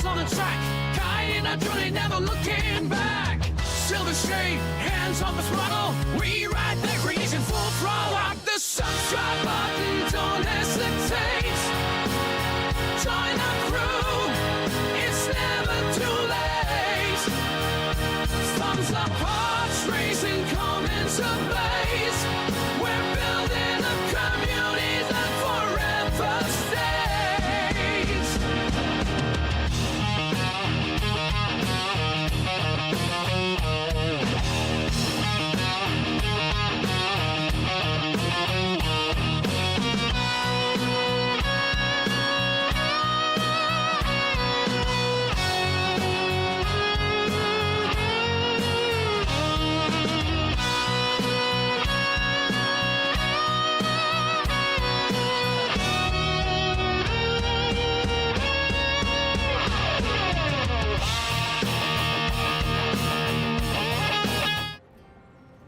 wheels on the track, guiding our journey, never looking back. Silver straight, hands on the throttle, we ride the creation full throttle. Rock the subscribe button, don't hesitate. Join our crew, it's never too late. Thumbs up, hearts racing, comments ablaze. We're building a community that forever stays.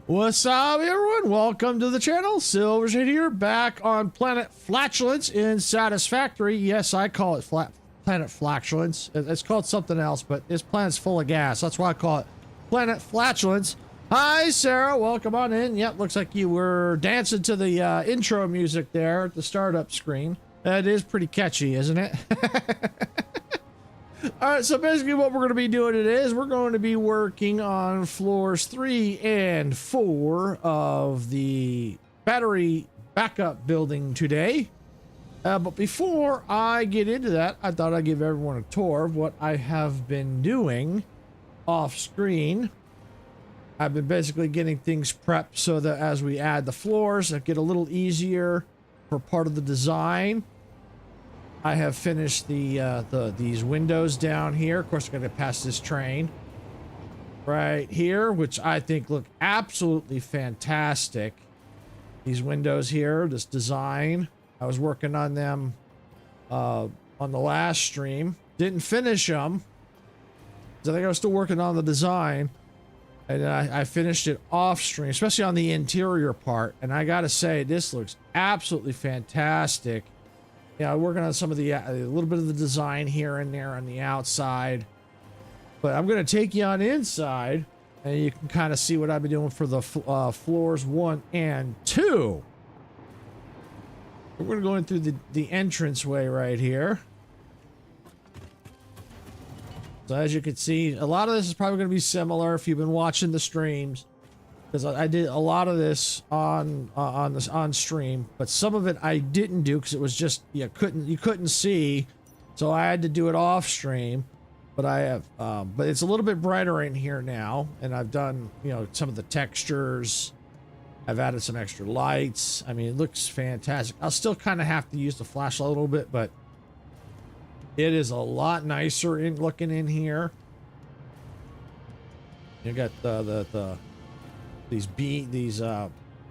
What's up, everyone? Welcome to the channel. Silvershade here, back on Planet Flatulence in Satisfactory. Yes, I call it Planet Flatulence. It's called something else, but this planet's full of gas. That's why I call it Planet Flatulence. Hi, Sarah. Welcome on in. Yep, looks like you were dancing to the intro music there at the startup screen. That is pretty catchy, isn't it? All right, so basically what we're going to be doing today is we're going to be working on floors 3 and 4 of the battery backup building today. But before I get into that, I thought I'd give everyone a tour of what I have been doing off screen. I've been basically getting things prepped so that as we add the floors, it get a little easier for part of the design. I have finished these windows down here. Of course, I'm going to pass this train right here, which I think look absolutely fantastic. These windows here, this design, I was working on them on the last stream. Didn't finish them, because I think I was still working on the design. And then I finished it off stream, especially on the interior part. And I got to say, this looks absolutely fantastic. Yeah, working on some of the a little bit of the design here and there on the outside, but I'm going to take you on inside, and you can kind of see what I've been doing for the floors 1 and 2. We're going to go in through the entranceway right here. So as you can see, a lot of this is probably going to be similar if you've been watching the streams, because I did a lot of this on stream, but some of it I didn't do because it was just you couldn't see, so I had to do it off stream. But I have, but it's a little bit brighter in here now, and I've done some of the textures. I've added some extra lights. I mean, it looks fantastic. I'll still kind of have to use the flashlight a little bit, but it is a lot nicer in looking in here. You got these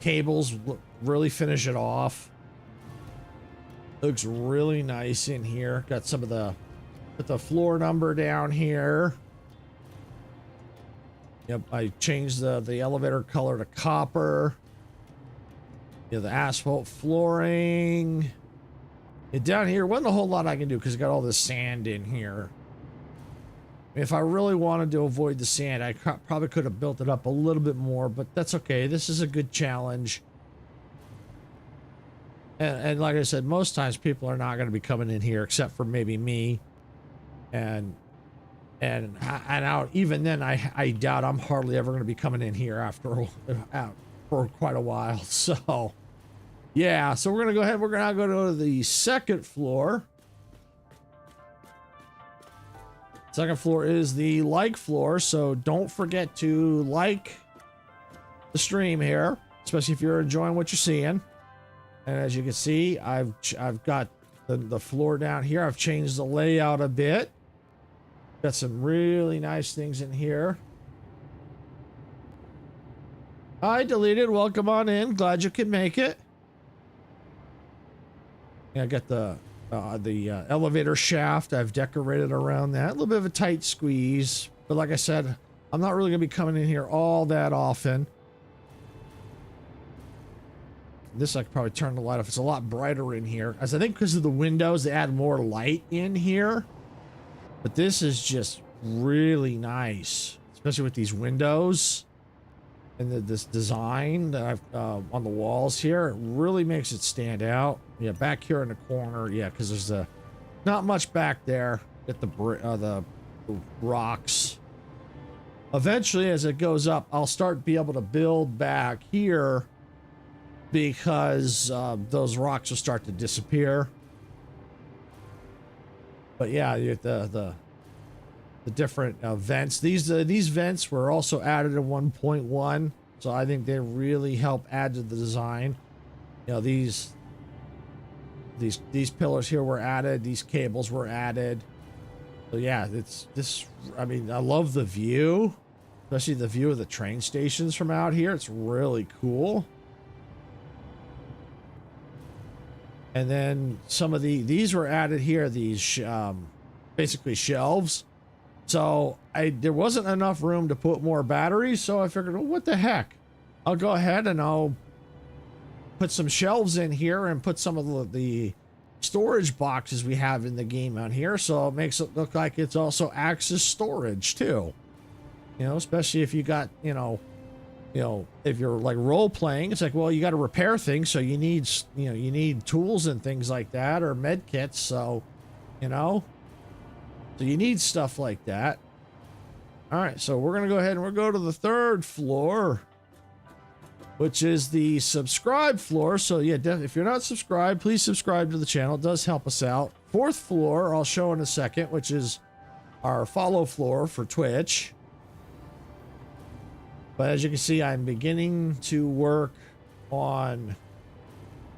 cables really finish it off. Looks really nice in here. Got some of put the floor number down here. Yep, I changed the elevator color to copper. The asphalt flooring. Down here wasn't a whole lot I can do because I got all this sand in here. If I really wanted to avoid the sand, I probably could have built it up a little bit more, but that's okay. This is a good challenge. And like I said, most times people are not going to be coming in here except for maybe me. And even then, I doubt I'm hardly ever going to be coming in here for quite a while. So, yeah. So we're going to go ahead. We're going to go to the second floor. Second floor is the like floor, so don't forget to like the stream here, especially if you're enjoying what you're seeing. And as you can see, I've got the floor down here. I've changed the layout a bit. Got some really nice things in here. Hi, Deleted. Welcome on in. Glad you could make it. Yeah, I got the elevator shaft. I've decorated around that. A little bit of a tight squeeze, but like I said, I'm not really gonna be coming in here all that often. This I could probably turn the light off. It's a lot brighter in here, as I think because of the windows, they add more light in here. But this is just really nice, especially with these windows and this design that I've on the walls here. It really makes it stand out. Yeah, back here in the corner, yeah, because there's not much back there. Get the rocks. Eventually, as it goes up, I'll start be able to build back here because those rocks will start to disappear. But yeah, you get the different vents. These vents were also added in 1.1, so I think they really help add to the design. You know, these pillars here were added. These cables were added. So yeah, it's this. I mean, I love the view, especially the view of the train stations from out here. It's really cool. And then some of these were added here. These basically shelves. So there wasn't enough room to put more batteries. So I figured, well, what the heck? I'll go ahead and I'll put some shelves in here and put some of the storage boxes we have in the game out here, so it makes it look like it's also acts as storage too. You know, especially if you got, you know, if you're like role playing, it's like, well, you got to repair things, so you need tools and things like that, or med kits. So, so you need stuff like that. All right, so we're gonna go ahead and we'll go to the third floor, which is the subscribe floor. So yeah, if you're not subscribed, please subscribe to the channel. It does help us out. Fourth floor, I'll show in a second, which is our follow floor for Twitch. But as you can see, I'm beginning to work on,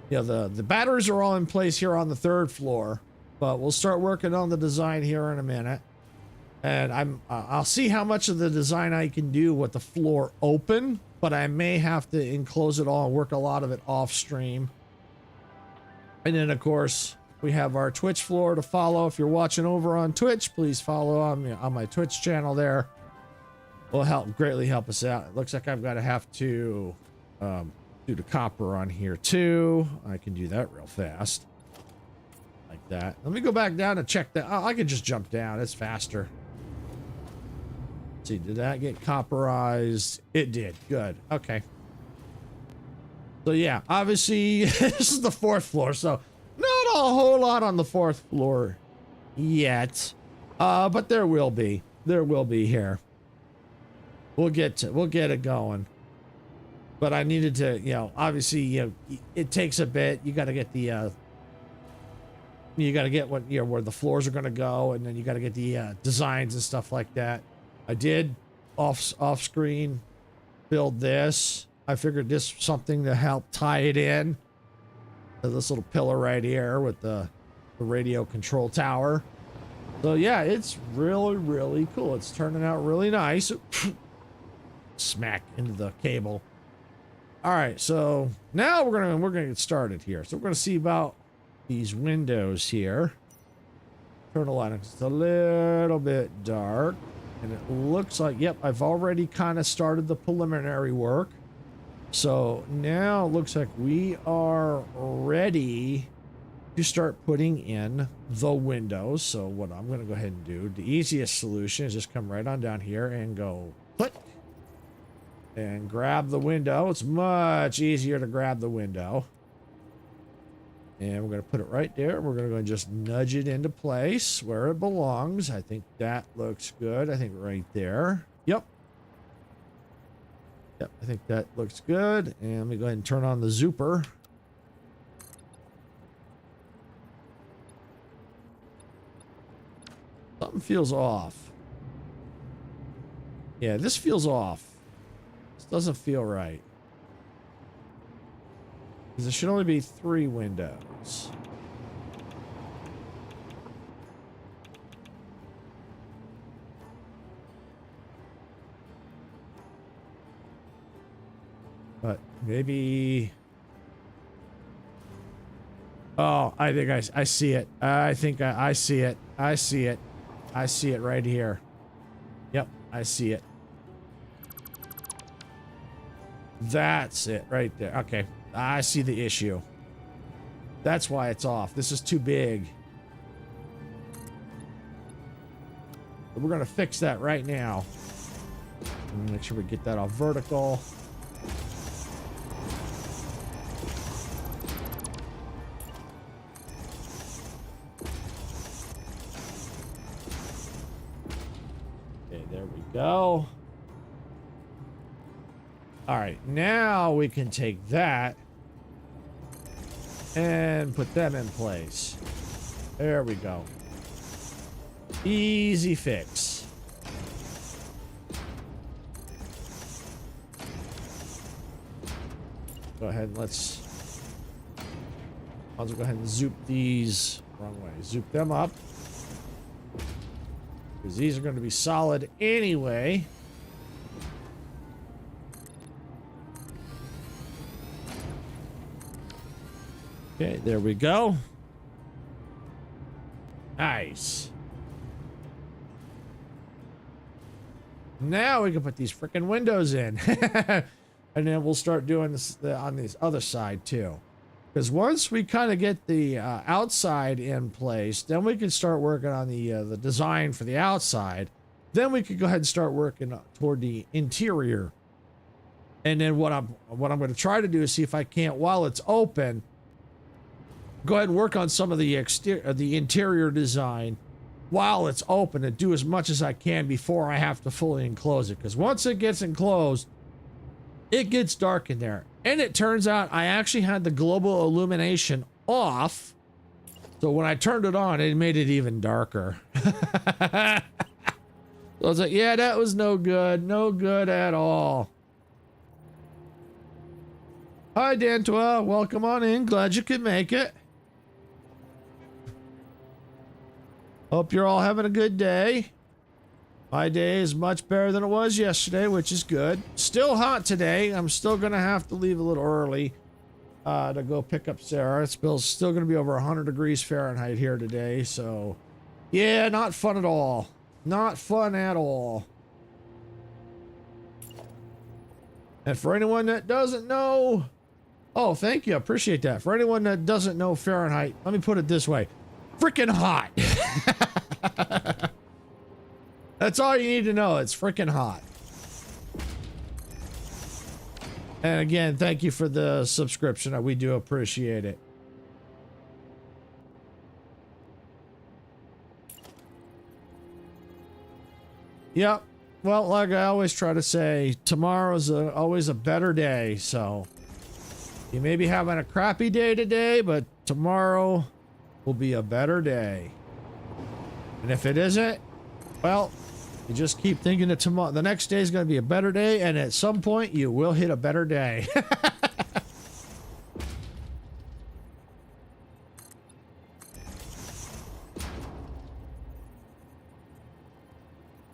the batteries are all in place here on the third floor, but we'll start working on the design here in a minute. And I'll see how much of the design I can do with the floor open, but I may have to enclose it all and work a lot of it off stream. And then of course we have our Twitch floor to follow. If you're watching over on Twitch, please follow on my Twitch channel there. Will greatly help us out. It looks like I've got to have to do the copper on here too. I can do that real fast like that. Let me go back down and check that. Oh, I can just jump down. It's faster. See, did that get copperized? It did. Good. Okay. So yeah, obviously this is the fourth floor, so not a whole lot on the fourth floor yet, but there will be here. We'll get it going. But I needed to, obviously, it takes a bit. You got to get the where the floors are going to go, and then you got to get the designs and stuff like that. I did off screen build this. I figured this was something to help tie it in to this little pillar right here with the radio control tower. So yeah, it's really, really cool. It's turning out really nice. Smack into the cable. All right, so now we're gonna get started here. So we're gonna see about these windows here. Turn the light on. It's a little bit dark. And it looks like, yep, I've already kind of started the preliminary work. So now it looks like we are ready to start putting in the windows. So what I'm going to go ahead and do, the easiest solution is just come right on down here and go click and grab the window. It's much easier to grab the window. And we're going to put it right there. We're going to go and just nudge it into place where it belongs. I think that looks good. I think right there. Yep. Yep, I think that looks good. And let me go ahead and turn on the zooper. Something feels off. Yeah, this feels off. This doesn't feel right. There should only be 3 windows. But maybe... Oh, I think I see it. I think I see it. I see it. I see it right here. Yep, I see it. That's it right there. Okay. I see the issue. That's why it's off. This is too big. But we're gonna fix that right now. Make sure we get that all vertical. Okay, there we go. All right, now we can take that and put them in place. There we go. Easy fix. Go ahead and I'll just go ahead and zoop these wrong way. Zoop them up. Because these are going to be solid anyway. Okay, there we go. Nice. Now we can put these freaking windows in. And then we'll start doing this on this other side too. Because once we kind of get the outside in place, then we can start working on the design for the outside. Then we could go ahead and start working toward the interior. And then what I'm going to try to do is see if I can't, while it's open, go ahead and work on some of the interior design while it's open and do as much as I can before I have to fully enclose it. Because once it gets enclosed, it gets dark in there. And it turns out I actually had the global illumination off. So when I turned it on, it made it even darker. So I was like, yeah, that was no good. No good at all. Hi, Dantua. Welcome on in. Glad you could make it. Hope you're all having a good day. My day is much better than it was yesterday, which is good. Still hot today. I'm still going to have to leave a little early to go pick up Sarah. It's still going to be over 100 degrees Fahrenheit here today. So, yeah, not fun at all. Not fun at all. And for anyone that doesn't know... Oh, thank you. Appreciate that. For anyone that doesn't know Fahrenheit, let me put it this way. Freaking hot. That's all you need to know. It's freaking hot. And again, thank you for the subscription. We do appreciate it. Yep. Well, like I always try to say, tomorrow's always a better day. So you may be having a crappy day today, but tomorrow will be a better day. And if it isn't, well, you just keep thinking that tomorrow, the next day is going to be a better day, and at some point you will hit a better day.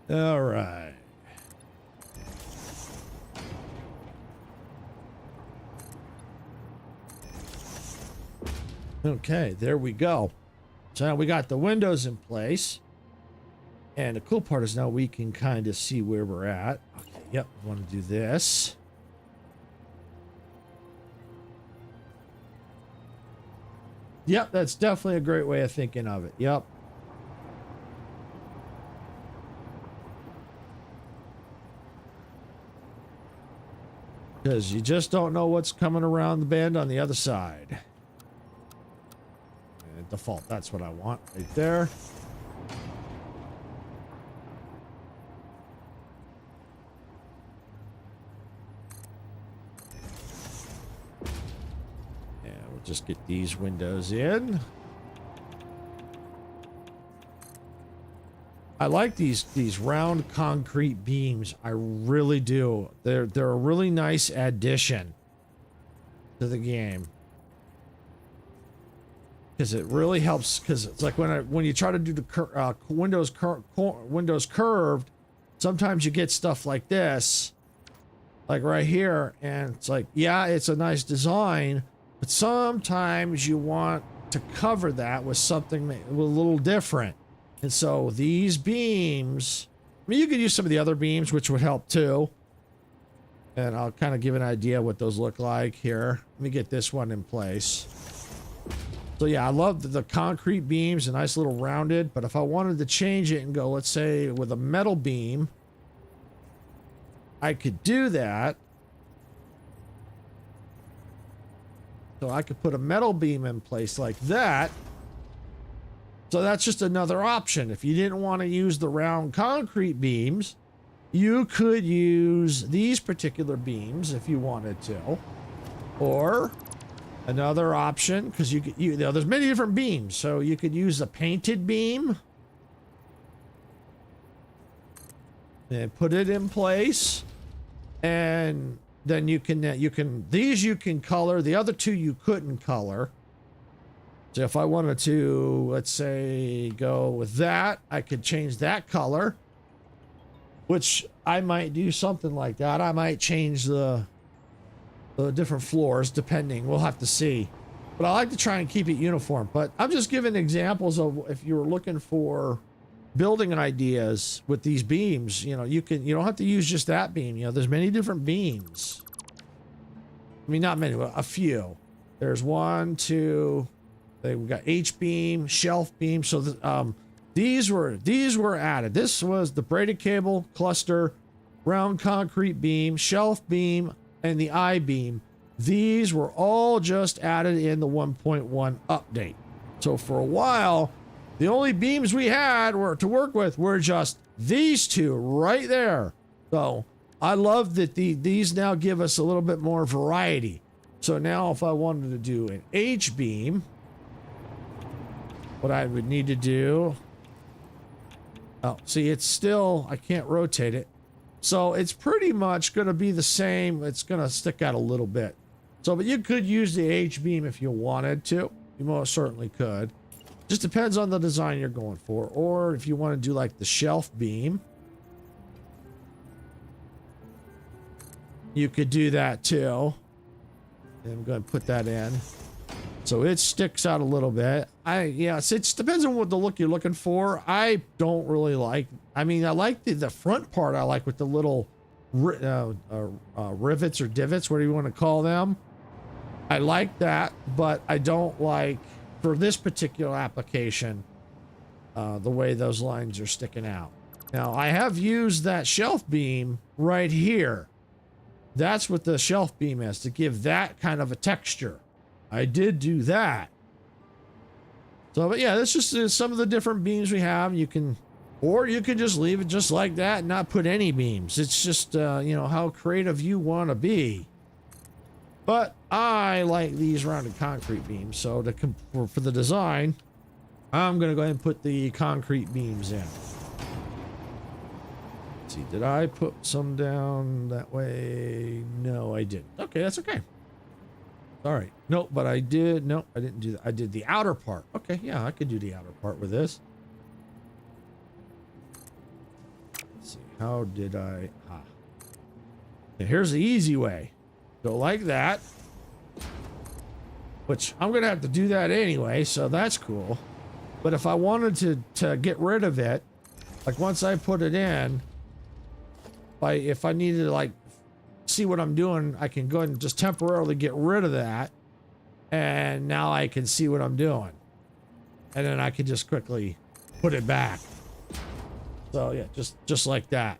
All right. Okay, there we go. So now we got the windows in place. And the cool part is now we can kind of see where we're at. Okay, yep, I want to do this. Yep, that's definitely a great way of thinking of it. Yep. Because you just don't know what's coming around the bend on the other side. And default, that's what I want right there. Just get these windows in. I like these round concrete beams. I really do. They're a really nice addition to the game. Because it really helps, because it's like when you try to do the windows curved, sometimes you get stuff like this, like right here, and it's like, yeah, it's a nice design, but sometimes you want to cover that with something a little different. And so these beams, I mean, you could use some of the other beams, which would help too. And I'll kind of give an idea what those look like here. Let me get this one in place. So yeah, I love the concrete beams, a nice little rounded, but if I wanted to change it and go, let's say with a metal beam, I could do that. So I could put a metal beam in place like that. So that's just another option. If you didn't want to use the round concrete beams, you could use these particular beams if you wanted to. Or another option, because you know, there's many different beams, so you could use a painted beam and put it in place, and then you can these you can color. The other two you couldn't color. So if I wanted to, let's say, go with that, I could change that color, which I might do something like that. I might change the different floors depending. We'll have to see. But I like to try and keep it uniform. But I'm just giving examples of if you're looking for building ideas with these beams, you know, you don't have to use just that beam. You know, there's many different beams. I mean, not many, but a few. There's one, two, we've got H beam, shelf beam. So these were added. This was the braided cable cluster, round concrete beam, shelf beam, and the I beam. These were all just added in the 1.1 update. So for a while, the only beams we had to work with were just these two right there. So I love that these now give us a little bit more variety. So now if I wanted to do an H beam, what I would need to do, oh, see, it's still, I can't rotate it. So it's pretty much going to be the same. It's going to stick out a little bit. So, but you could use the H beam if you wanted to. You most certainly could. Just depends on the design you're going for. Or if you want to do like the shelf beam, you could do that too. And I'm going to put that in. So it sticks out a little bit. Yeah, it just depends on what the look you're looking for. I don't really like, I mean, I like the front part. I like with the little rivets or divots, whatever you want to call them. I like that, but I don't like, for this particular application, the way those lines are sticking out. Now, I have used that shelf beam right here. That's what the shelf beam is, to give that kind of a texture. I did do that. So, but yeah, that's just some of the different beams we have. You can, or you can just leave it just like that and not put any beams. It's just, you know, how creative you want to be. But I like these rounded concrete beams. So for the design, I'm going to go ahead and put the concrete beams in. Let's see, did I put some down that way? No, I didn't. Okay, that's okay. All right. Nope, but I did. Nope, I didn't do that. I did the outer part. Okay, yeah, I could do the outer part with this. Let's see. How did I? Okay, here's the easy way. Go like that. Which I'm going to have to do that anyway, so that's cool. But if I wanted to get rid of it, like once I put it in, if I needed to like see what I'm doing, I can go ahead and just temporarily get rid of that, and now I can see what I'm doing, and then I can just quickly put it back. So yeah, just like that.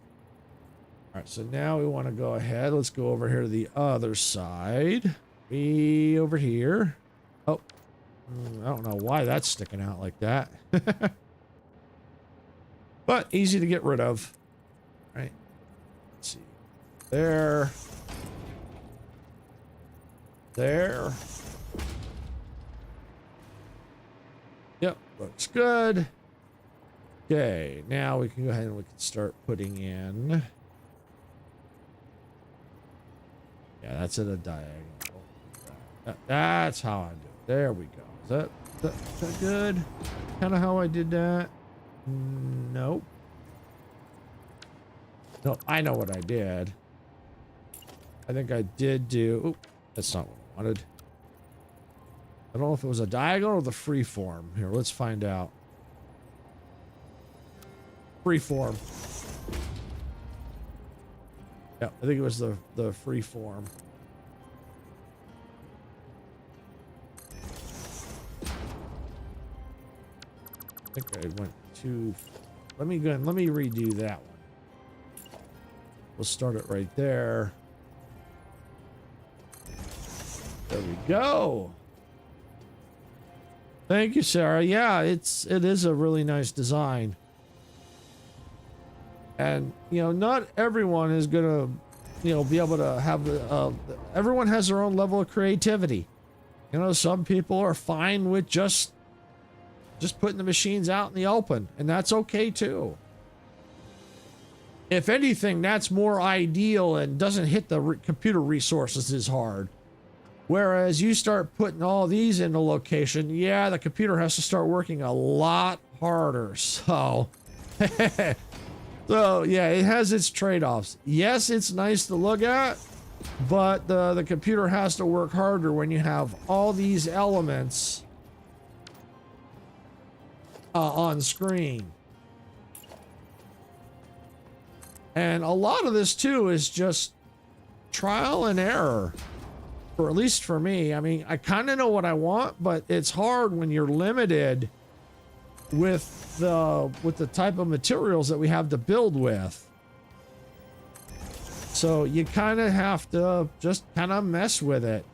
All right, so now we want to go ahead. Let's go over here to the other side. Over here. Oh, I don't know why that's sticking out like that. But easy to get rid of. All right. Let's see. There. There. Yep, looks good. Okay, now we can go ahead and we can start putting in. Yeah, that's at a diagonal. That's how I do it. There we go. Is that good? Kind of how I did that? Nope. No, I know what I did. I think I did do... Oop, that's not what I wanted. I don't know if it was a diagonal or the free form. Here, let's find out. Free form. Yeah, I think it was the free form. think I went too. Let me go and let me redo that one. We'll start it right there. There we go. Thank you, Sarah. Yeah, it is a really nice design. And, you know, not everyone is going to, you know, be able to have, everyone has their own level of creativity. You know, some people are fine with just putting the machines out in the open, and that's okay too. If anything, that's more ideal and doesn't hit the computer resources as hard. Whereas you start putting all these into location, yeah, the computer has to start working a lot harder. So, so yeah, it has its trade-offs. Yes, it's nice to look at, but the computer has to work harder when you have all these elements on screen. And a lot of this too is just trial and error, or at least for me. I mean, I kind of know what I want, but it's hard when you're limited with the type of materials that we have to build with. So you kind of have to just kind of mess with it.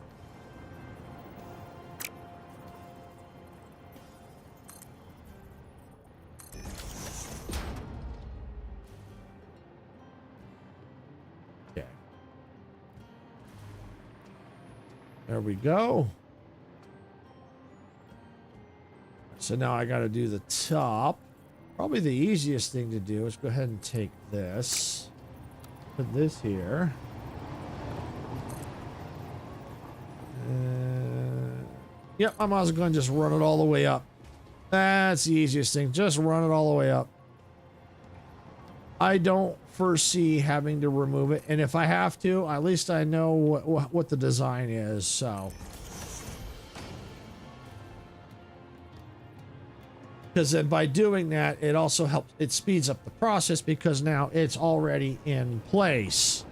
Okay. There we go. So now I got to do the top. Probably the easiest thing to do is go ahead and take this. Put this here. Yep, I might as well just run it all the way up. That's the easiest thing. Just run it all the way up. I don't foresee having to remove it. And if I have to, at least I know what the design is. So. Because then by doing that, it also helps, it speeds up the process because now it's already in place.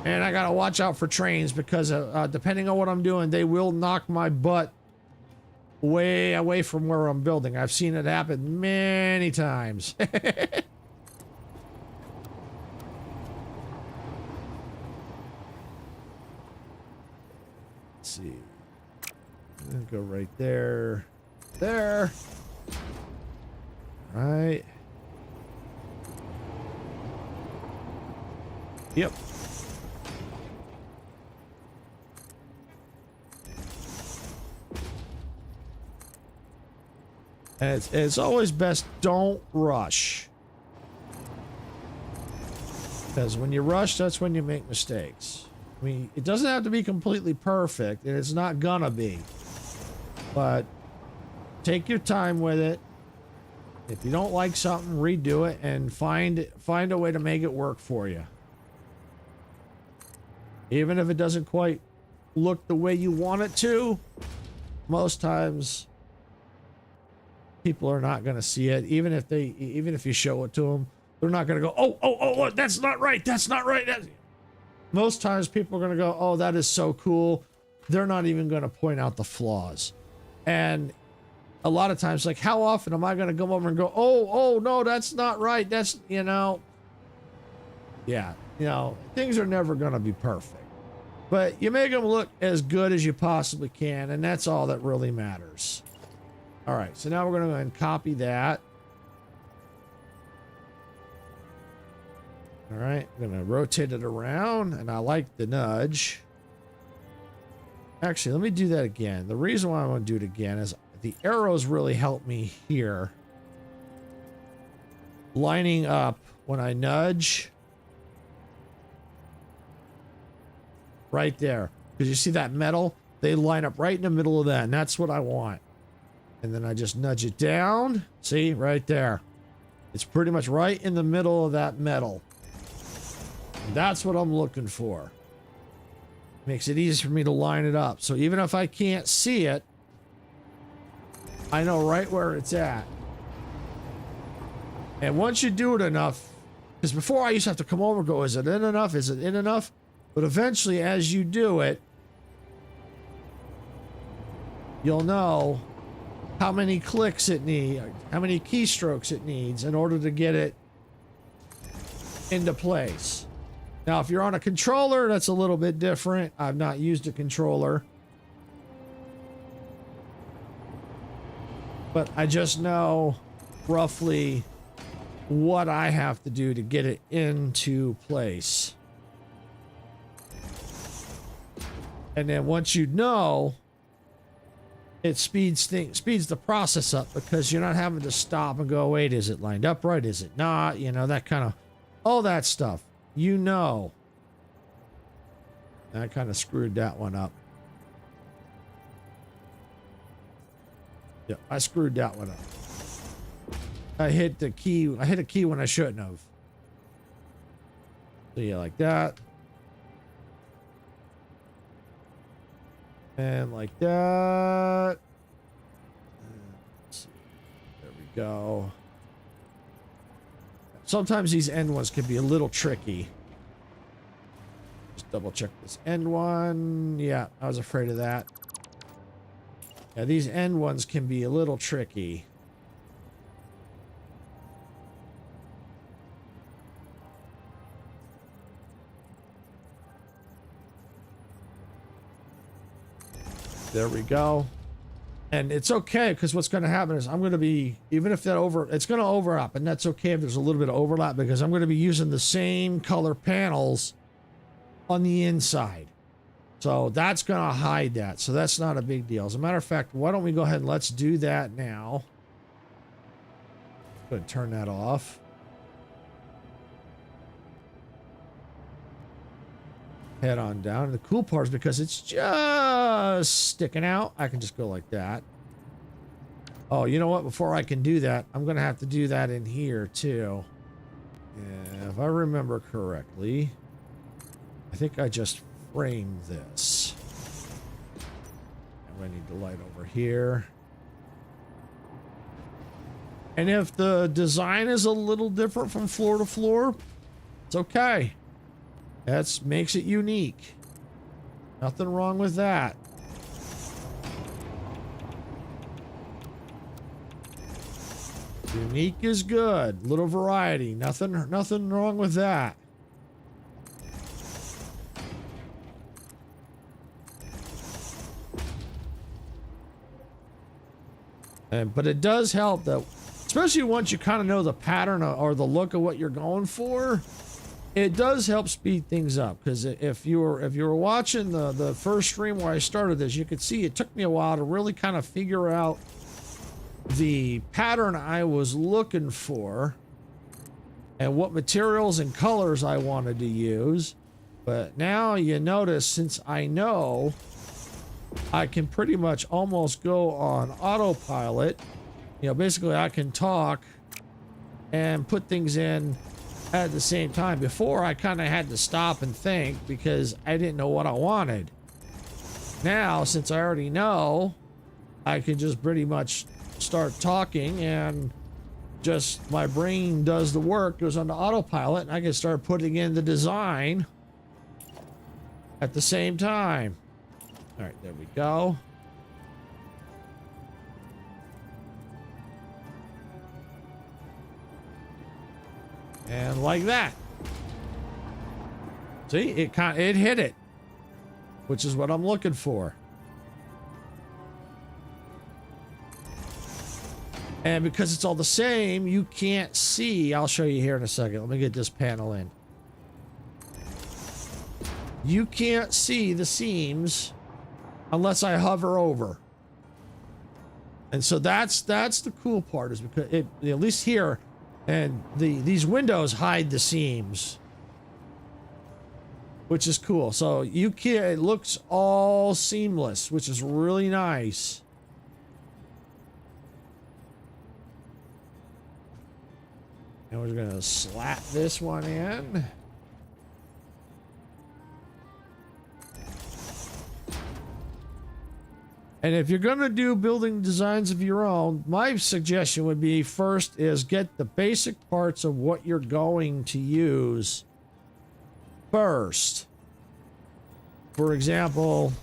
And I gotta watch out for trains because depending on what I'm doing, they will knock my butt way away from where I'm building. I've seen it happen many times. Let's see. Go right there. There. Right. Yep. And it's always best, don't rush. Because when you rush, that's when you make mistakes. I mean, it doesn't have to be completely perfect, and it's not gonna be. But take your time with it. If you don't like something, redo it and find a way to make it work for you. Even if it doesn't quite look the way you want it to, most times people are not going to see it. Even if you show it to them, they're not going to go, oh, that's not right. That's not right. Most times people are going to go, oh, that is so cool. They're not even going to point out the flaws. And a lot of times, like, how often am I going to go over and go, oh, no, that's not right. That's, you know, yeah, you know, things are never going to be perfect, but you make them look as good as you possibly can. And that's all that really matters. All right. So now we're going to go ahead and copy that. All right. I'm going to rotate it around, and I like the nudge. Actually, let me do that again. The reason why I want to do it again is the arrows really help me here. Lining up when I nudge. Right there. Because you see that metal? They line up right in the middle of that, and that's what I want. And then I just nudge it down. See? Right there. It's pretty much right in the middle of that metal. And that's what I'm looking for. Makes it easy for me to line it up. So even if I can't see it, I know right where it's at. And once you do it enough, because before I used to have to come over and go, is it in enough? Is it in enough? But eventually, as you do it, you'll know how many clicks it needs, how many keystrokes it needs in order to get it into place. Now, if you're on a controller, that's a little bit different. I've not used a controller, but I just know roughly what I have to do to get it into place. And then once you know, it speeds the process up, because you're not having to stop and go, wait, is it lined up right? Is it not? You know, that kind of, all that stuff. You know. I kind of screwed that one up. Yeah, I screwed that one up. I hit the key. I hit a key when I shouldn't have. So yeah, like that. And like that. Let's see. There we go. Sometimes these end ones can be a little tricky. Just double check this end one. Yeah, I was afraid of that. Yeah, these end ones can be a little tricky. There we go. And it's okay, because what's going to happen is I'm going to be, even if it's going to overlap, and that's okay if there's a little bit of overlap, because I'm going to be using the same color panels on the inside. So that's going to hide that. So that's not a big deal. As a matter of fact, why don't we go ahead and let's do that now. Go ahead and turn that off. Head on down. And the cool part is because it's just sticking out, I can just go like that. Oh, you know what? Before I can do that, I'm going to have to do that in here too. Yeah, if I remember correctly, I think I just framed this. And I need the light over here. And if the design is a little different from floor to floor, it's okay. That makes it unique. Nothing wrong with that. Unique is good. Little variety. Nothing wrong with that. But it does help that, especially once you kind of know the pattern or the look of what you're going for. It does help speed things up, because if you were watching the first stream where I started this, you could see it took me a while to really kind of figure out the pattern I was looking for and what materials and colors I wanted to use. But now you notice, since I know, I can pretty much almost go on autopilot. You know, basically I can talk and put things in at the same time. Before, I kind of had to stop and think because I didn't know what I wanted. Now, since I already know, I can just pretty much start talking, and just my brain does the work, goes on to autopilot, and I can start putting in the design at the same time. All right, there we go. And like that. See, it hit it, which is what I'm looking for. And because it's all the same, you can't see. I'll show you here in a second. Let me get this panel in. You can't see the seams unless I hover over. And so that's the cool part, is because it, at least here, and these windows hide the seams, which is cool. So you can, it looks all seamless, which is really nice. And we're gonna slap this one in. And if you're gonna do building designs of your own, my suggestion would be, first is get the basic parts of what you're going to use first. For example,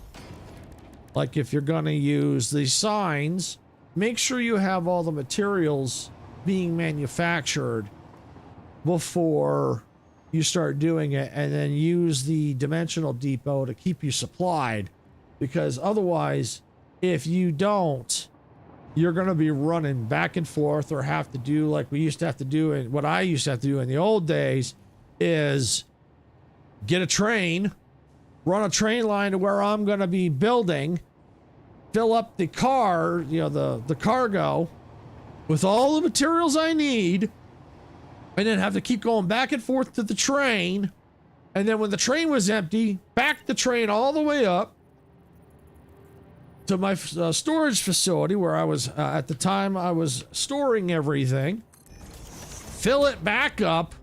like if you're gonna use these signs, make sure you have all the materials being manufactured before you start doing it, and then use the dimensional depot to keep you supplied, because otherwise, if you don't, you're going to be running back and forth, or have to do like we used to have to do, and what I used to have to do in the old days is get a train, run a train line to where I'm going to be building, fill up the car, the cargo with all the materials I need, and then have to keep going back and forth to the train. And then when the train was empty, back the train all the way up to my storage facility where I was, at the time I was storing everything, fill it back up,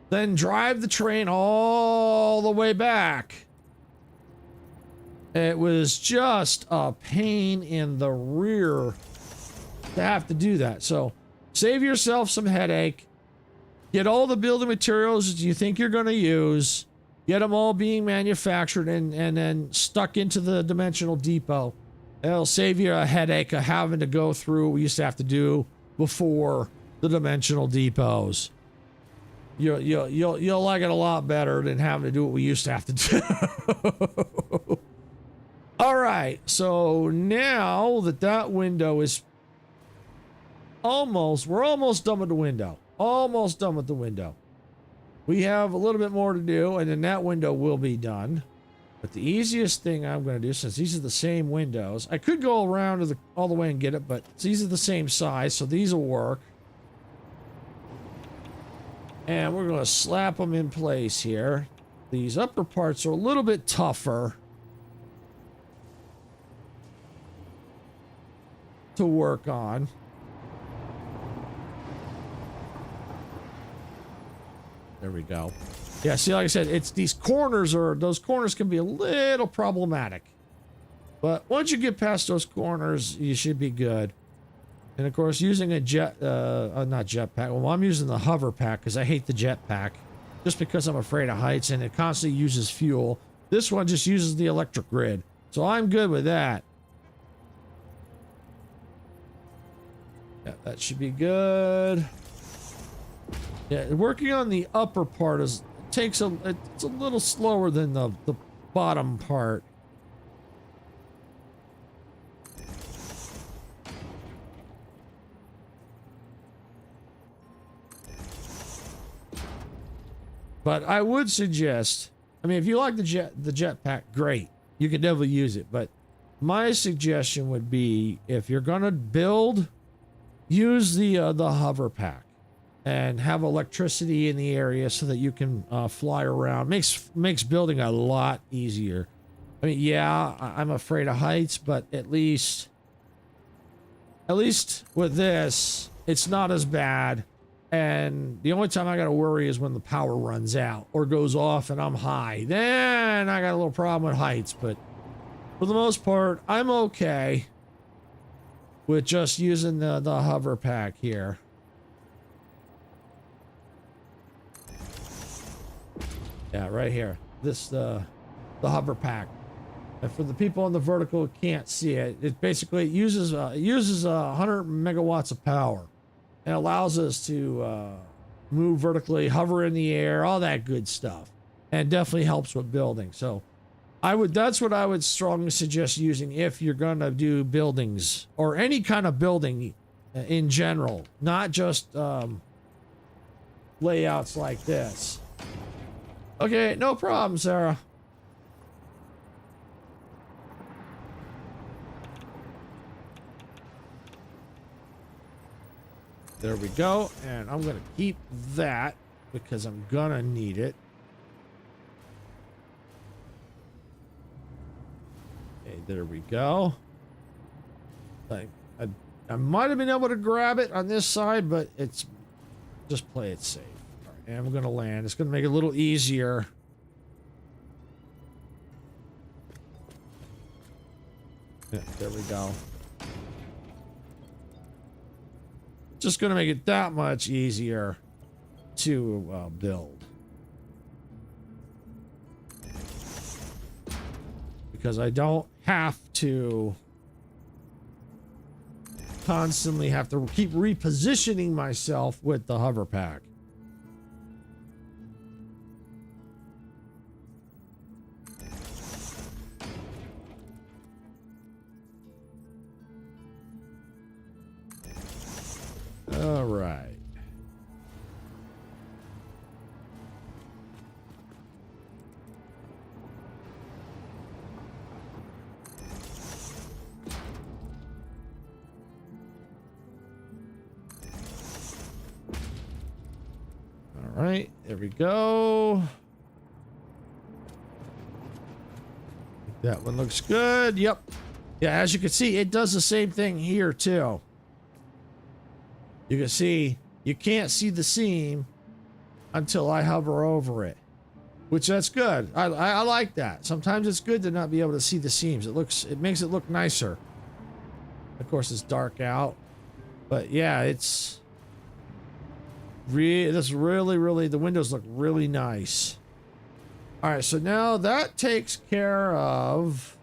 then drive the train all the way back. It was just a pain in the rear to have to do that. So save yourself some headache. Get all the building materials that you think you're going to use. Get them all being manufactured and then stuck into the dimensional depot. It'll save you a headache of having to go through what we used to have to do before the dimensional depots. You'll like it a lot better than having to do what we used to have to do. All right, so now that window is we're almost done with the window. Almost done with the window. We have a little bit more to do, and then that window will be done. But the easiest thing I'm going to do, since these are the same windows, I could go around all the way and get it, but these are the same size, so these will work. And we're going to slap them in place here. These upper parts are a little bit tougher to work on. There we go. Yeah, see, like I said, it's those corners can be a little problematic. But once you get past those corners, you should be good. And of course, using a not jetpack. Well, I'm using the hover pack because I hate the jetpack. Just because I'm afraid of heights and it constantly uses fuel. This one just uses the electric grid. So I'm good with that. Yeah, that should be good. Yeah, working on the upper part it's a little slower than the bottom part. But I would suggest, I mean, if you like the jetpack, great. You can definitely use it. But my suggestion would be, if you're gonna build, use the hover pack. And have electricity in the area so that you can fly around. Makes building a lot easier. I mean, yeah, I'm afraid of heights, but at least with this, it's not as bad. And the only time I got to worry is when the power runs out or goes off and I'm high. Then I got a little problem with heights, but for the most part, I'm okay with just using the hover pack here. Yeah, right here. This the hover pack. And for the people on the vertical who can't see it, it basically uses 100 megawatts of power, and allows us to move vertically, hover in the air, all that good stuff, and definitely helps with building. So, that's what I would strongly suggest using if you're gonna do buildings or any kind of building in general, not just layouts like this. Okay, no problem, Sarah. There we go. And I'm going to keep that because I'm going to need it. Okay, there we go. I might have been able to grab it on this side, but it's just play it safe. And we're going to land. It's going to make it a little easier. Yeah, there we go. Just going to make it that much easier to build. Because I don't have to constantly have to keep repositioning myself with the hover pack. All right. All right, there we go. That one looks good. Yep. Yeah, as you can see, it does the same thing here too. You can see, you can't see the seam until I hover over it, which that's good. I like that. Sometimes it's good to not be able to see the seams. It makes it look nicer. Of course, it's dark out, but yeah, it's really, the windows look really nice. All right, so now that takes care of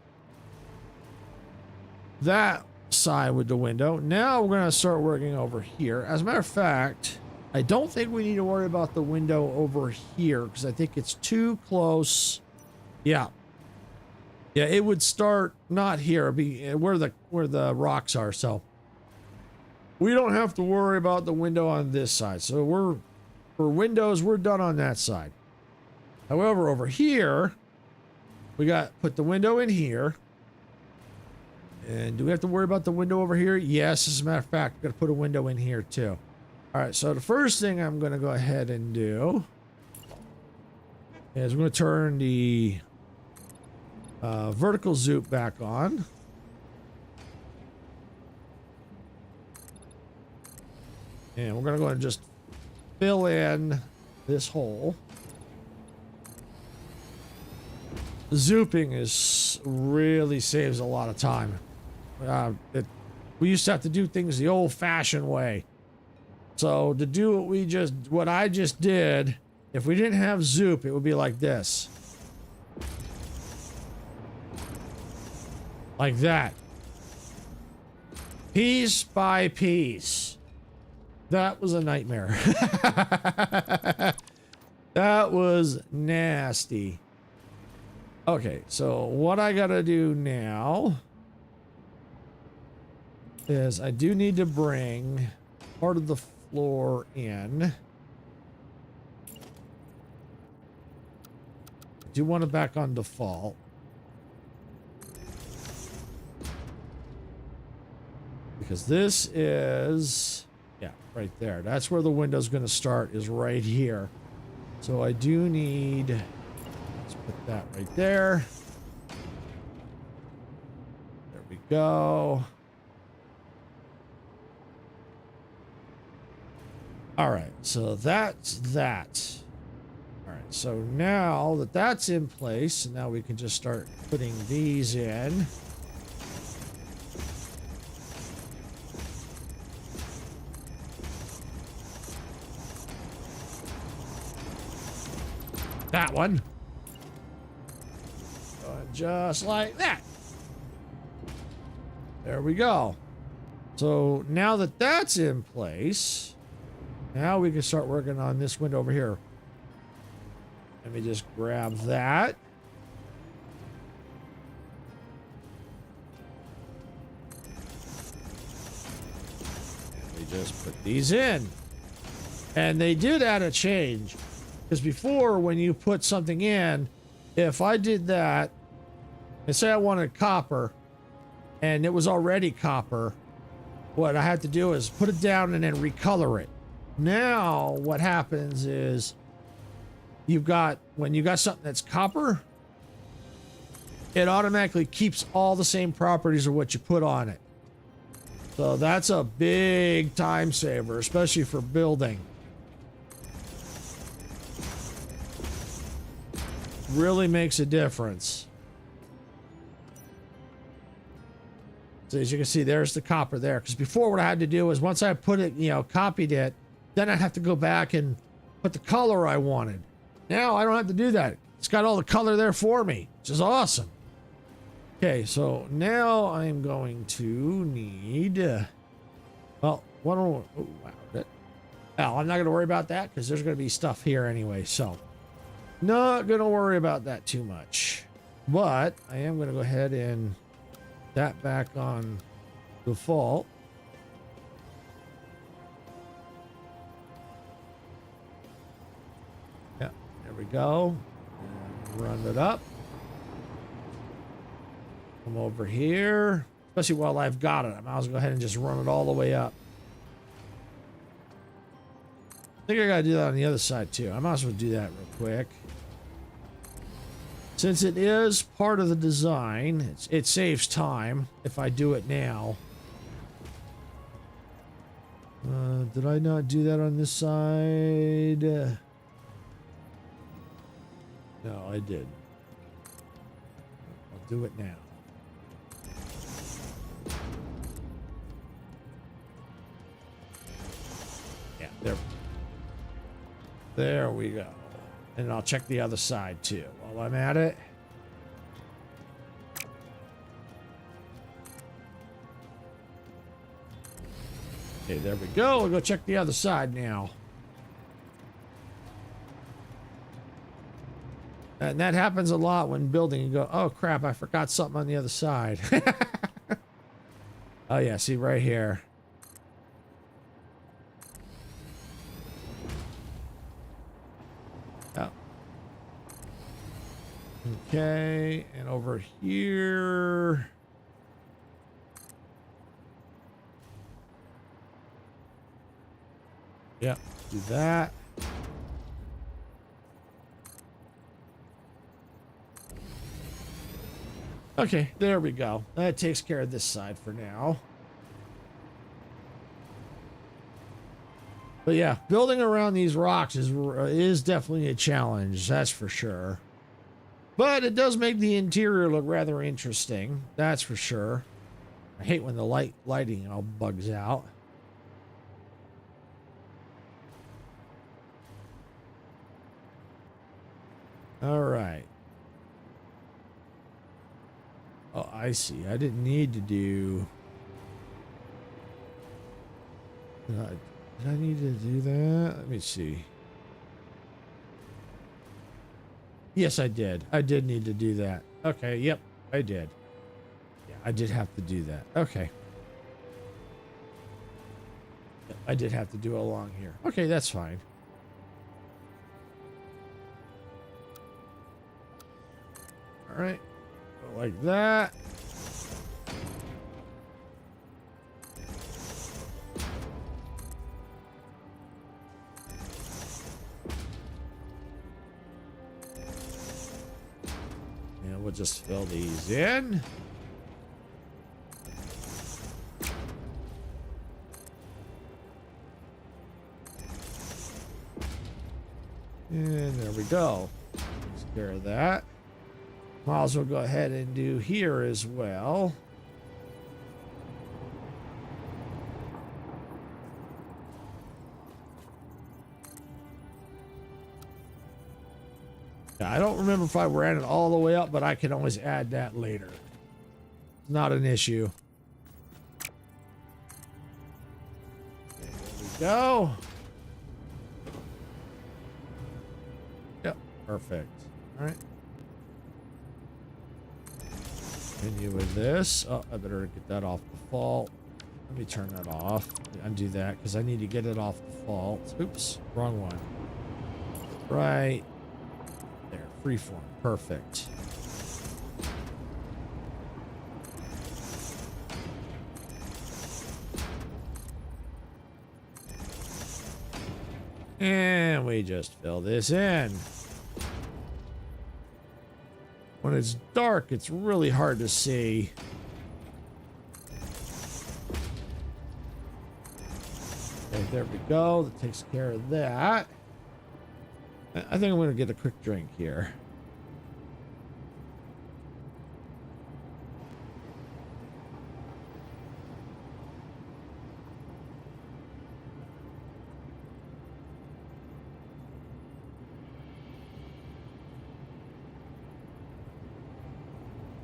that side with the window. Now we're gonna start working over here. As a matter of fact, I don't think we need to worry about the window over here because I think it's too close. Yeah, it would start not here, be where the rocks are. So we don't have to worry about the window on this side. So for windows, we're done on that side. However, over here, we put the window in here. And do we have to worry about the window over here? Yes, as a matter of fact, we've got to put a window in here too. All right, so the first thing I'm going to go ahead and do is we're going to turn the vertical zoom back on. And we're going to go ahead and just fill in this hole. Zooping really saves a lot of time. We used to have to do things the old-fashioned way. So to do what I just did, if we didn't have zoop, it would be like this. Like that. Piece by piece. That was a nightmare. That was nasty. Okay, so what I gotta do now is I do need to bring part of the floor in. I do want it back on default. Because this is, yeah, right there. That's where the window's going to start, is right here. So I do need, let's put that right there. There we go. All right, so that's that. All right, so now that that's in place, now we can just start putting these in. That one. Just like that. There we go. So now that that's in place, now we can start working on this window over here. Let me just grab that. And we just put these in. And they did add a change. Because before, when you put something in, if I did that, and say I wanted copper, and it was already copper, what I had to do is put it down and then recolor it. Now, what happens is, when you got something that's copper, it automatically keeps all the same properties of what you put on it. So that's a big time saver, especially for building. Really makes a difference. So as you can see, there's the copper there. Because before, what I had to do was once I put it, copied it, then I'd have to go back and put the color I wanted. Now I don't have to do that. It's got all the color there for me, which is awesome. Okay, so now I'm going to need What don't, oh, wow. I'm not going to worry about that because there's going to be stuff here anyway. So not going to worry about that too much. But I am going to go ahead and that back on default. Yeah, there we go. And run it up. Come over here. Especially while I've got it, I might as well go ahead and just run it all the way up. I think I gotta do that on the other side too. I might as well do that real quick. Since it is part of the design, it saves time if I do it now. Did I not do that on this side? No, I did. I'll do it now. Yeah, there we go. And I'll check the other side too while I'm at it. Okay, there we go. We'll go check the other side now. And that happens a lot when building. You go, oh crap, I forgot something on the other side. Oh yeah, see right here. Oh. Okay, and over here. Yeah, do that. Okay, there we go. That takes care of this side for now. But yeah, building around these rocks is definitely a challenge, that's for sure. But it does make the interior look rather interesting, that's for sure. I hate when the lighting all bugs out. All right. Oh, I see. I didn't need to do... did I need to do that? Let me see. Yes, I did. I did need to do that. Okay, yep, I did. Yeah, I did have to do that. Okay. I did have to do it along here. Okay, that's fine. All right. Like that. And we'll just fill these in. And there we go. Takes care of that. Might as well go ahead and do here as well. Now, I don't remember if I ran it all the way up, but I can always add that later. Not an issue. There we go. Yep, perfect. All right. Continue with this. Oh, I better get that off default. Let me turn that off. Undo that because I need to get it off default. Oops, wrong one. Right there, freeform. Perfect. And we just fill this in. When it's dark, it's really hard to see. Okay, there we go. That takes care of that. I think I'm going to get a quick drink here.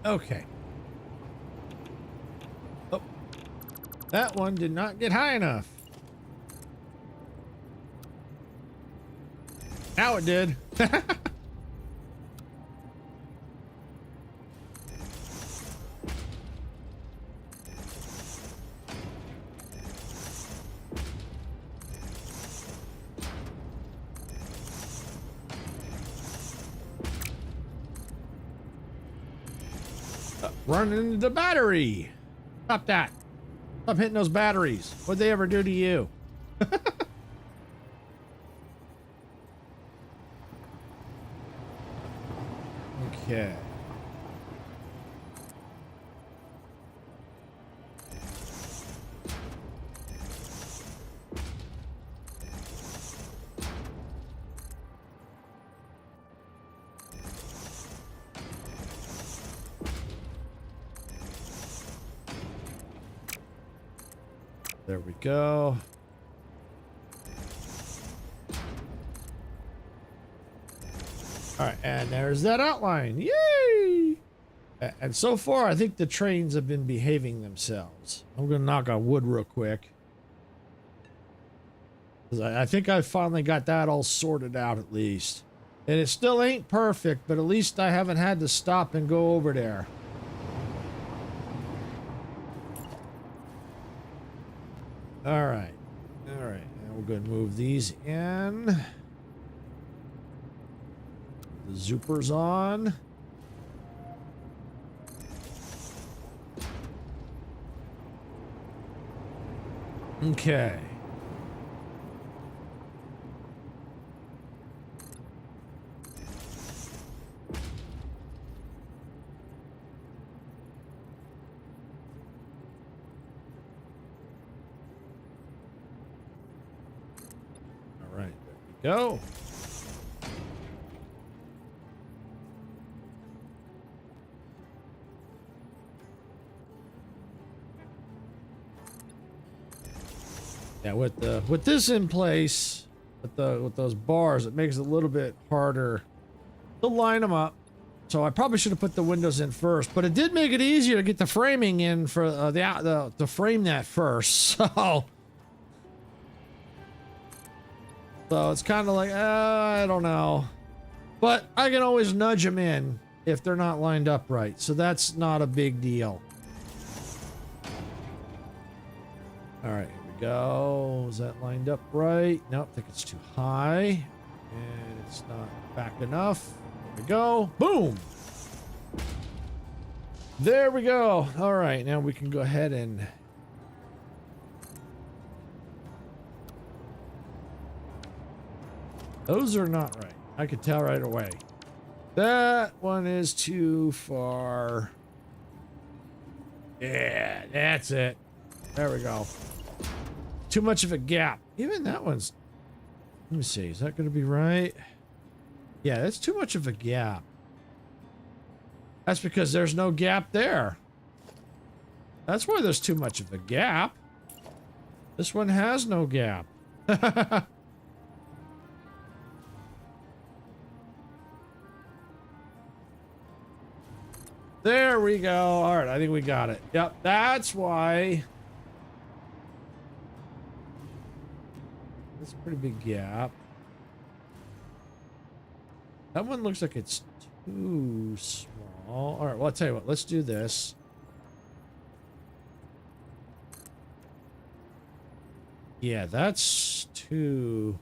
Okay. Oh, that one did not get high enough. Now it did. Running into the battery. Stop that. Stop hitting those batteries. What'd they ever do to you? Okay. There we go. All right, and there's that outline. Yay! And so far, I think the trains have been behaving themselves. I'm gonna knock on wood real quick. 'Cause I think I finally got that all sorted out at least. And it still ain't perfect, but at least I haven't had to stop and go over there. All right. All right. Now we're going to move these in. The zooper's on. Okay. All right, there we go. Yeah, with this in place, with those bars, it makes it a little bit harder to line them up. So I probably should have put the windows in first, but it did make it easier to get the framing in for to frame that first. So it's kind of like I don't know, but I can always nudge them in if they're not lined up right. So that's not a big deal. All right. Go. Is that lined up right? Nope, I think it's too high. And it's not back enough. There we go. Boom. There we go. All right, now we can go ahead and those are not right. I could tell right away. That one is too far. Yeah, that's it. There we go. Too much of a gap. Even that one's... Let me see. Is that going to be right? Yeah, that's too much of a gap. That's because there's no gap there. That's why there's too much of a gap. This one has no gap. There we go. All right, I think we got it. Yep, that's why... That's a pretty big gap. That one looks like it's too small. All right, well, I'll tell you what. Let's do this. Yeah, that's too...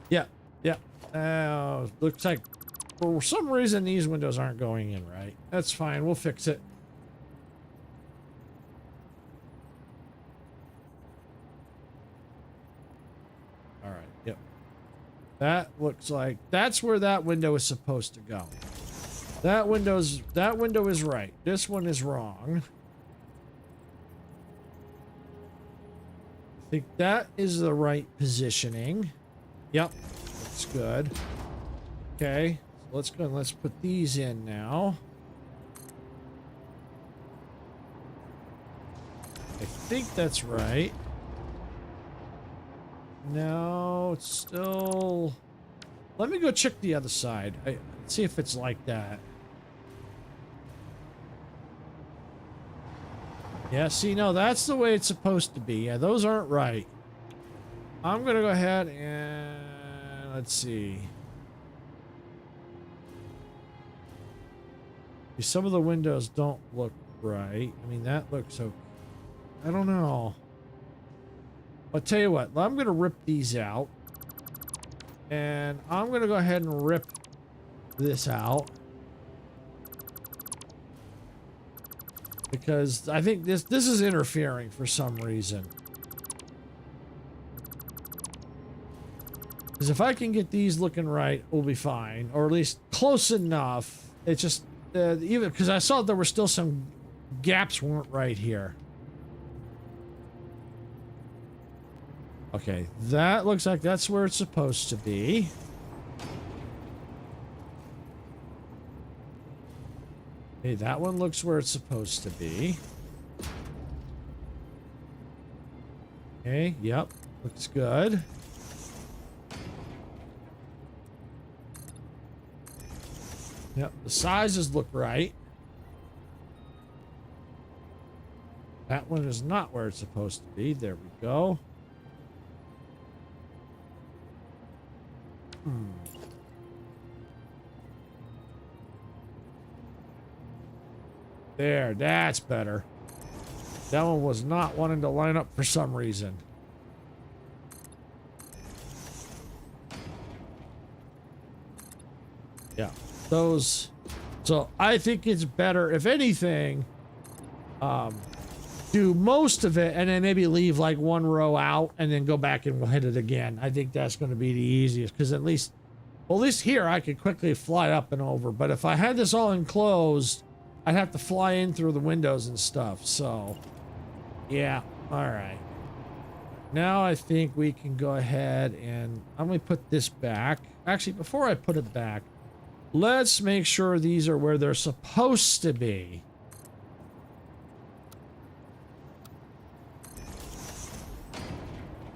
Yeah, yeah. Looks like for some reason these windows aren't going in right. That's fine. We'll fix it. That looks like that's where that window is supposed to go. That window is right. This one is wrong. I think that is the right positioning. Yep, looks good. Okay, so let's go and let's put these in now. I think that's right. No, it's still... Let me go check the other side. See if it's like that. Yeah, see, no, that's the way it's supposed to be. Yeah, those aren't right. I'm going to go ahead and... Let's see. Some of the windows don't look right. I mean, that looks okay. I don't know. I'll tell you what, I'm going to rip these out. And I'm going to go ahead and rip this out. Because I think this is interfering for some reason. Because if I can get these looking right, we'll be fine. Or at least close enough. It's just, even because I saw there were still some gaps weren't right here. Okay, that looks like that's where it's supposed to be. Okay, that one looks where it's supposed to be. Okay, yep, looks good. Yep, the sizes look right. That one is not where it's supposed to be. There we go. There, that's better. That one was not wanting to line up for some reason. Yeah, those. So I think it's better, if anything, do most of it and then maybe leave like one row out and then go back and we'll hit it again. I think that's going to be the easiest because at least here I could quickly fly up and over. But if I had this all enclosed, I'd have to fly in through the windows and stuff. So, yeah. All right. Now I think we can go ahead and I'm going to put this back. Actually, before I put it back, let's make sure these are where they're supposed to be.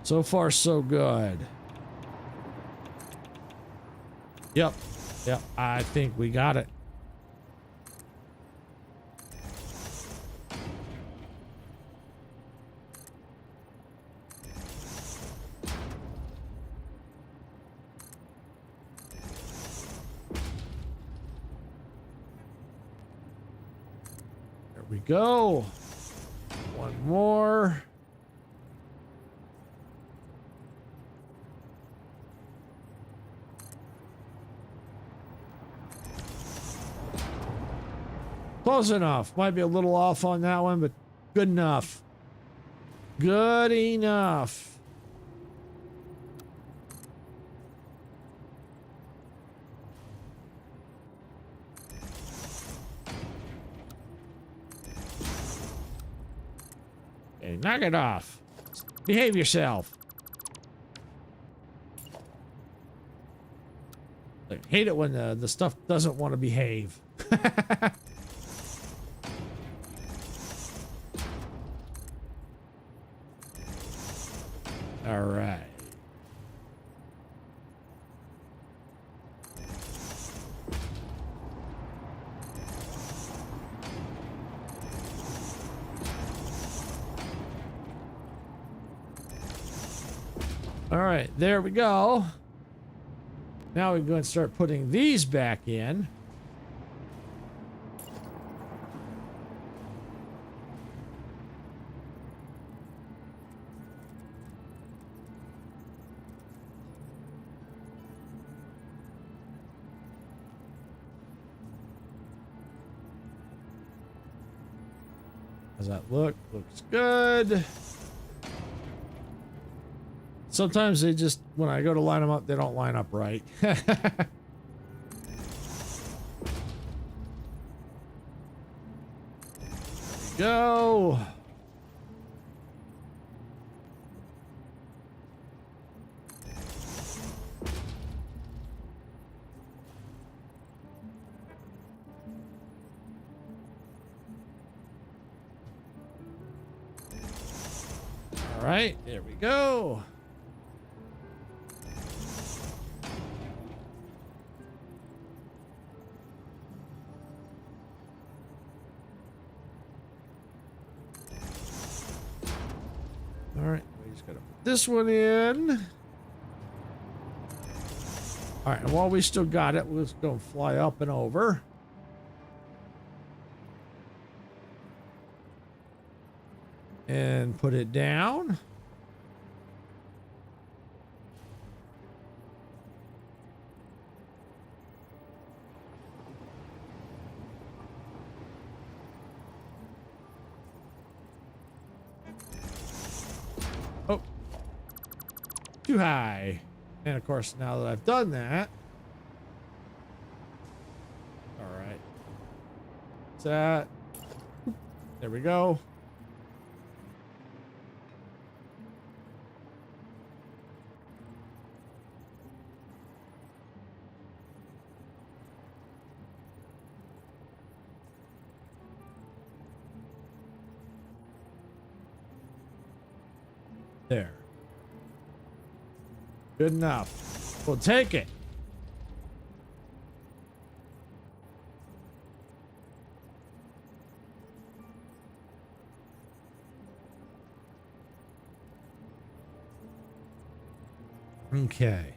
So far, so good. Yep. Yep. I think we got it. There we go. One more. Close enough. Might be a little off on that one, but good enough. Good enough. Okay, knock it off. Behave yourself. I hate it when the stuff doesn't want to behave. All right. All right, there we go. Now we go and start putting these back in. How's that look? Looks good. Sometimes they just, when I go to line them up, they don't line up right. Go. All right, there we go. All right, we just gotta put this one in. All right, and while we still got it, let's go fly up and over. and put it down. Oh, too high. And of course, now that I've done that, all right, that, there we go. There. Good enough. We'll take it. Okay.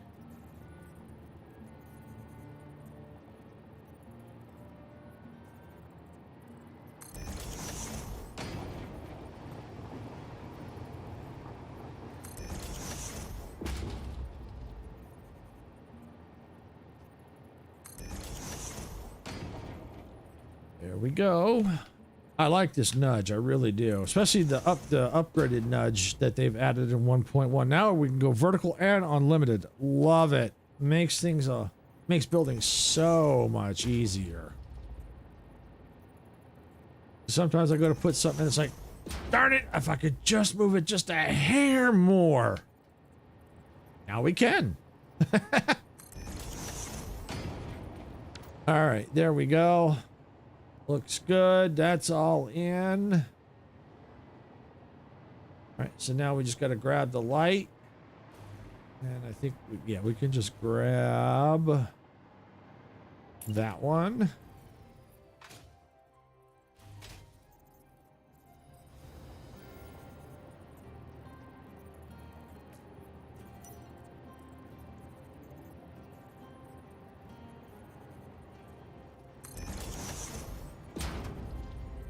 There we go. I like this nudge, I really do. Especially the upgraded nudge that they've added in 1.1. Now we can go vertical and unlimited. Love it. Makes things makes building so much easier. Sometimes I go to put something and it's like, darn it, if I could just move it just a hair more. Now we can. All right, there we go. Looks good. That's all in. All right, so now we just got to grab the light. And I think, yeah, we can just grab that one.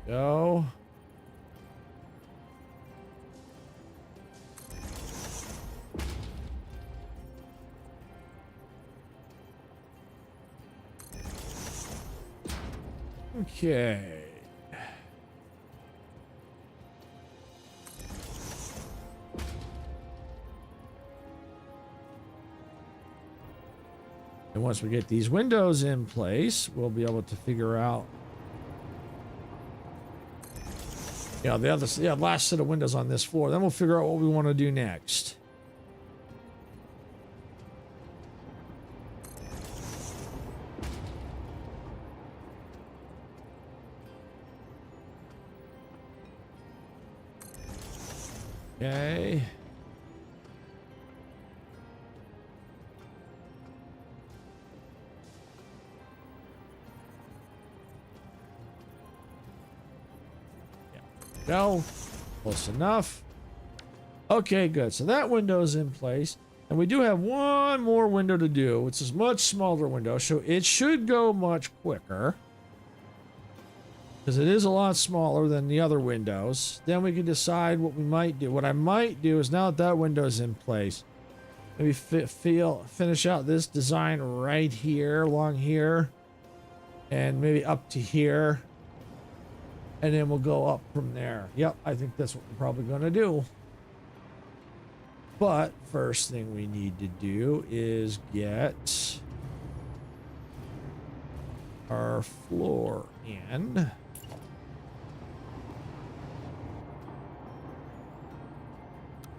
Go. Okay. And once we get these windows in place, we'll be able to figure out, yeah, the other, yeah, last set of windows on this floor. Then we'll figure out what we want to do next. Okay. Go. Close enough. Okay, good. So that window's in place. And we do have one more window to do, which is a much smaller window. So it should go much quicker, because it is a lot smaller than the other windows. Then we can decide what we might do. What I might do is, now that that window's in place, maybe finish out this design right here, along here, and maybe up to here. And then we'll go up from there. Yep, I think that's what we're probably going to do. But first thing we need to do is get our floor in.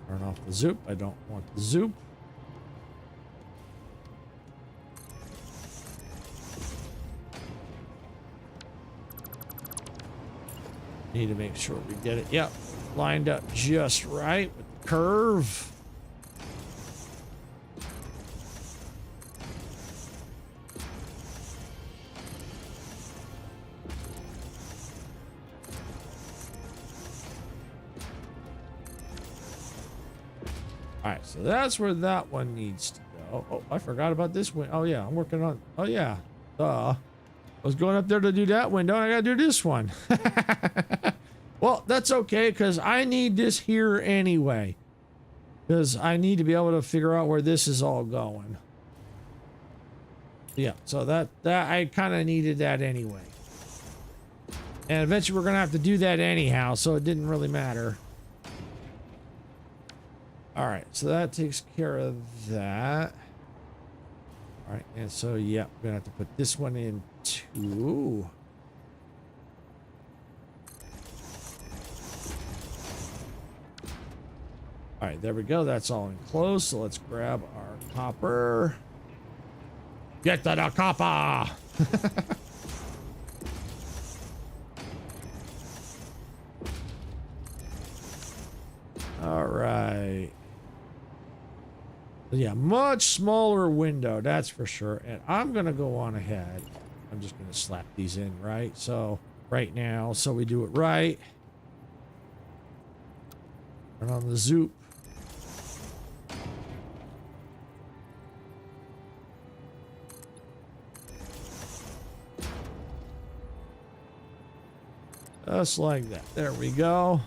Turn off the zoop. I don't want the zoop. Need to make sure we get it, yep, lined up just right with the curve. All right, so that's where that one needs to go. Oh, I forgot about this one. Oh yeah, I'm working on, oh yeah, I was going up there to do that window, and I gotta do this one. Well, that's okay, because I need this here anyway. Because I need to be able to figure out where this is all going. Yeah, so that I kind of needed that anyway. And eventually we're going to have to do that anyhow, so it didn't really matter. All right, so that takes care of that. All right, and so, yeah, we're going to have to put this one in too. All right, there we go. That's all enclosed. So let's grab our copper. Get to the copper! All right. Yeah, much smaller window, that's for sure. And I'm going to go on ahead. I'm just going to slap these in, right? So, right now, so we do it right. Turn on the zoop. Just like that. There we go.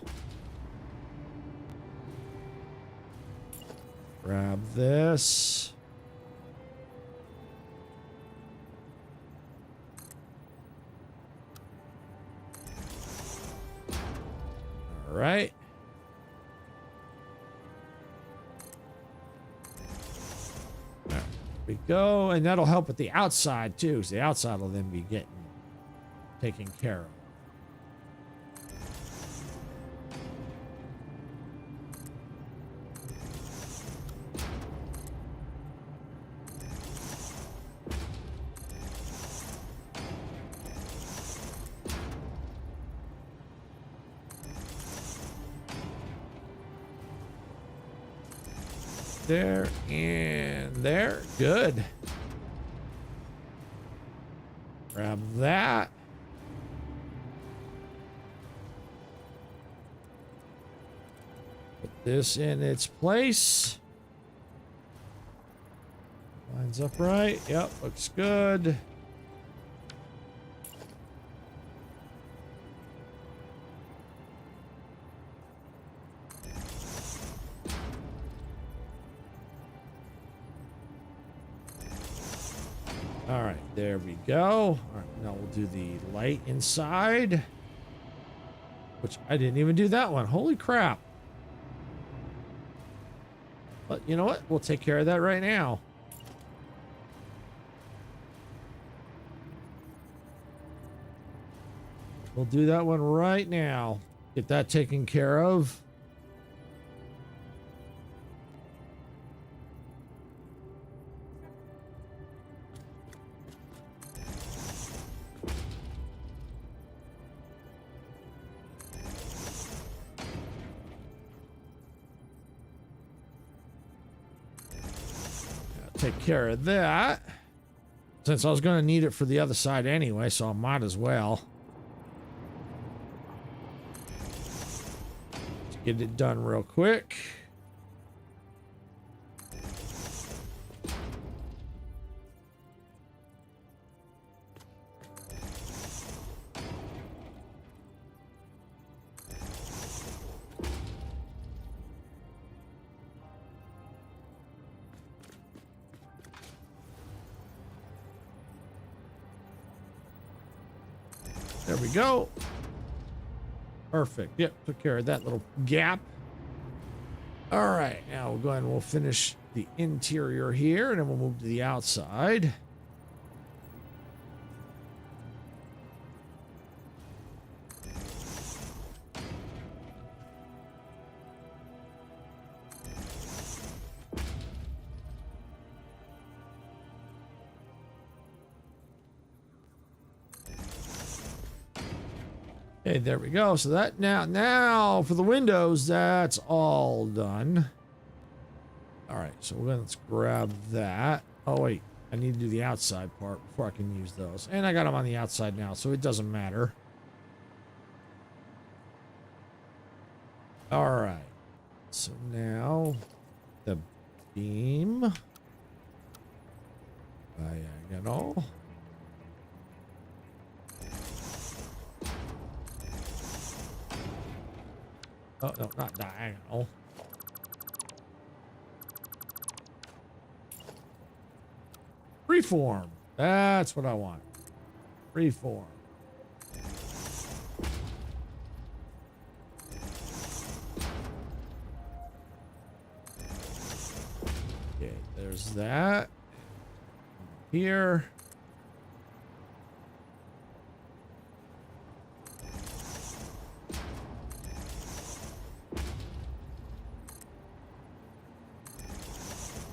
Grab this. All right. There we go. And that'll help with the outside too. So the outside will then be getting taken care of. There and there. Good. Grab that. Put this in its place. Lines up right. Yep, looks good. All right, there we go. All right, now we'll do the light inside, which I didn't even do that one. Holy crap. But you know what? We'll take care of that right now. We'll do that one right now. Get that taken care of. Take care of that, since I was going to need it for the other side anyway, so I might as well. Let's get it done real quick. There we go. Perfect. Yep, took care of that little gap. All right, now we'll go ahead and we'll finish the interior here, and then we'll move to the outside. Okay, there we go. So that now for the windows, that's all done. All right, so let's grab that. Oh wait, I need to do the outside part before I can use those. And I got them on the outside now, so it doesn't matter. All right. So now the beam diagonal. Oh, no, not diagonal. Freeform. That's what I want. Freeform. Okay, there's that. Here.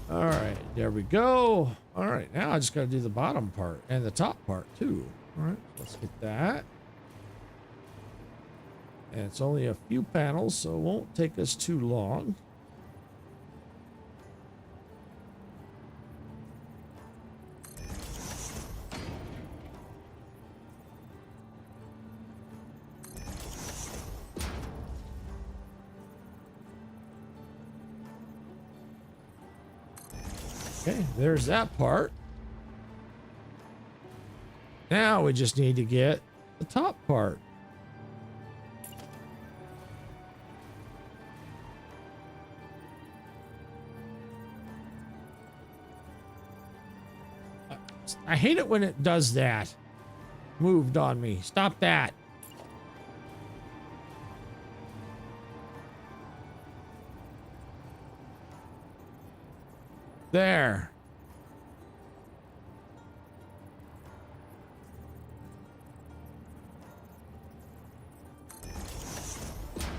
All right, there we go. All right, now I just got to do the bottom part and the top part too. All right, let's get that. And it's only a few panels, so it won't take us too long. Okay, there's that part. Now we just need to get the top part. I hate it when it does that. Moved on me. Stop that. There.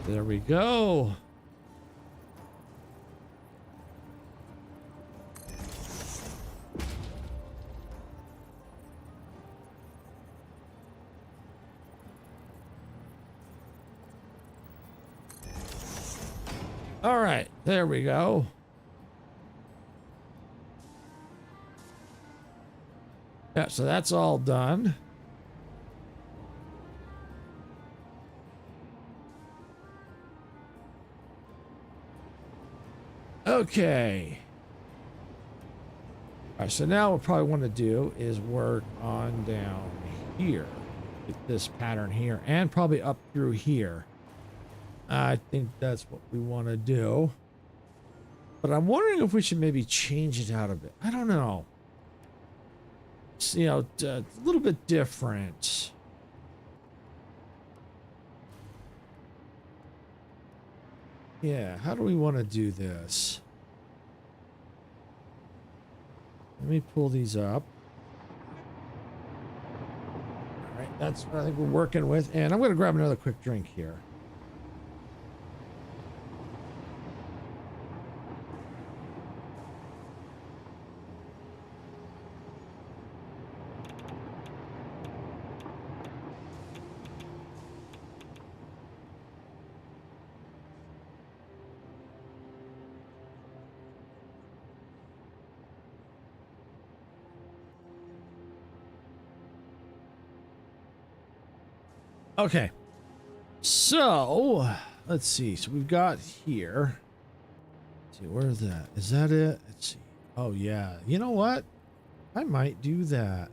There we go. All right, there we go. Yeah, so that's all done. Okay. All right, so now what we probably want to do is work on down here. Get this pattern here and probably up through here. I think that's what we want to do. But I'm wondering if we should maybe change it out a bit. I don't know. You know, a little bit different. Yeah, how do we want to do this? Let me pull these up. All right, that's what I think we're working with. And I'm going to grab another quick drink here. Okay, so let's see. So we've got here. Let's see, where is that? Is that it? Let's see. Oh yeah. You know what? I might do that.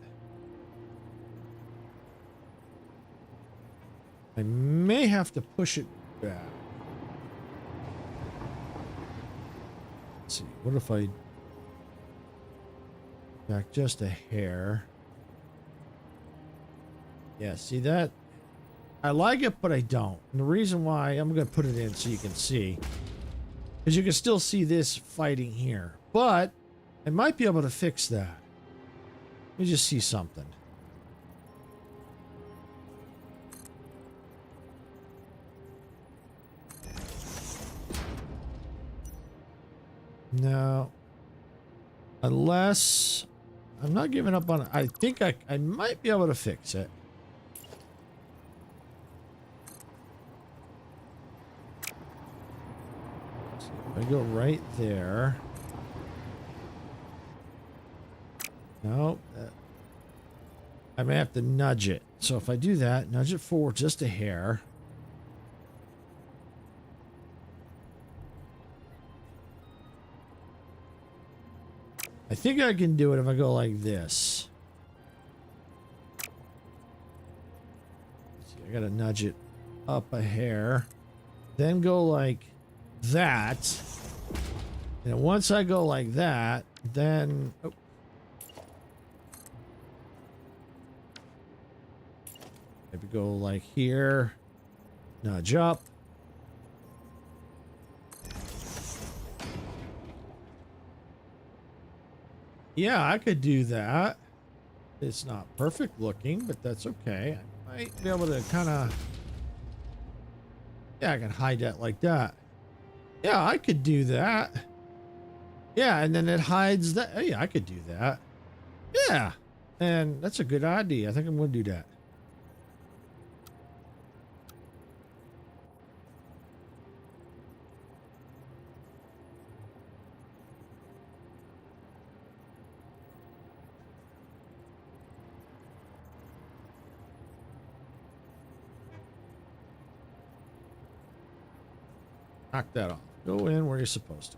I may have to push it back. Let's see. What if I back just a hair? Yeah. See that? I like it, but I don't. And the reason why, I'm going to put it in so you can see. Because you can still see this fighting here. But I might be able to fix that. Let me just see something. No. Unless... I'm not giving up on it. I think I might be able to fix it. I go right there. Nope. I may have to nudge it. So if I do that, nudge it forward just a hair. I think I can do it if I go like this. Let's see, I gotta nudge it up a hair. then go like that. And once I go like that, then maybe go like here, nudge up. Yeah, I could do that. It's not perfect looking, but that's okay. I might be able to kind of, yeah, I can hide that like that. Yeah, I could do that. Yeah, and then it hides that. Hey, I could do that. Yeah, and that's a good idea. I think I'm going to do that. Knock that off. Go in where you're supposed to.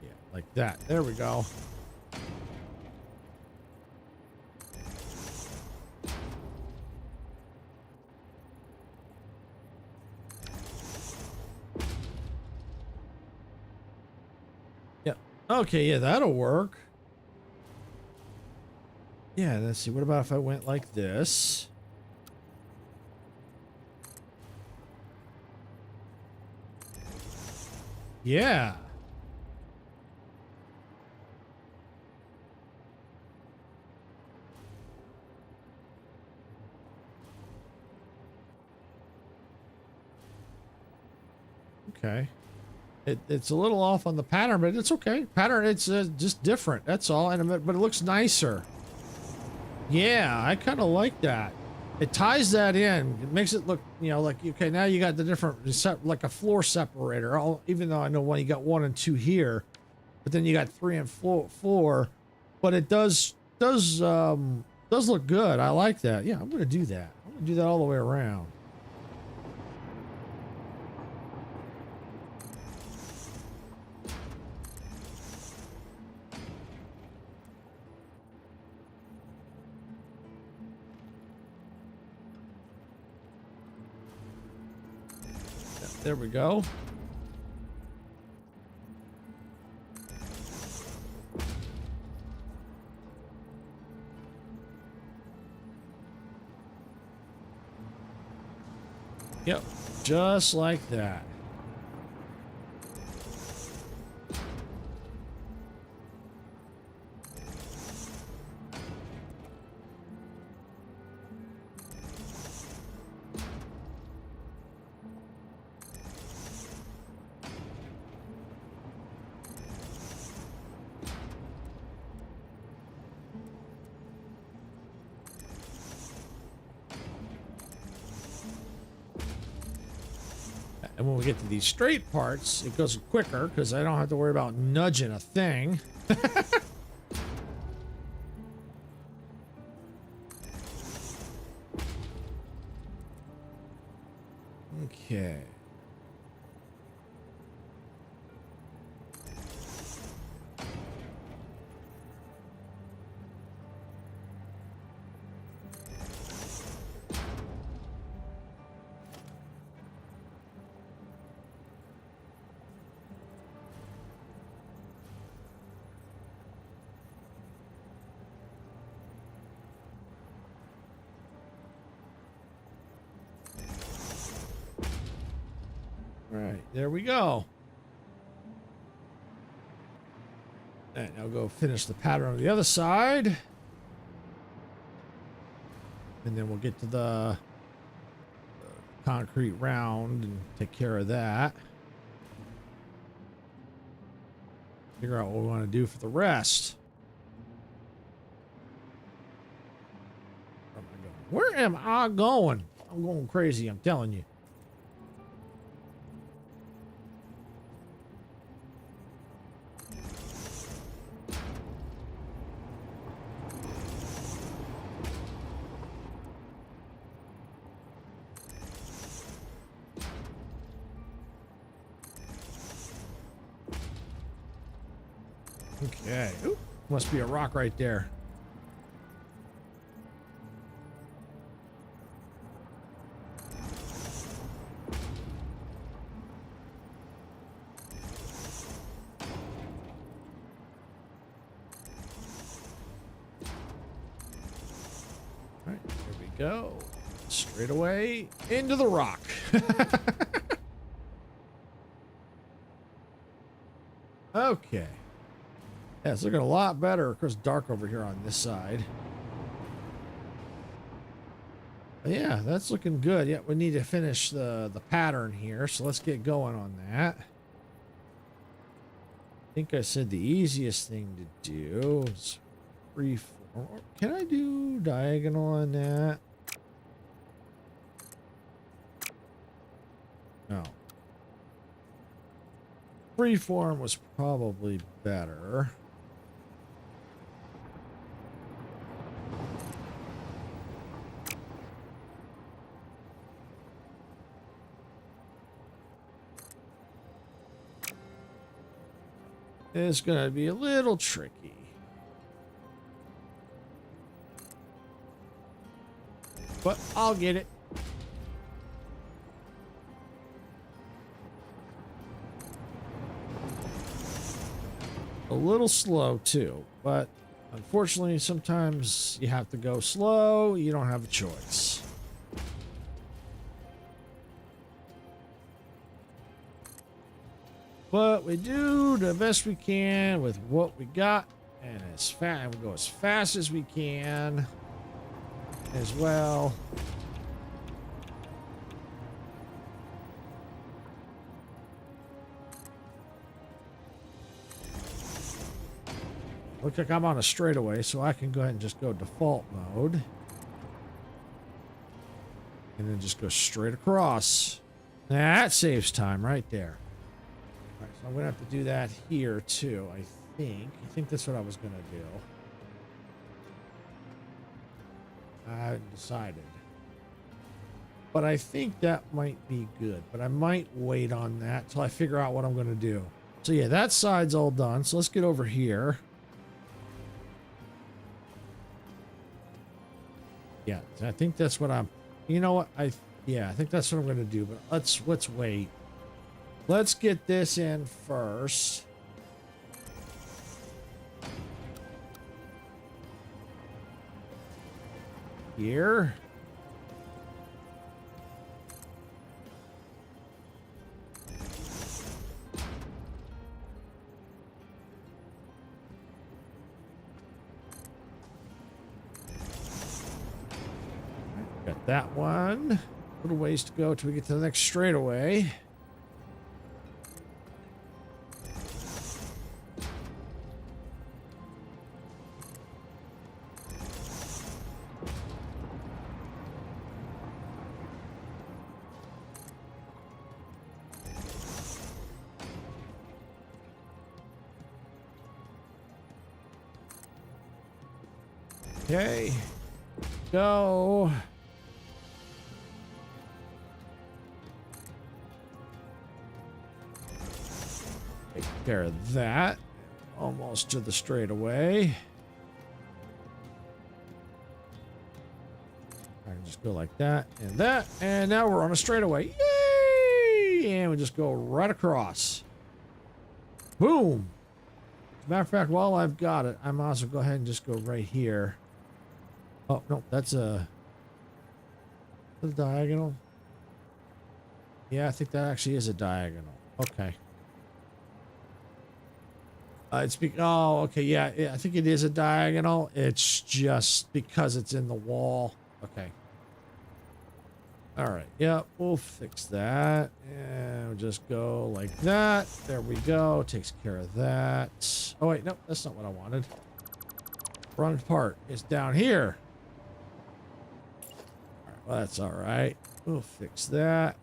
Yeah, like that. There we go. Yeah. Okay, yeah, that'll work. Yeah, let's see. What about if I went like this? Yeah. Okay. It's a little off on the pattern, but it's okay. Pattern, it's just different. That's all. But it looks nicer. Yeah, I kind of like that. It ties that in. It makes it look, you know, like, okay, now you got the different, like a floor separator. Even though I know you got 1 and 2 here, but then you got 3 and 4. But it does look good. I like that. Yeah, I'm going to do that. I'm going to do that all the way around. There we go. Yep, just like that. And when we get to these straight parts, it goes quicker because I don't have to worry about nudging a thing. Okay. All right, there we go. And now go finish the pattern on the other side. And then we'll get to the concrete round and take care of that. Figure out what we want to do for the rest. Where am I going? I'm going crazy, I'm telling you. Okay. Ooh, must be a rock right there. All right, here we go. Straight away into the rock. Okay. Yeah, it's looking a lot better. Of course, dark over here on this side. But yeah, that's looking good. Yeah, we need to finish the pattern here, so let's get going on that. I think I said the easiest thing to do is freeform. Can I do diagonal on that? No. Freeform was probably better. It's gonna be a little tricky. But I'll get it. A little slow too, but unfortunately sometimes you have to go slow. You don't have a choice. But we do the best we can with what we got, and as fast we go as fast as we can as well. Looks like I'm on a straightaway, so I can go ahead and just go default mode. And then just go straight across. That saves time right there. All right, so I'm going to have to do that here too, I think. I think that's what I was going to do. I haven't decided. But I think that might be good. But I might wait on that till I figure out what I'm going to do. So yeah, that side's all done. So let's get over here. Yeah, I think that's what I'm... You know what? I think that's what I'm going to do. But let's wait. Let's get this in first. Here. Got that one. A little ways to go till we get to the next straightaway. Okay. Go. Take care of that. Almost to the straightaway. I can just go like that and that. And now we're on a straightaway. Yay! And we just go right across. Boom. As a matter of fact, while I've got it, I might also go ahead and just go right here. Oh, no, that's a diagonal. Yeah, I think that actually is a diagonal. Okay. Oh, okay, yeah, I think it is a diagonal. It's just because it's in the wall. Okay. All right, yeah, we'll fix that. And we'll just go like that. There we go. Takes care of that. Oh, wait, no, that's not what I wanted. Wrong part. It's down here. Well, that's all right. We'll fix that.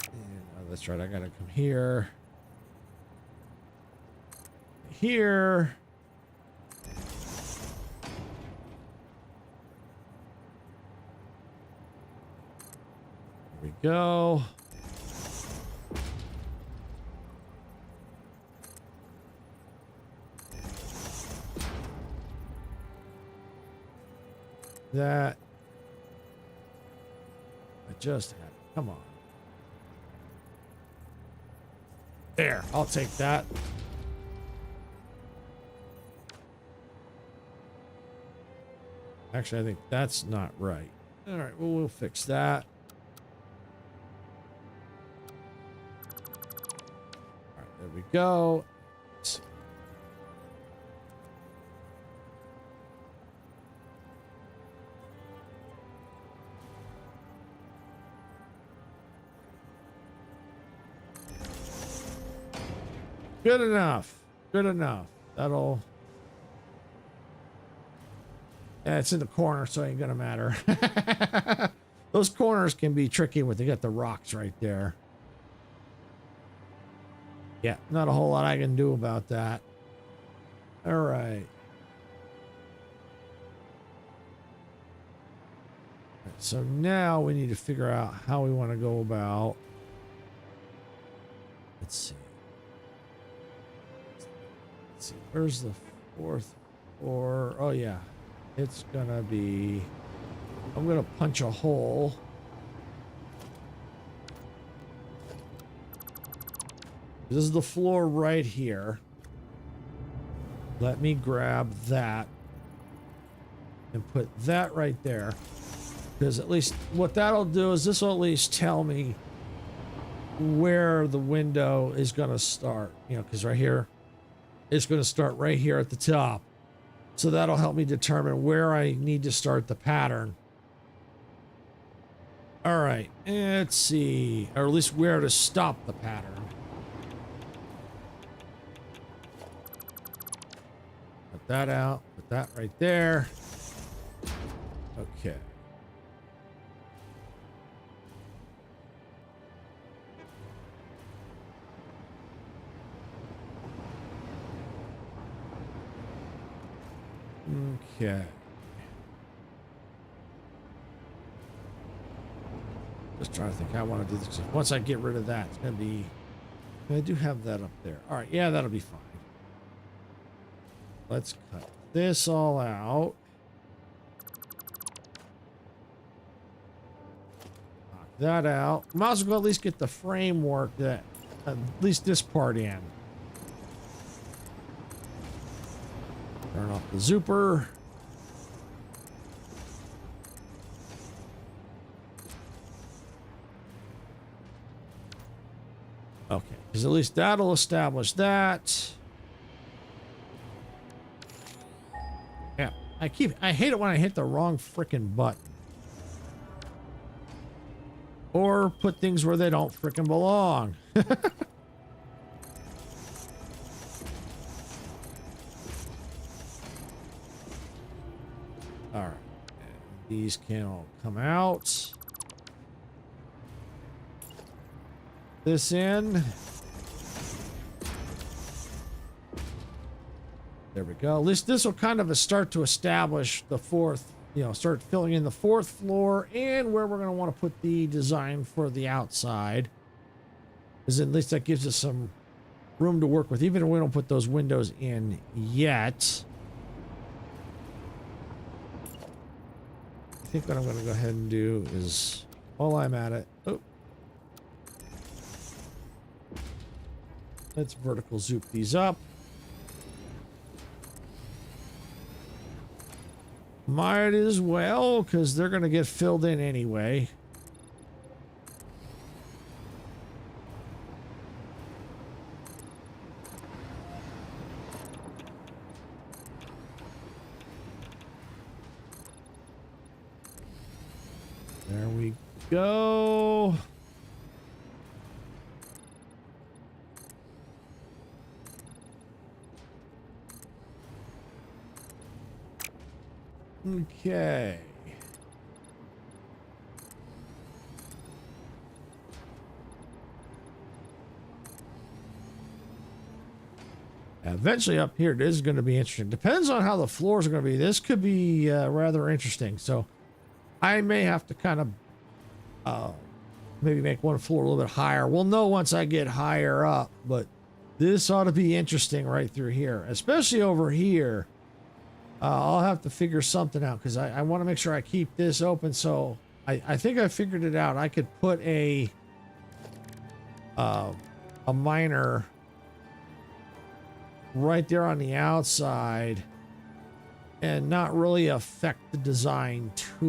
And, oh, that's right. I gotta come here. Here. There we go. That. Just had it. Come on. There, I'll take that. Actually, I think that's not right. All right, well, we'll fix that. All right, there we go. Good enough. Good enough. That'll... Yeah, it's in the corner, so it ain't gonna matter. Those corners can be tricky when they got the rocks right there. Yeah, not a whole lot I can do about that. All right. So now we need to figure out how we want to go about... Let's see. Let's see. Where's the fourth floor? Oh, yeah. It's gonna be... I'm gonna punch a hole. This is the floor right here. Let me grab that and put that right there. Because at least what that'll do is this will at least tell me where the window is going to start. You know, because right here, it's going to start right here at the top. So that'll help me determine where I need to start the pattern. All right, let's see. Or at least where to stop the pattern. Put that out. Put that right there. Okay. Okay. Just trying to think how I want to do this. Once I get rid of that, it's going to be... I do have that up there. All right, yeah, that'll be fine. Let's cut this all out. Knock that out. Might as well at least get the framework that... at least this part in. Turn off the zooper. Okay, because at least that'll establish that. Yeah, I hate it when I hit the wrong frickin' button. Or put things where they don't frickin' belong. All right, these can all come out. This in. There we go. At least this will kind of start to establish the fourth, you know, start filling in the fourth floor and where we're going to want to put the design for the outside. Because at least that gives us some room to work with, even if we don't put those windows in yet. I think what I'm going to go ahead and do is, while I'm at it, let's vertical zoop these up. Might as well, because they're going to get filled in anyway. There we go. Okay. Eventually up here, this is going to be interesting. Depends on how the floors are going to be. This could be rather interesting. So I may have to kind of maybe make one floor a little bit higher. We'll know once I get higher up, but this ought to be interesting right through here, especially over here. I'll have to figure something out because I want to make sure I keep this open. So I think I figured it out. I could put a miner right there on the outside and not really affect the design too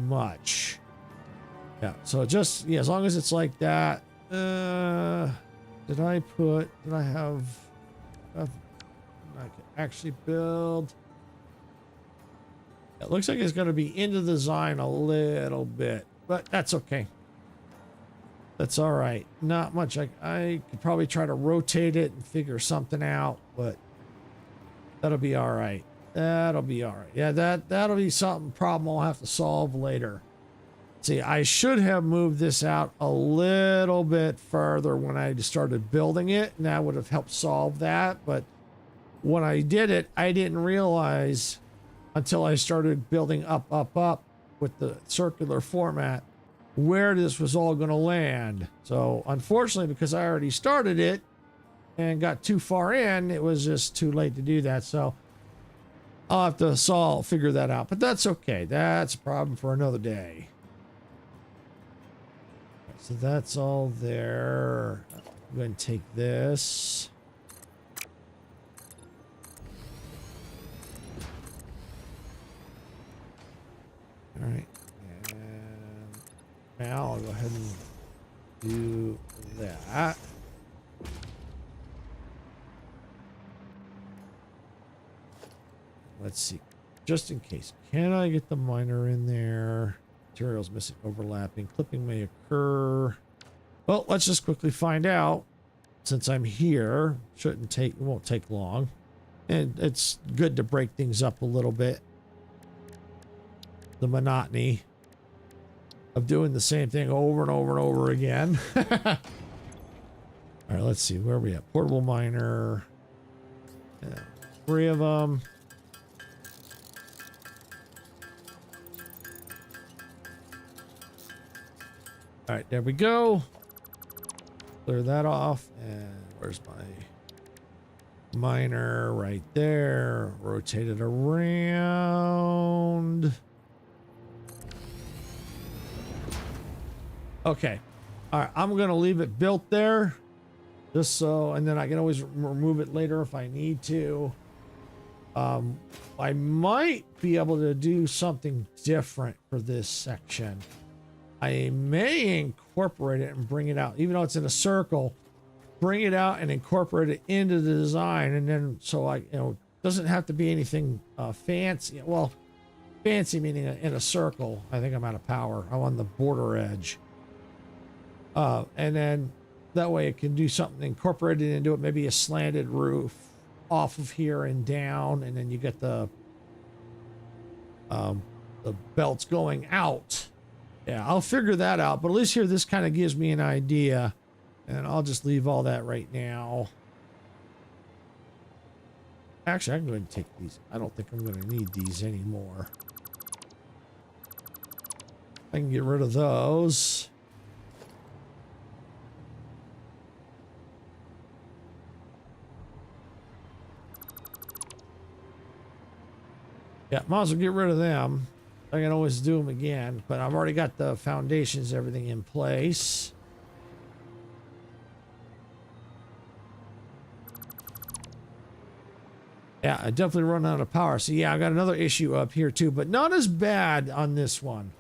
much. Yeah, so just, yeah, as long as it's like that. Did I have, I can actually build. It looks like it's going to be into the design a little bit, but that's okay. That's all right. Not much. I could probably try to rotate it and figure something out, but that'll be all right. That'll be all right. Yeah, that'll be something problem I'll have to solve later. See, I should have moved this out a little bit further when I started building it, and that would have helped solve that. But when I did it, I didn't realize until I started building up with the circular format where this was all going to land. So unfortunately, because I already started it and got too far in, it was just too late to do that. So I'll have to figure that out, but that's okay. That's a problem for another day. So that's all there. I'm going to take this. All right. And now I'll go ahead and do that. Let's see. Just in case. Can I get the miner in there? Materials missing, overlapping. Clipping may occur. Well, let's just quickly find out. Since I'm here, it won't take long. And it's good to break things up a little bit. The monotony of doing the same thing over and over and over again. All right, let's see. Where are we at? Portable miner. Yeah, 3 of them. All right, there we go. Clear that off. And where's my miner? Right there. Rotate it around. Okay. All right, I'm going to leave it built there. Just so, and then I can always remove it later if I need to. I might be able to do something different for this section. I may incorporate it and bring it out, even though it's in a circle, bring it out and incorporate it into the design. And then, so doesn't have to be anything fancy. Well, fancy meaning in a circle. I think I'm out of power. I'm on the border edge. And then that way it can do something, incorporate it into it, maybe a slanted roof off of here and down. And then you get the belts going out. Yeah, I'll figure that out, but at least here this kind of gives me an idea, and I'll just leave all that right now. Actually, I'm going to take these. I don't think I'm going to need these anymore. I can get rid of those. Yeah, might as well get rid of them. I can always do them again, but I've already got the foundations, everything in place. Yeah, I definitely run out of power. So yeah, I got another issue up here too, but not as bad on this one.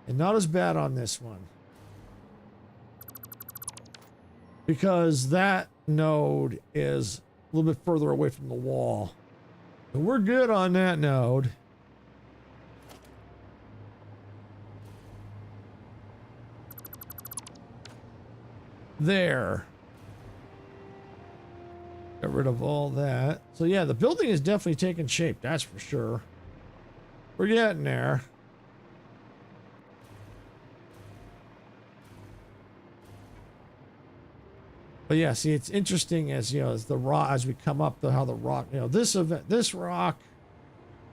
And not as bad on this one. Because that node is a little bit further away from the wall. So we're good on that node. There. Got rid of all that. So yeah, the building is definitely taking shape, that's for sure. We're getting there. But yeah, see, it's interesting as as the rock, as we come up to how the rock, this rock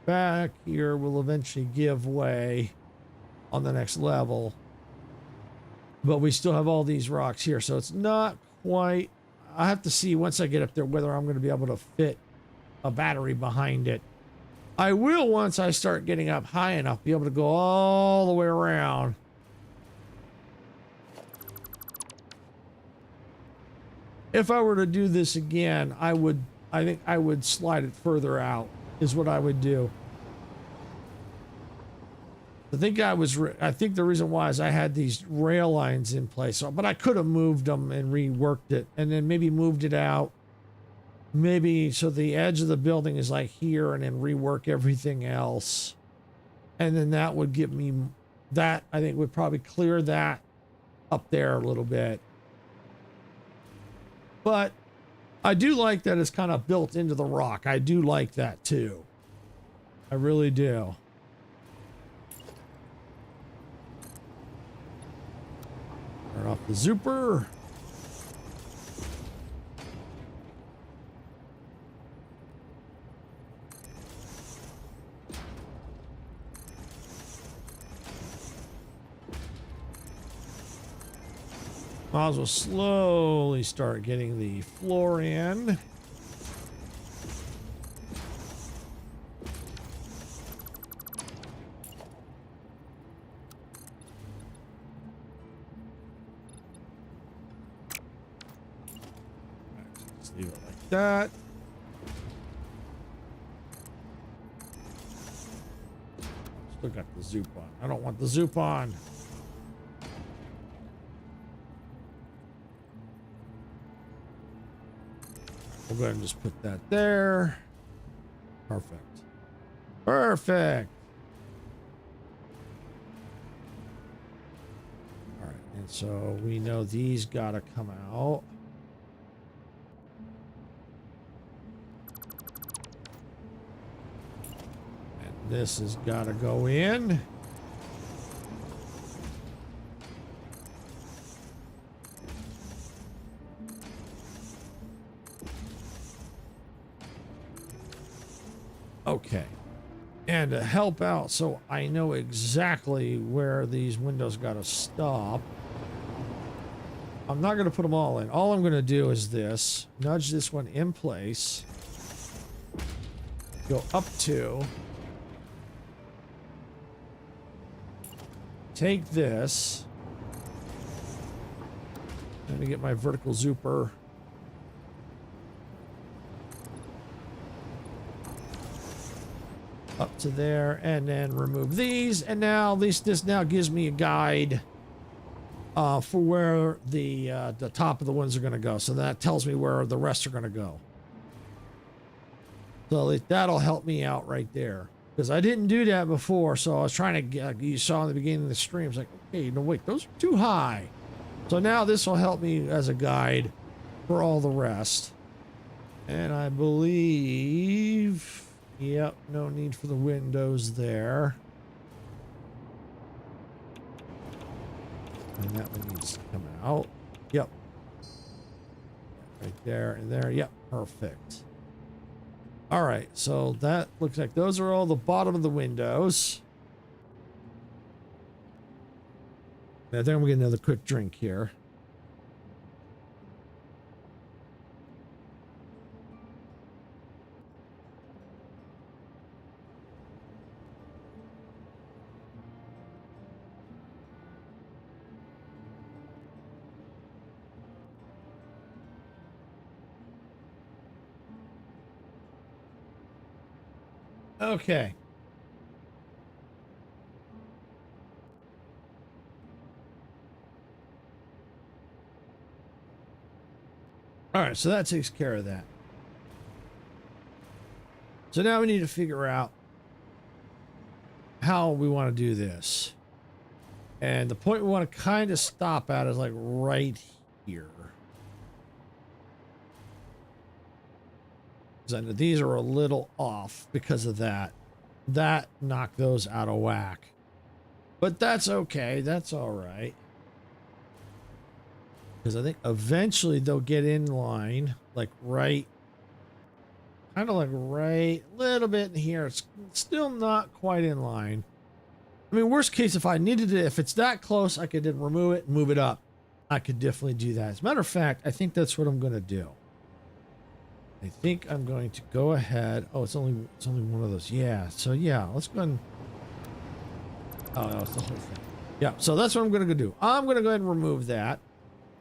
back here will eventually give way on the next level. But we still have all these rocks here, so it's not quite. I have to see once I get up there whether I'm going to be able to fit a battery behind it. I will once I start getting up high enough, be able to go all the way around. If I were to do this again, I I think I would slide it further out is what I would do. I think I think the reason why is I had these rail lines in place, but I could have moved them and reworked it and then maybe moved it out. Maybe so the edge of the building is like here and then rework everything else. And then that would give me that, I think would probably clear that up there a little bit. But I do like that it's kind of built into the rock. I do like that too. I really do. Turn off the zooper. Might as well slowly start getting the floor in. Just leave it like that. Still got the zoop on. I don't want the zoop on. We'll go ahead and just put that there. Perfect. Perfect. All right, and so we know these gotta come out. And this has gotta go in. Okay, and to help out so I know exactly where these windows got to stop, I'm not going to put them all in. All I'm going to do is this, nudge this one in place, go up to, take this, let me get my vertical zooper. Up to there, and then remove these, and now at least this now gives me a guide for where the top of the ones are going to go. So that tells me where the rest are going to go. So that'll help me out right there, because I didn't do that before. So I was trying to get, you saw in the beginning of the stream, it's like, okay, no wait, those are too high. So now this will help me as a guide for all the rest. And I believe, yep, no need for the windows there. And that one needs to come out. Yep. Right there and there. Yep, perfect. All right, so that looks like those are all the bottom of the windows. I think I'm gonna get another quick drink here. Okay. All right, so that takes care of that. So now we need to figure out how we want to do this. And the point we want to kind of stop at is like right here. Because I know these are a little off because of that. That knocked those out of whack. But that's okay. That's all right. Because I think eventually they'll get in line, like right, kind of like right, a little bit in here. It's still not quite in line. I mean, worst case, if I needed it, if it's that close, I could then remove it and move it up. I could definitely do that. As a matter of fact, I think that's what I'm going to do. I think I'm going to go ahead. Oh, it's only one of those. Yeah. So yeah, let's go ahead and, oh, no, it's the whole thing. Yeah. So that's what I'm going to do. I'm going to go ahead and remove that.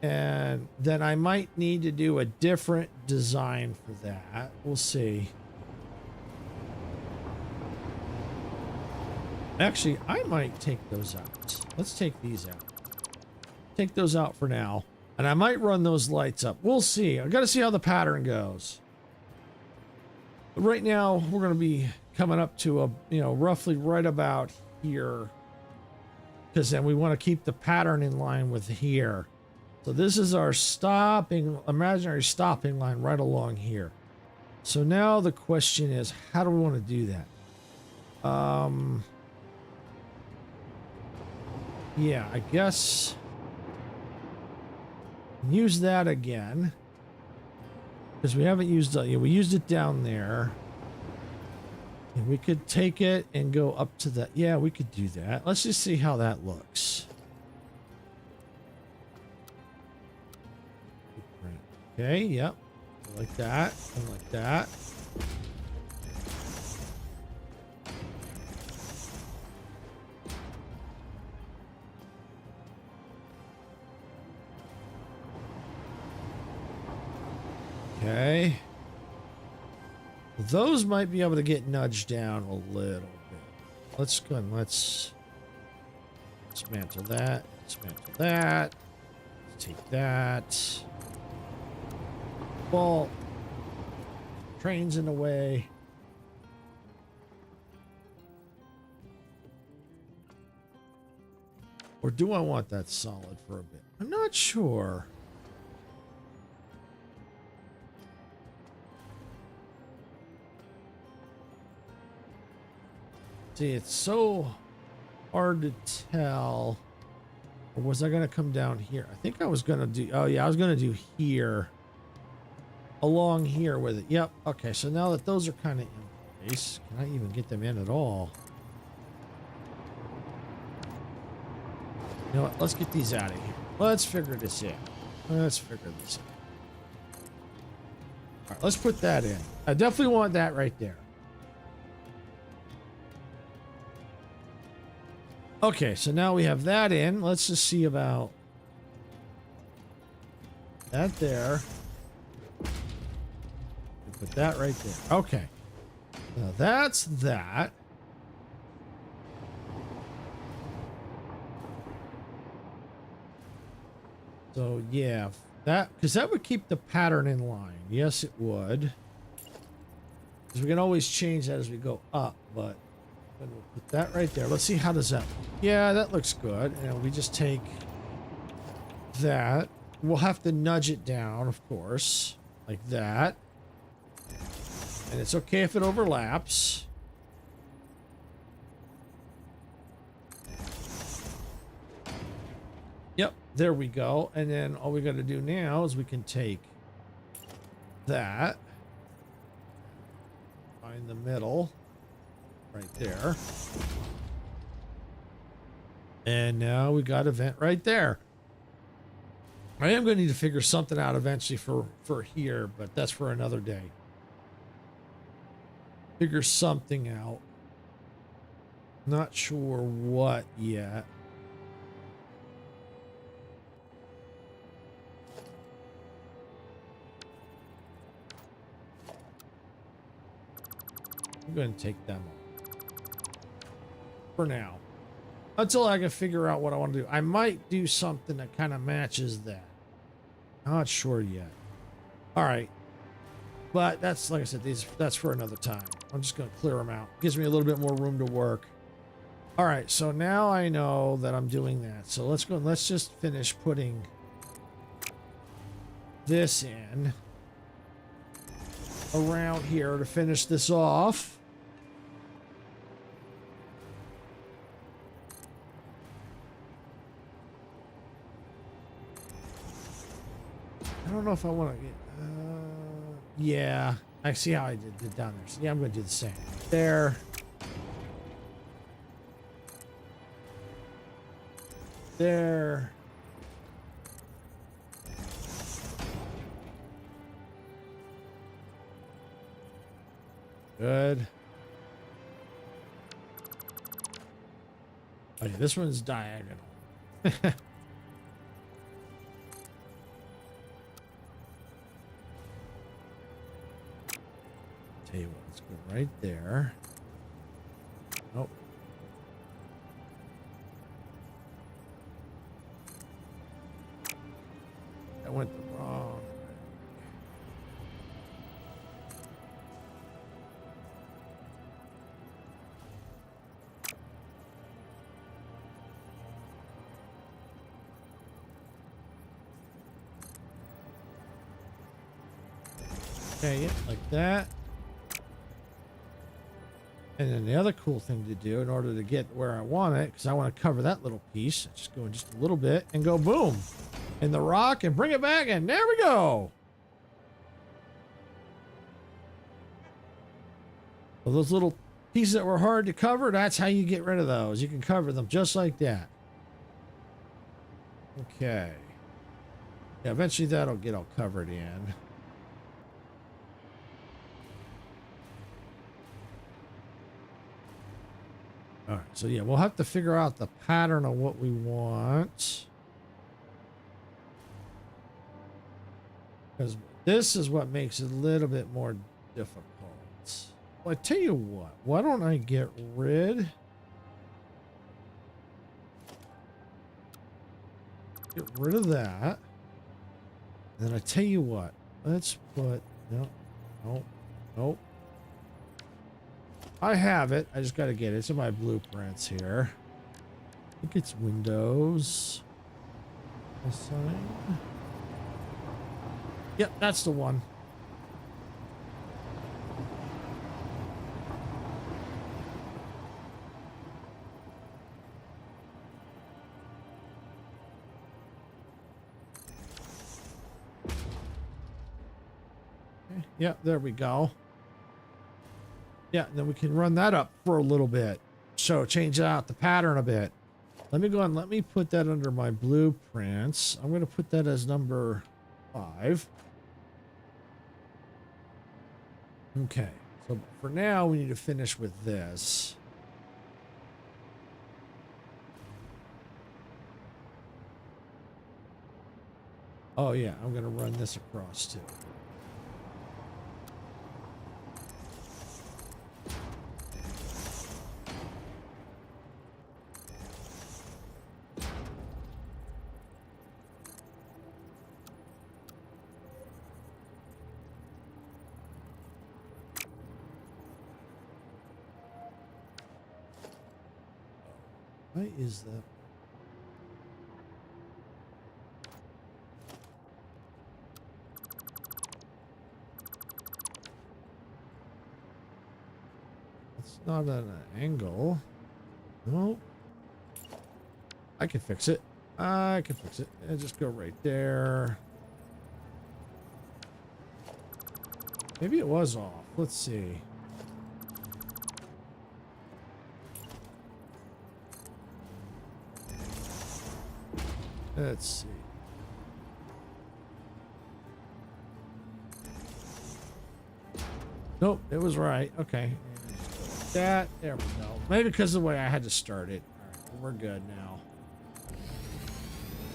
And then I might need to do a different design for that. We'll see. Actually, I might take those out. Let's take these out. Take those out for now. And I might run those lights up. We'll see. I've got to see how the pattern goes. But right now, we're going to be coming up to a, roughly right about here. Because then we want to keep the pattern in line with here. So this is our imaginary stopping line right along here. So now the question is, how do we want to do that? Yeah, I guess use that again. Because we haven't used it. We used it down there. And we could take it and go up to that. Yeah, we could do that. Let's just see how that looks. Okay, yep. Like that, and like that. Okay. Those might be able to get nudged down a little bit. Let's go and let's dismantle that. Dismantle that. Let's take that. Ball. Train's in the way. Or do I want that solid for a bit? I'm not sure. See, it's so hard to tell. Or was I going to come down here? I think I was going to do... Oh, yeah, I was going to do here. Along here with it. Yep. Okay, so now that those are kind of in place, can I even get them in at all? You know what? Let's get these out of here. Let's figure this out. Let's figure this out. All right, let's put that in. I definitely want that right there. Okay, so now we have that in. Let's just see about that there. Put that right there. Okay. Now that's that. So yeah, that, because that would keep the pattern in line. Yes, it would. Because we can always change that as we go up, but we'll put that right there. Let's see, how does that look? Yeah, that looks good. And we just take that. We'll have to nudge it down, of course, like that. And it's okay if it overlaps. Yep, there we go. And then all we got to do now is we can take that, find the middle right there. And now we got a vent right there. I am going to need to figure something out eventually for here, but that's for another day. Figure something out. Not sure what yet. I'm going to take them off for now. Until I can figure out what I want to do. I might do something that kind of matches that. Not sure yet. All right. But that's, like I said, that's for another time. I'm just going to clear them out. Gives me a little bit more room to work. All right, so now I know that I'm doing that. So let's go. Let's just finish putting this in around here to finish this off. I don't know if I want to get... yeah, I see how I did it down there. So yeah, I'm going to do the same. There. There. Good. Okay, this one's diagonal. Hey, well, let's go right there. Nope. I went the wrong way. Okay, yeah, like that. And then the other cool thing to do in order to get where I want it, because I want to cover that little piece, just go in just a little bit and go boom in the rock and bring it back, and there we go. Well, those little pieces that were hard to cover, that's how you get rid of those. You can cover them just like that. Okay. Yeah, eventually that'll get all covered in. All right, so yeah, we'll have to figure out the pattern of what we want. Because this is what makes it a little bit more difficult. Well, I tell you what, why don't I get rid of that. And then I tell you what, let's put, nope. I have it. I just got to get it. It's in my blueprints here. I think it's Windows. Assign. Yep, that's the one. Okay. Yep, there we go. Yeah, and then we can run that up for a little bit. So change out the pattern a bit. Let me go and let me put that under my blueprints. I'm going to put that as number 5. Okay, so for now we need to finish with this. Oh yeah, I'm going to run this across too. Why is that? It's not at an angle. No. I can fix it. I can fix it. And just go right there. Maybe it was off. Let's see. Let's see. Nope, it was right. Okay. That, there we go. Maybe because of the way I had to start it. All right, we're good now.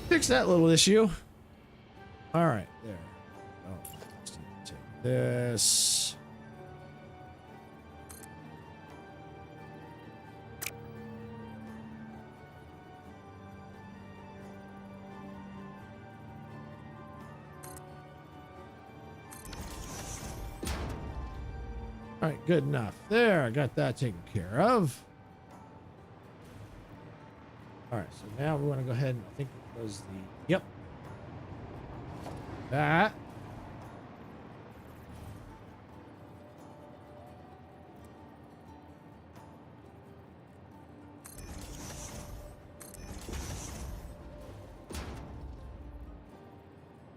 Fix that little issue. All right, there. Oh, let's take this. All right, good enough. There, I got that taken care of. All right, so now we want to go ahead and I think it was the, yep. That.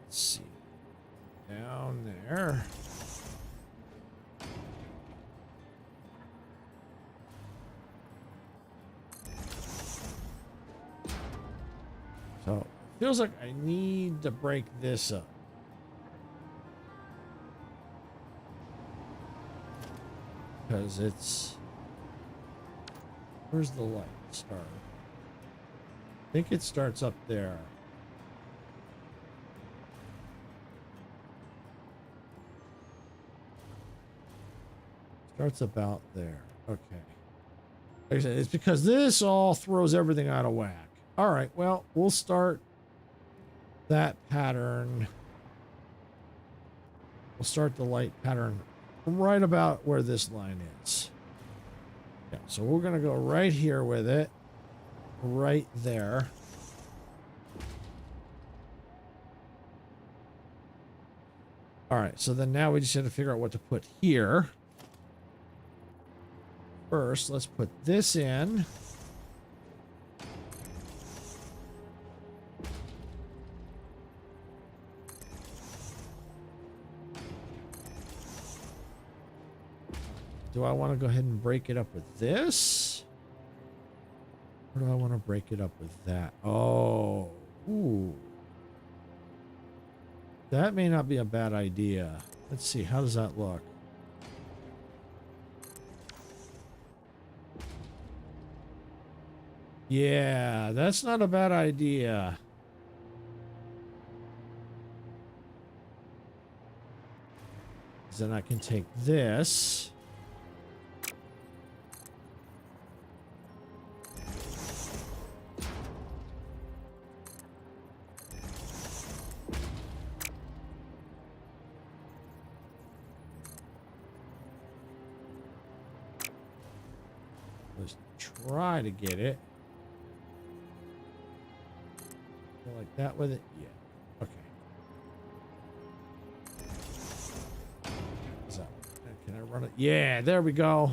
Let's see. Down there. So it feels like I need to break this up. Because it's, where's the light start? I think it starts up there. Starts about there. Okay. Like I said, it's because this all throws everything out of whack. All right, well, we'll start that pattern. We'll start the light pattern right about where this line is. Yeah, so we're going to go right here with it. Right there. All right, so then now we just have to figure out what to put here. First, let's put this in. Do I want to go ahead and break it up with this? Or do I want to break it up with that? Oh, ooh. That may not be a bad idea. Let's see, how does that look? Yeah, that's not a bad idea. Then I can take this. Let's try to get it. Go like that with it? Yeah. Okay. Is that, can I run it? Yeah, there we go.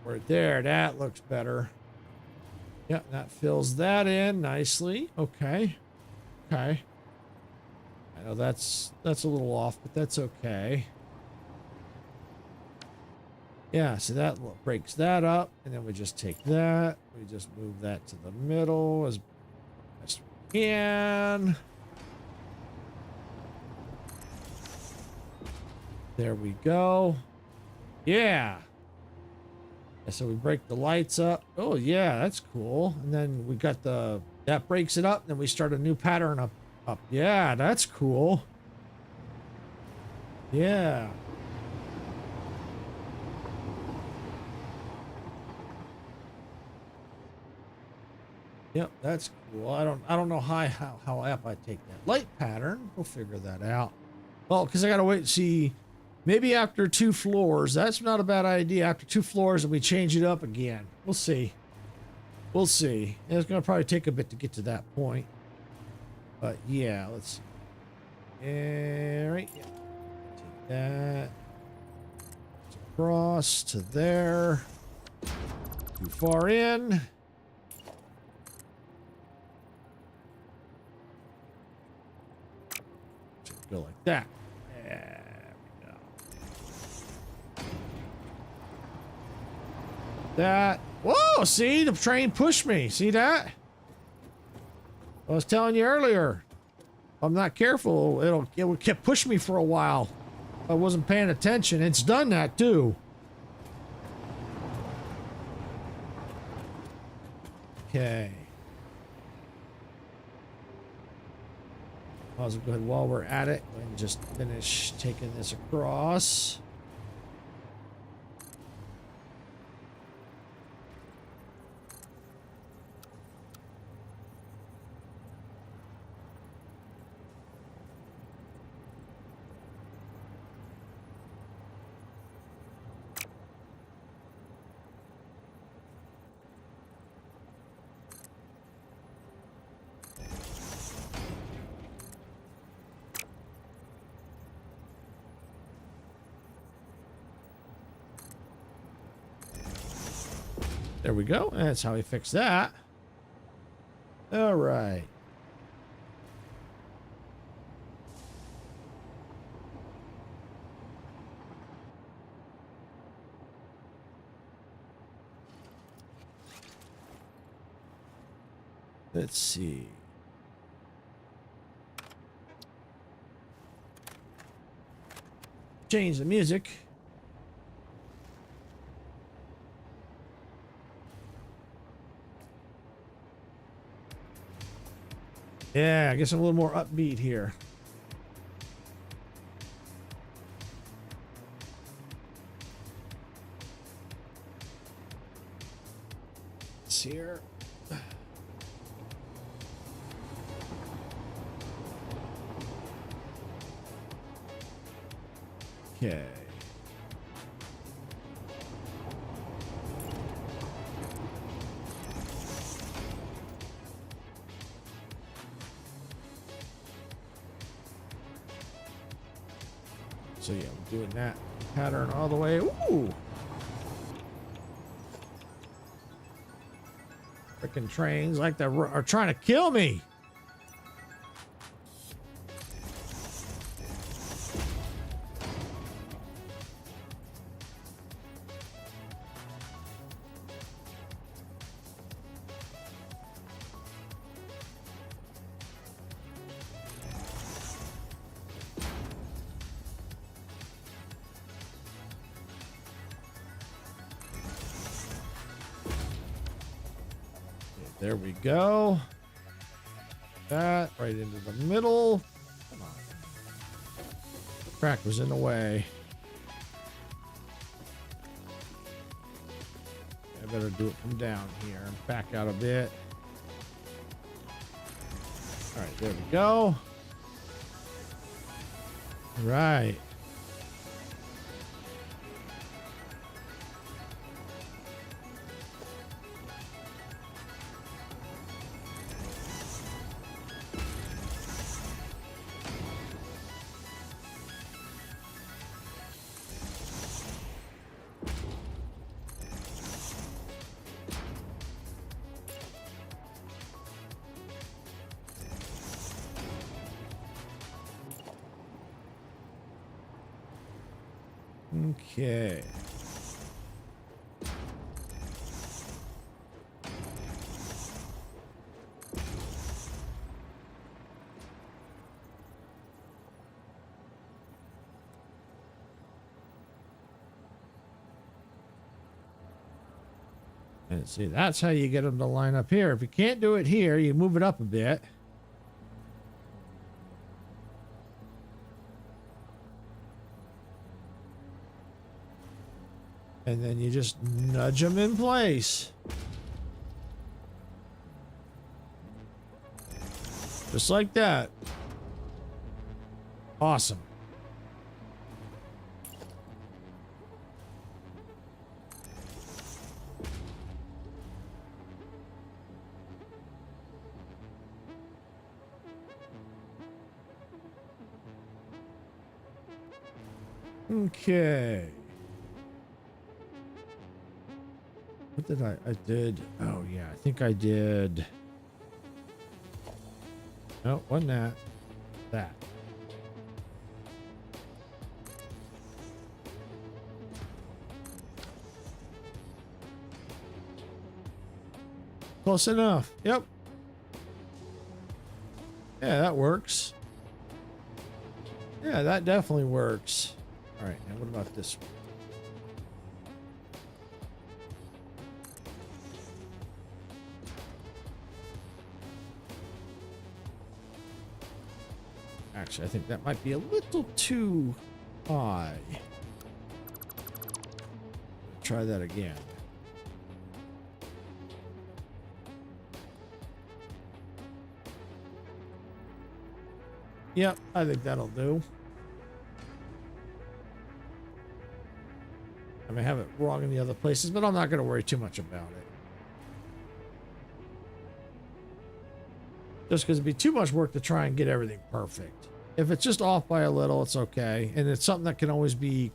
Right there, that looks better. Yep, that fills that in nicely. Okay. Okay. I know that's a little off, but that's okay. Yeah, so that breaks that up, and then we just take that. We just move that to the middle as best we can. There we go. Yeah. So we break the lights up. Oh, yeah, that's cool. And then we got that breaks it up, and then we start a new pattern up. Yeah, that's cool. Yeah. Yep, that's cool. I don't know how up I take that light pattern. We'll figure that out. Well, because I gotta wait and see. Maybe after 2 floors, that's not a bad idea. After 2 floors, and we change it up again. We'll see. We'll see. And it's gonna probably take a bit to get to that point. But yeah, let's see. Right. Yeah. Take that. Across to there. Too far in. Should go like that. There we go. That. Whoa! See, the train pushed me. See that? I was telling you earlier. If I'm not careful, it will keep pushing me for a while. If I wasn't paying attention. It's done that too. Okay. Pause it. Go ahead while we're at it. Go ahead and just finish taking this across. There we go. That's how we fix that. All right. Let's see. Change the music. Yeah, I guess I'm a little more upbeat here. It's here. Okay. So yeah, we're doing that pattern all the way. Ooh. Freaking trains like they are trying to kill me. There we go. That right into the middle. Come on. Crack was in the way. I better do it from down here and back out a bit. All right, there we go. All right. Okay. And see, that's how you get them to line up here. If you can't do it here, you move it up a bit. And then you just nudge them in place. Just like that. Awesome. Okay. What did I did? Oh yeah, I think I did. No, wasn't that. That. Close enough. Yep. Yeah, that works. Yeah, that definitely works. All right, now what about this one? Actually, I think that might be a little too high. Try that again. Yep, I think that'll do. I may have it wrong in the other places, but I'm not going to worry too much about it. Just because it'd be too much work to try and get everything perfect. If it's just off by a little, it's okay. And it's something that can always be...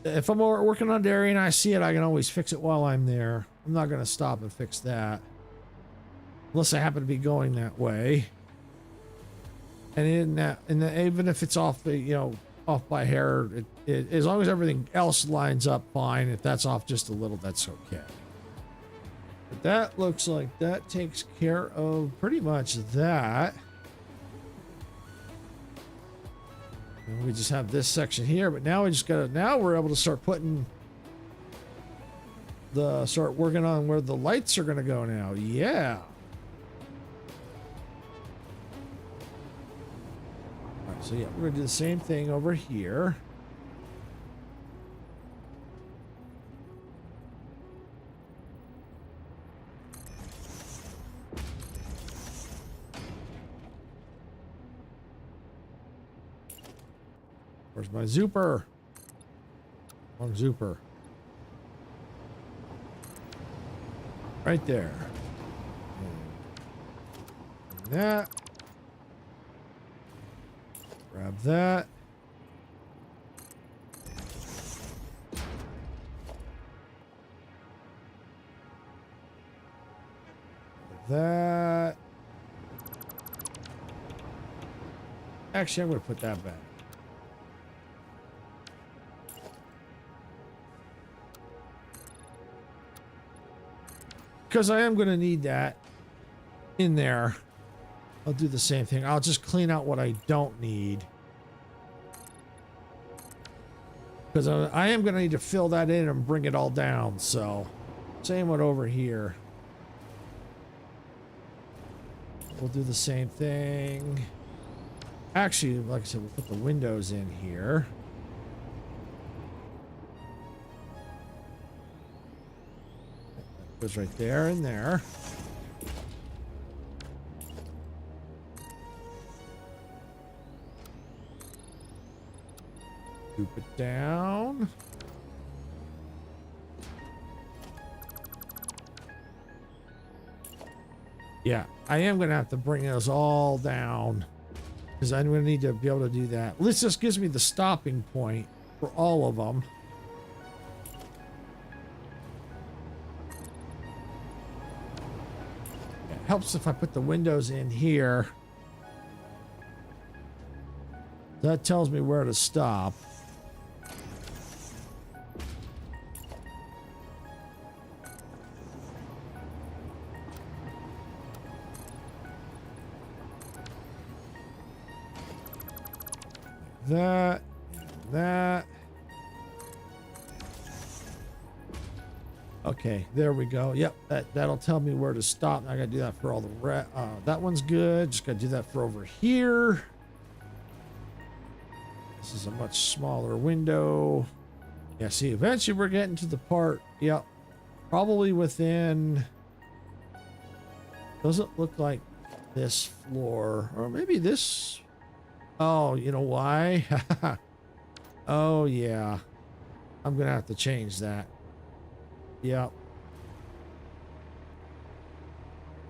If I'm working on dairy and I see it, I can always fix it while I'm there. I'm not going to stop and fix that. Unless I happen to be going that way. And in that, even if it's off the, you know, off by hair, as long as everything else lines up fine, if that's off just a little, that's okay. But that looks like that takes care of pretty much that. And we just have this section here, but now we just gotta, now we're able to start putting start working on where the lights are gonna go now. Yeah. So yeah, we're gonna do the same thing over here. Where's my zooper? Wrong zooper. Right there. And that. Grab that. That. Actually, I'm going to put that back. Because I am going to need that in there. I'll do the same thing. I'll just clean out what I don't need. Because I am going to need to fill that in and bring it all down. So, same one over here. We'll do the same thing. Actually, like I said, we'll put the windows in here. Goes right there and there. Scoop it down. Yeah, I am going to have to bring those all down because I'm going to need to be able to do that. This just gives me the stopping point for all of them. It helps if I put the windows in here. That tells me where to stop. That, that. Okay, there we go. Yep, that'll tell me where to stop. I gotta do that for all the that one's good. Just gotta do that for over here. This is a much smaller window. Yeah, see, eventually we're getting to the part. Yep, probably within. Doesn't look like this floor, or maybe this. Oh, you know why? Oh, yeah. I'm going to have to change that. Yep.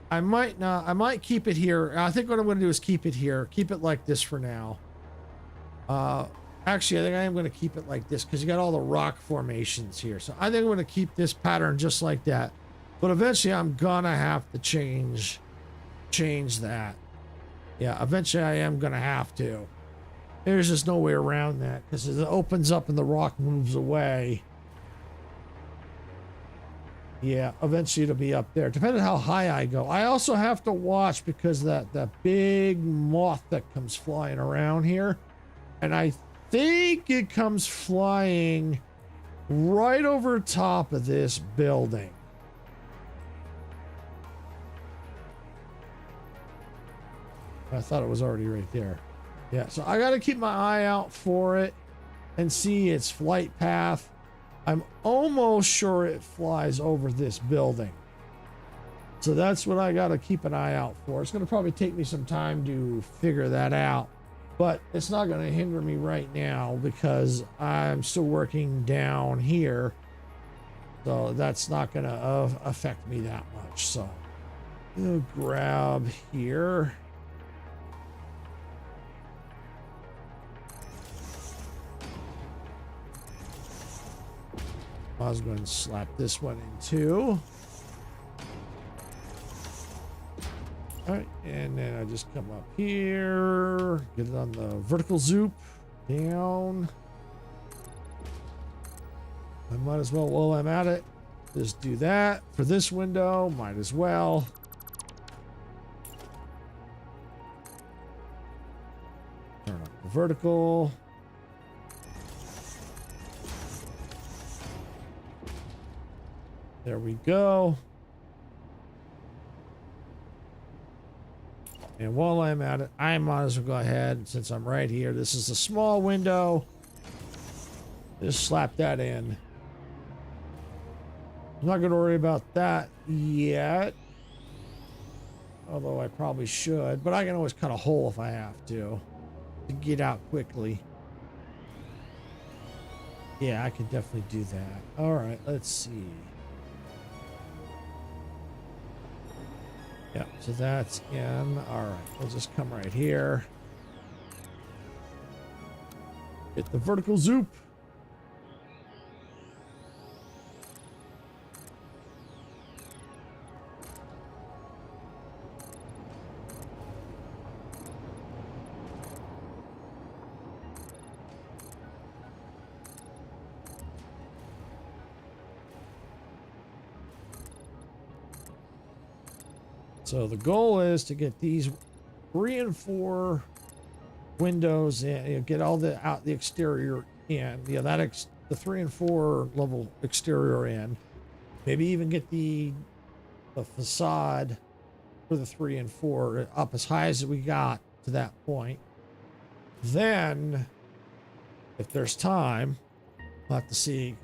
I might not. I might keep it here. I think what I'm going to do is keep it here. Keep it like this for now. Actually, I think I am going to keep it like this because you got all the rock formations here. So I think I'm going to keep this pattern just like that. But eventually I'm going to have to change that. Yeah, eventually I am going to have to. There's just no way around that because it opens up and the rock moves away. Yeah, eventually it'll be up there, depending on how high I go. I also have to watch because that big moth that comes flying around here. And I think it comes flying right over top of this building. I thought it was already right there. Yeah, so I got to keep my eye out for it and see its flight path. I'm almost sure it flies over this building. So that's what I got to keep an eye out for. It's going to probably take me some time to figure that out. But it's not going to hinder me right now because I'm still working down here. So that's not going to affect me that much. So I'll grab here. I was going to slap this one in too. All right, and then I just come up here, get it on the vertical zoop, down. I might as well, while I'm at it, just do that for this window. Might as well. Turn up the vertical. There we go. And while I'm at it, I might as well go ahead, since I'm right here. This is a small window. Just slap that in. I'm not going to worry about that yet. Although I probably should. But I can always cut a hole if I have to get out quickly. Yeah, I can definitely do that. All right, let's see. Yeah, so that's in. All right, we'll just come right here. Hit the vertical zoop. So the goal is to get these 3 and 4 windows in, you know, get all the exterior in. Yeah, the 3 and 4 level exterior in. Maybe even get the facade for the 3 and 4 up as high as we got to that point. Then, if there's time, we'll have to see.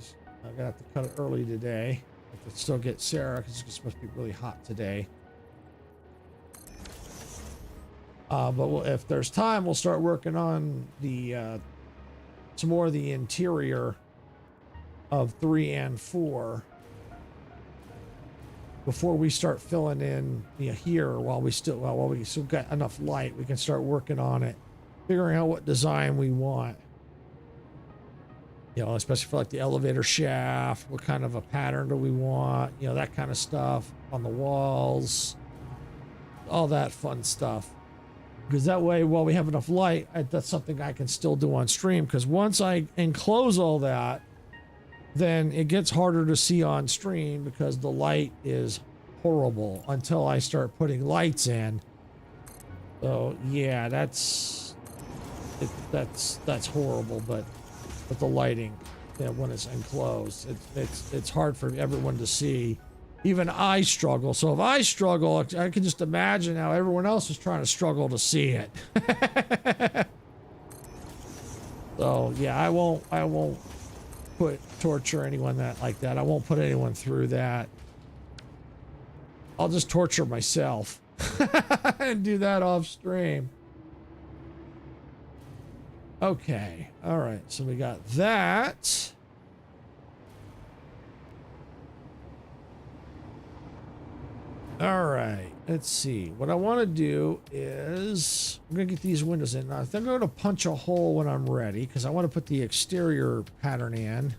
I'm gonna have to cut it early today. I can still get Sarah because it's supposed to be really hot today. If there's time, we'll start working on the some more of the interior of 3 and 4 before we start filling in, you know, here while we still got enough light. We can start working on it, figuring out what design we want. You know, especially for like the elevator shaft, what kind of a pattern do we want? You know, that kind of stuff on the walls, all that fun stuff. Because that way, while we have enough light, that's something I can still do on stream. Because once I enclose all that, then it gets harder to see on stream because the light is horrible until I start putting lights in. So yeah, that's horrible. But with the lighting, yeah, when it's enclosed, it's hard for everyone to see. Even I struggle. So if I struggle, I can just imagine how everyone else is trying to struggle to see it. So yeah, I won't torture anyone like that. I won't put anyone through that. I'll just torture myself and do that off stream. Okay. All right. So we got that. All right, let's see. What I want to do is I'm going to get these windows in. Now, I think I'm going to punch a hole when I'm ready because I want to put the exterior pattern in.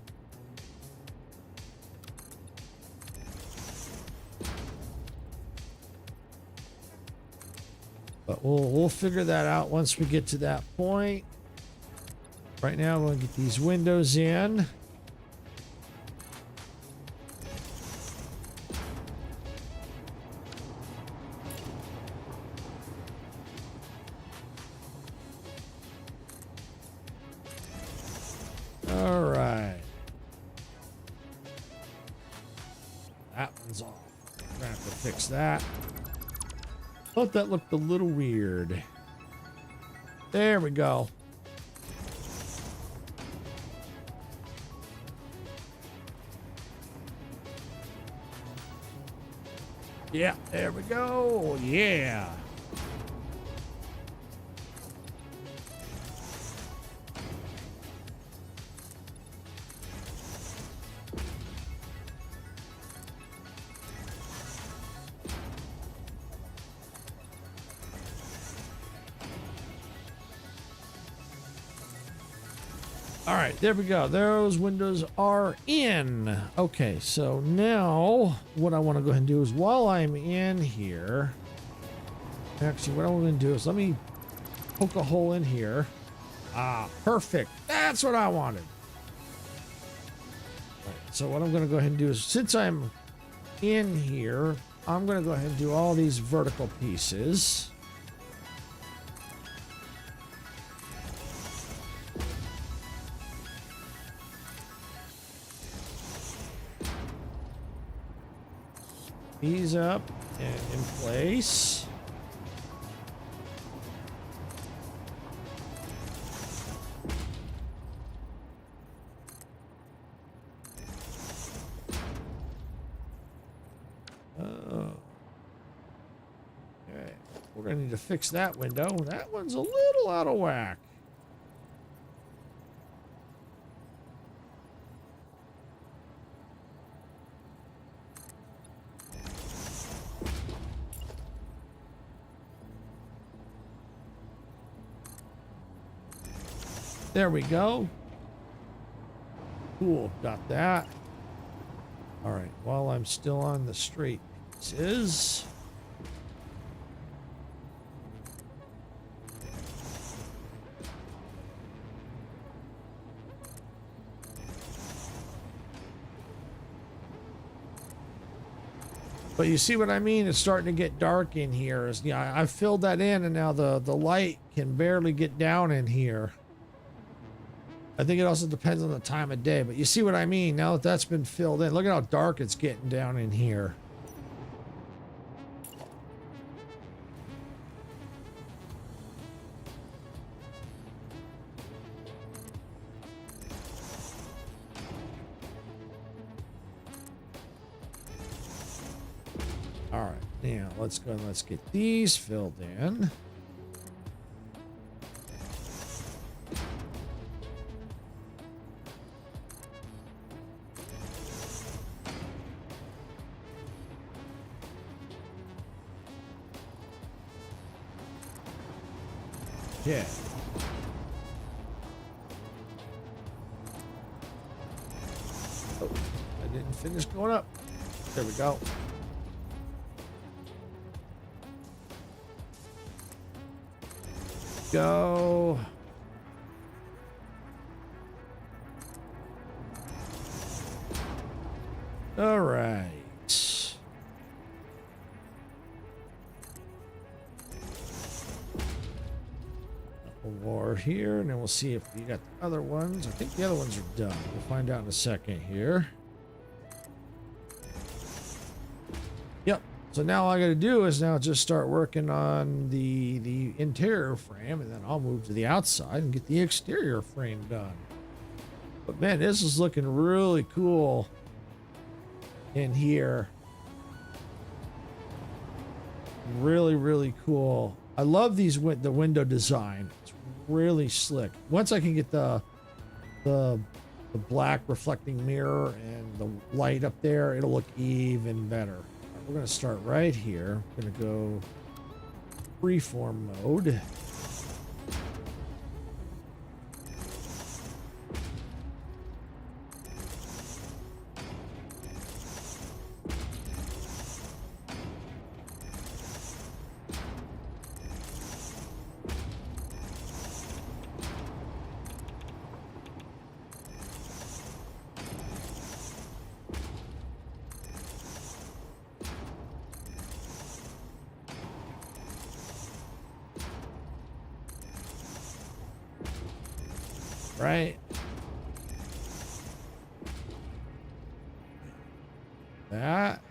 But we'll figure that out once we get to that point. Right now, I'm going to get these windows in. All right. That one's off. I'm gonna have to fix that. Thought that looked a little weird. There we go. Yeah, there we go. Yeah. All right, there we go. Those windows are in. Okay, so now what I want to go ahead and do is while I'm in here, actually what I'm going to do is let me poke a hole in here. Ah, perfect. That's what I wanted. All right, so what I'm going to go ahead and do is since I'm in here, I'm going to go ahead and do all these vertical pieces. These up and in place. we're gonna need to fix that window. That one's a little out of whack. There we go. Cool, got that. All right, while I'm still on the straight pieces. But you see what I mean? It's starting to get dark in here. Yeah, I filled that in, and now the light can barely get down in here. I think it also depends on the time of day, but you see what I mean? Now that that's been filled in, look at how dark it's getting down in here. All right, now let's go and let's get these filled in. Yeah. Oh, I didn't finish going up. There we go. Go. All right. More here, and then we'll see if you got the other ones. I think the other ones are done. We'll find out in a second here. Yep. So now all I got to do is now just start working on the interior frame, and then I'll move to the outside and get the exterior frame done. But man, this is looking really cool in here. Really, really cool. I love these the window design. It's really slick. Once I can get the black reflecting mirror and the light up there, it'll look even better. All right, we're gonna start right here. We're gonna go freeform mode. Right. That.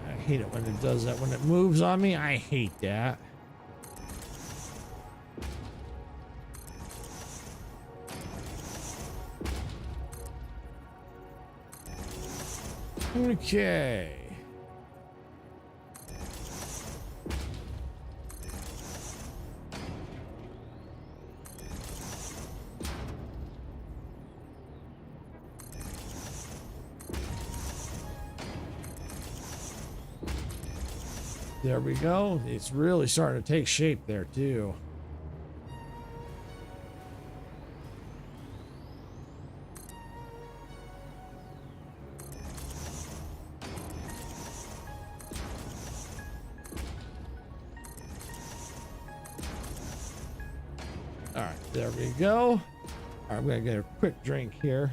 I hate it when it does that. When it moves on me, I hate that. Okay. There we go. It's really starting to take shape there too. All right, there we go. All right, I'm gonna get a quick drink here.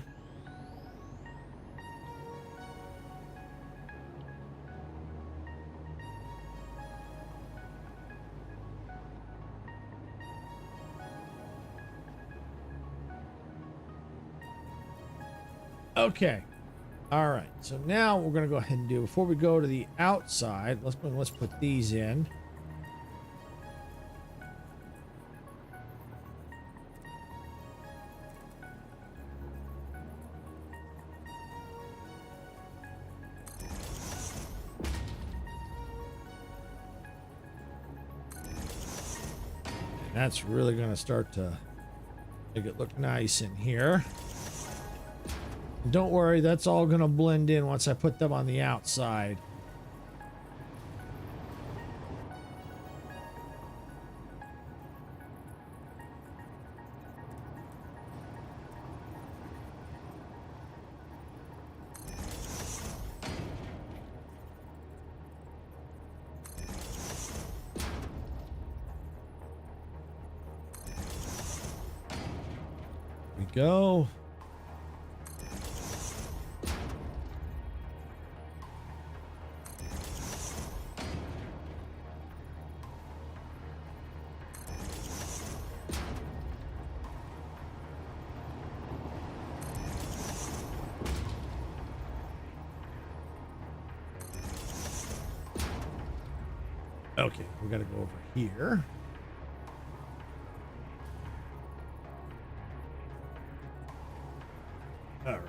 Okay. All right. So now we're gonna go ahead and do, before we go to the outside, let's put these in. That's really going to start to make it look nice in here. And don't worry, that's all going to blend in once I put them on the outside. Go. Okay, we got to go over here. All right.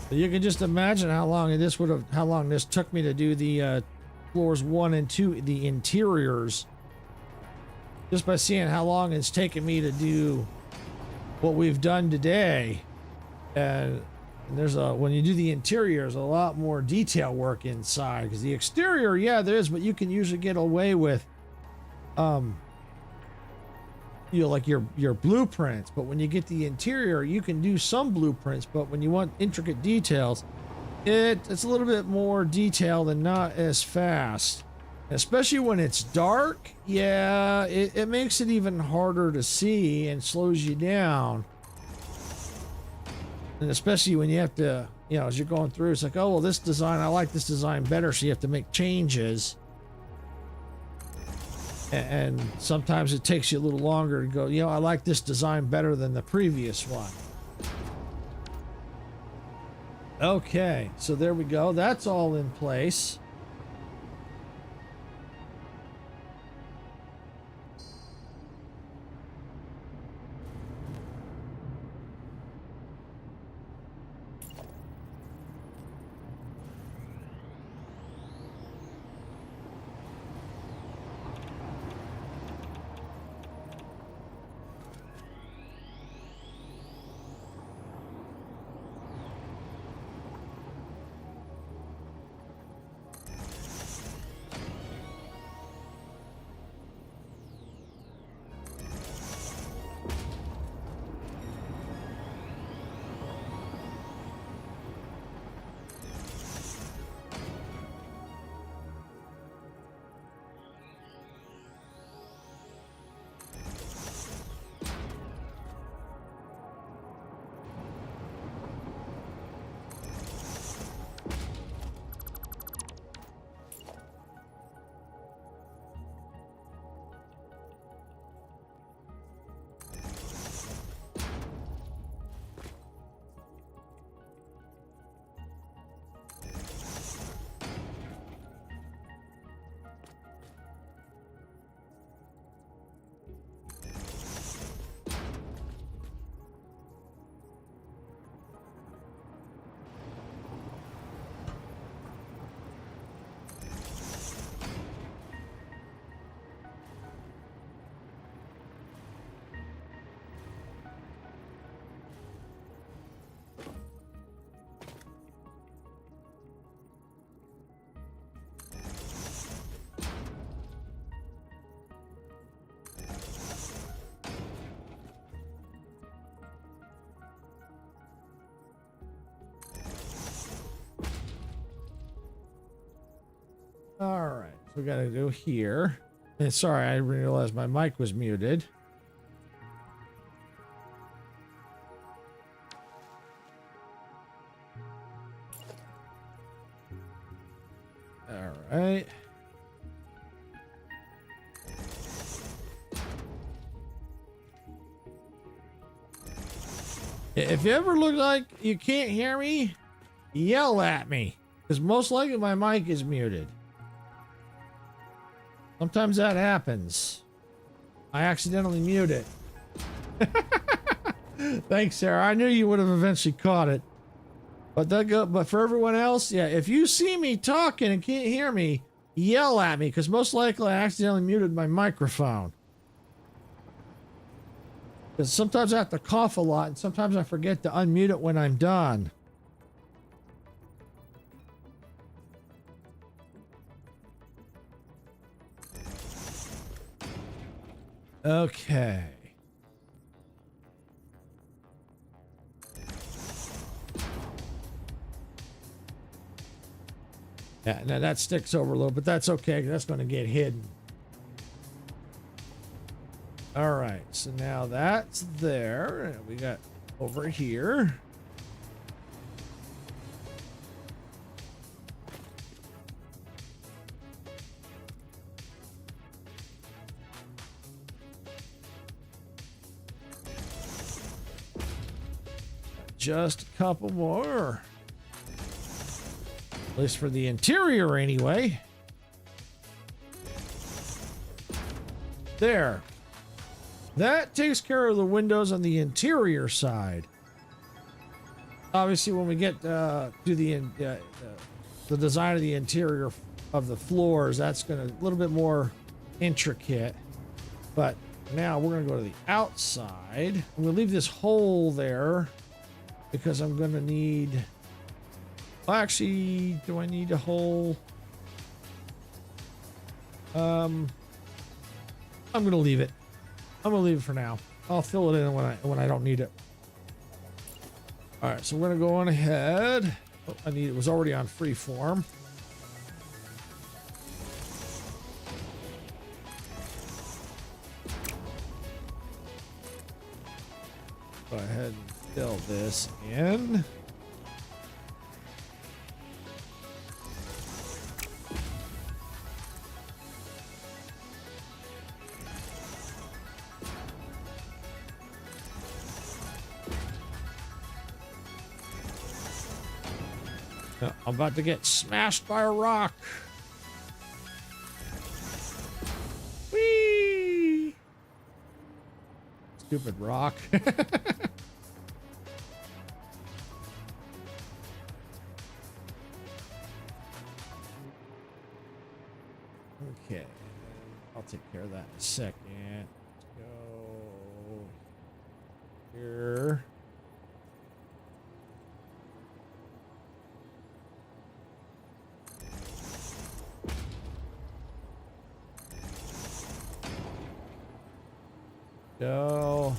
So you can just imagine how long this took me to do the floors 1 and 2, the interiors, just by seeing how long it's taken me to do what we've done today. And there's when you do the interior, there's a lot more detail work inside, because the exterior, yeah, there is, but you can usually get away with like your blueprints. But when you get the interior, you can do some blueprints, but when you want intricate details, it's a little bit more detailed and not as fast, especially when it's dark. Yeah, it makes it even harder to see and slows you down. And especially when you have to, as you're going through, it's like, oh, well, this design, I like this design better, so you have to make changes. And sometimes it takes you a little longer to go, I like this design better than the previous one. Okay, so there we go. That's all in place. All right, so we got to go here. And sorry, I realized my mic was muted. All right. If you ever look like you can't hear me, yell at me, because most likely my mic is muted. Sometimes that happens. I accidentally mute it. Thanks, Sarah. I knew you would have eventually caught it. But for everyone else, yeah, if you see me talking and can't hear me, yell at me, because most likely I accidentally muted my microphone. Because sometimes I have to cough a lot, and sometimes I forget to unmute it when I'm done. Okay. Yeah, now that sticks over a little, but that's okay. That's going to get hidden. All right, so now that's there. And we got over here. Just a couple more. At least for the interior anyway. There. That takes care of the windows on the interior side. Obviously, when we get to the design of the interior of the floors, that's going to a little bit more intricate. But now we're going to go to the outside. I'm going to leave this hole there because I'm going to need... Well, actually, do I need a hole? I'm going to leave it. I'm gonna leave it for now. I'll fill it in when I don't need it. All right, so we're gonna go on ahead. Oh, it was already on free form. Go ahead and fill this in. I'm about to get smashed by a rock. Whee! Stupid rock. Okay. I'll take care of that in a second. Let's go here. Go.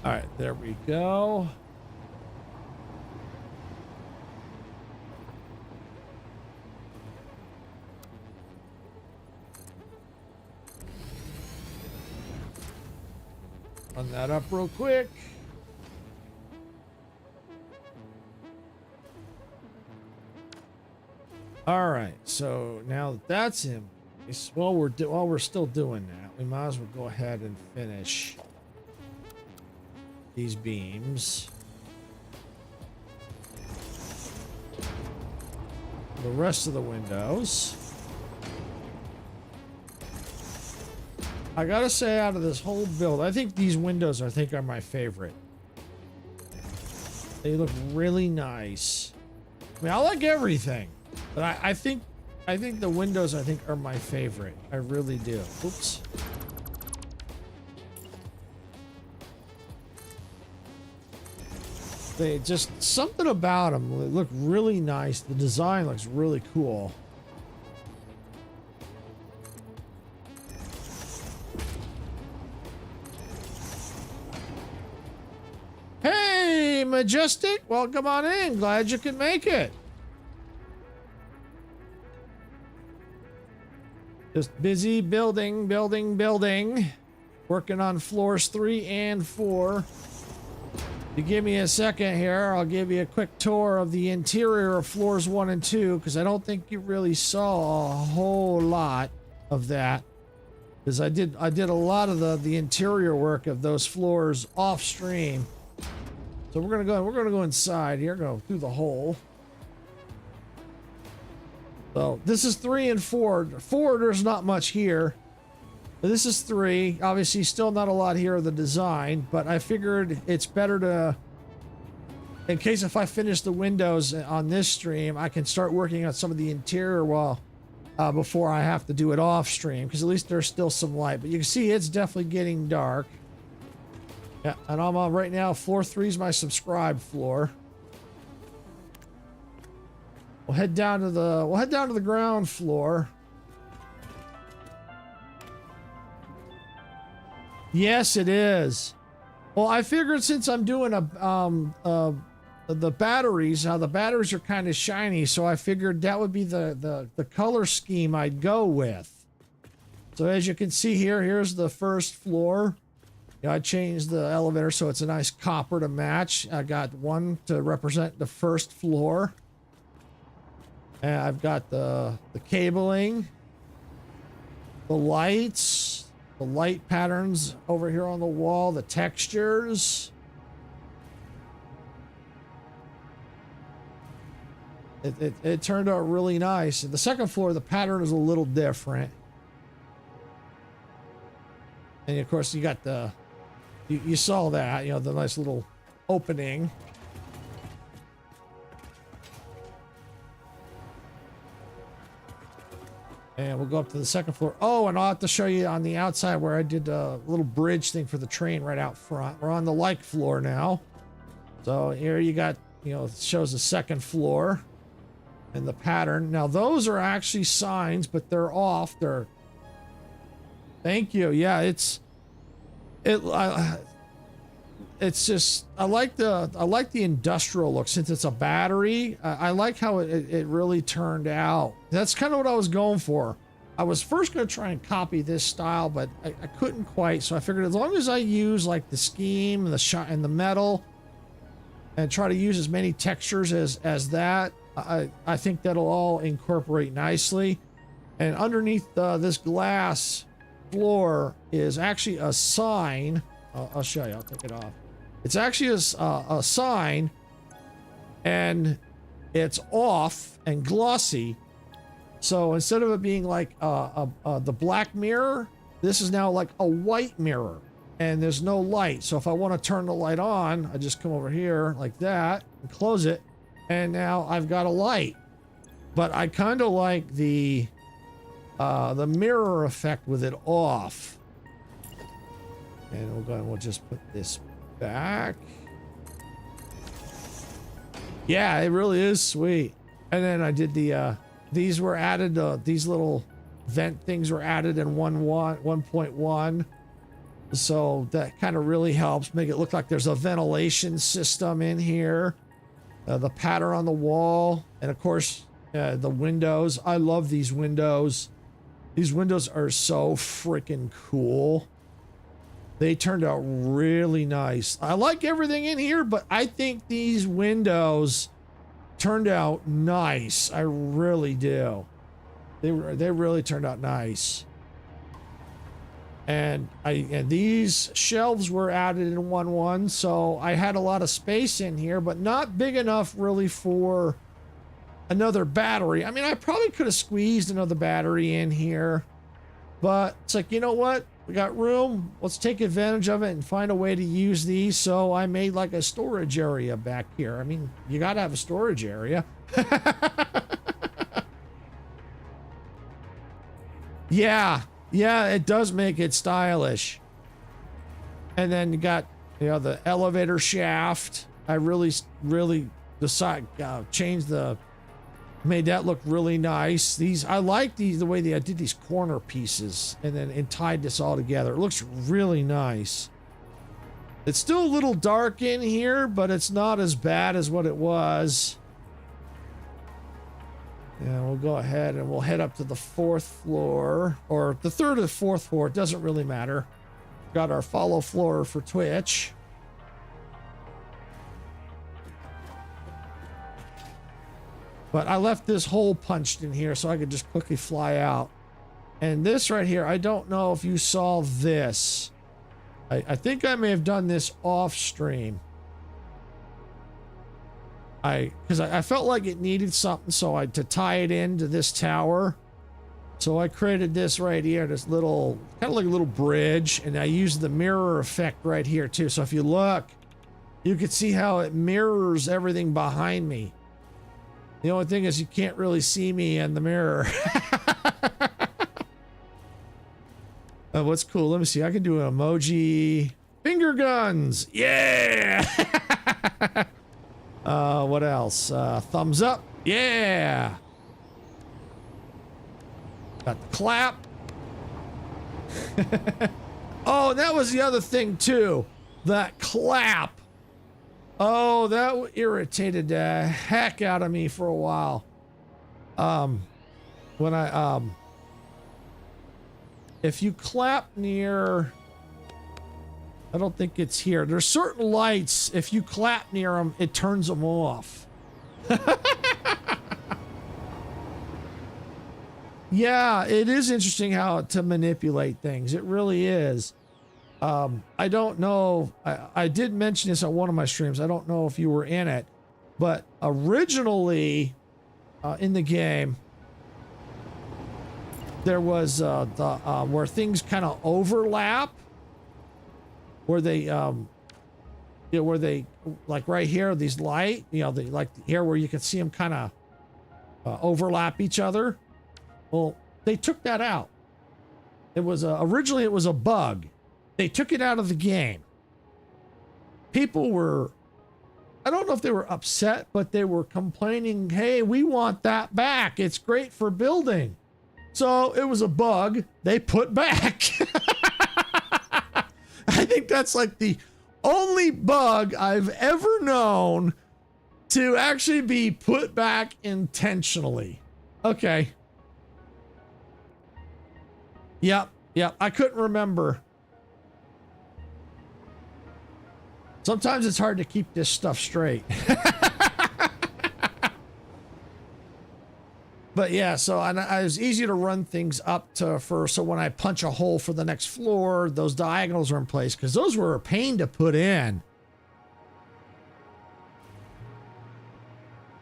All right, there we go. Run that up real quick. All right, so now that that's in place, while we're still doing that, we might as well go ahead and finish these beams. The rest of the windows. I gotta say, out of this whole build, I think these windows are my favorite. They look really nice. I mean, I like everything, but I think the windows are my favorite. I really do. Oops. They just something about them. They look really nice. The design looks really cool. Hey, Majestic, welcome on in. Glad you could make it. Just busy building. Working on floors 3 and 4. If you give me a second here, I'll give you a quick tour of the interior of floors 1 and 2, because I don't think you really saw a whole lot of that. Because I did a lot of the interior work of those floors off stream. So we're gonna go inside here, go through the hole. So this is 3 and 4. 4, there's not much here. But this is 3. Obviously, still not a lot here of the design, but I figured it's better to, in case if I finish the windows on this stream, I can start working on some of the interior while before I have to do it off stream, because at least there's still some light. But you can see it's definitely getting dark. Yeah, and I'm on right now. Floor 3 is my subscribe floor. We'll head down to the ground floor. Yes, it is. Well, I figured since I'm doing the batteries, how the batteries are kind of shiny, so I figured that would be the color scheme I'd go with. So as you can see here, here's the first floor. You know, I changed the elevator so it's a nice copper to match. I got one to represent the first floor. And I've got the cabling, the lights, the light patterns over here on the wall, the textures. It turned out really nice. The second floor, the pattern is a little different. And of course, you got the, you saw that, you know, the nice little opening. And we'll go up to the second floor. Oh, and I'll have to show you on the outside where I did a little bridge thing for the train right out front. We're on the like floor now. So here you got, you know, it shows the second floor and the pattern. Now those are actually signs, but they're off. They're, thank you. Yeah, it's just, I like the industrial look since it's a battery. I like how it really turned out. That's kind of what I was going for. I was first going to try and copy this style, but I couldn't quite. So I figured as long as I use like the scheme and the shot and the metal and try to use as many textures as that, I think that'll all incorporate nicely. And underneath this glass floor is actually a sign. I'll show you. I'll take it off. It's actually a sign, and it's off and glossy. So instead of it being like the black mirror, this is now like a white mirror, and there's no light. So if I want to turn the light on, I just come over here like that and close it, and now I've got a light. But I kind of like the mirror effect with it off. And we'll go and we'll just put this back. Yeah, it really is sweet. And then I did the these were added, these little vent things were added in 1.1. So that kind of really helps make it look like there's a ventilation system in here. The pattern on the wall, and of course the windows. I love these windows. These windows are so freaking cool. They turned out really nice. I like everything in here, but I think these windows turned out nice. I really do. They really turned out nice. And these shelves were added in 1.1, so I had a lot of space in here, but not big enough really for another battery. I mean, I probably could have squeezed another battery in here, but it's like, you know what? We got room. Let's take advantage of it and find a way to use these. So I made like a storage area back here. I mean, you got to have a storage area. Yeah, it does make it stylish. And then you got, you know, the elevator shaft. I really made that look really nice. I like the way I did these corner pieces and tied this all together. It looks really nice. It's still a little dark in here, but it's not as bad as what it was. And we'll go ahead and we'll head up to the 4th floor, or the 3rd or the 4th floor. It doesn't really matter. Got our follow floor for Twitch. But I left this hole punched in here so I could just quickly fly out. And this right here, I don't know if you saw this. I think I may have done this off stream. because I felt like it needed something, so I to tie it into this tower. So I created this right here, this little, kind of like a little bridge, and I used the mirror effect right here too. So if you look, you can see how it mirrors everything behind me. The only thing is you can't really see me in the mirror. What's cool? Let me see. I can do an emoji. Finger guns. Yeah. What else? Thumbs up. Yeah. Got the clap. Oh, and that was the other thing too. That clap. Oh, that irritated the heck out of me for a while. When I if you clap near, I don't think it's here. There's certain lights, if you clap near them, it turns them off. Yeah, it is interesting how to manipulate things. It really is. I don't know. I did mention this on one of my streams. I don't know if you were in it, but originally in the game, there was where things kind of overlap, where they, where they, like right here, these light, they like here where you can see them kind of overlap each other. Well, they took that out. It was originally it was a bug. They took it out of the game. People were, I don't know if they were upset, but they were complaining, hey, we want that back. It's great for building. So it was a bug they put back. I think that's like the only bug I've ever known to actually be put back intentionally. Okay. Yep. I couldn't remember. Sometimes it's hard to keep this stuff straight. But yeah, so I was easy to run things up to so when I punch a hole for the next floor, those diagonals are in place because those were a pain to put in.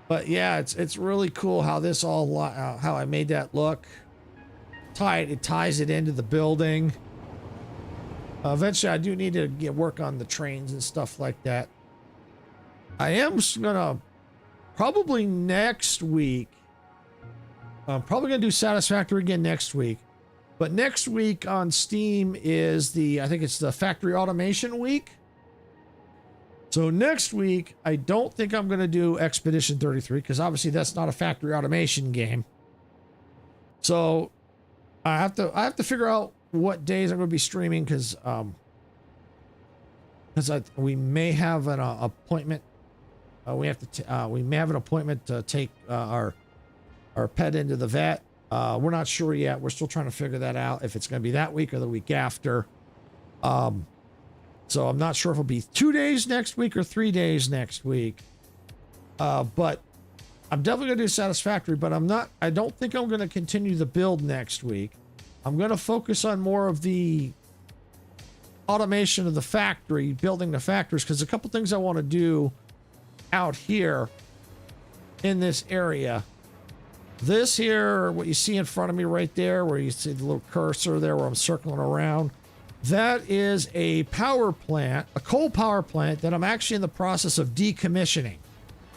But yeah, it's really cool how this all how I made that look. It ties it into the building. Eventually, I do need to work on the trains and stuff like that. I am gonna probably next week. I'm probably gonna do Satisfactory again next week. But next week on Steam is I think it's the Factory Automation Week. So next week, I don't think I'm gonna do Expedition 33 because obviously that's not a factory automation game. So I have to figure out what days I'm going to be streaming because we may have an appointment. We may have an appointment to take our pet into the vet. We're not sure yet. We're still trying to figure that out if it's going to be that week or the week after. So I'm not sure if it'll be 2 days next week or 3 days next week. But I'm definitely going to do Satisfactory, but I don't think I'm going to continue the build next week. I'm going to focus on more of the automation of the factory, building the factories, because a couple things I want to do out here in this area. This here, what you see in front of me right there, where you see the little cursor there where I'm circling around, that is a power plant, a coal power plant that I'm actually in the process of decommissioning.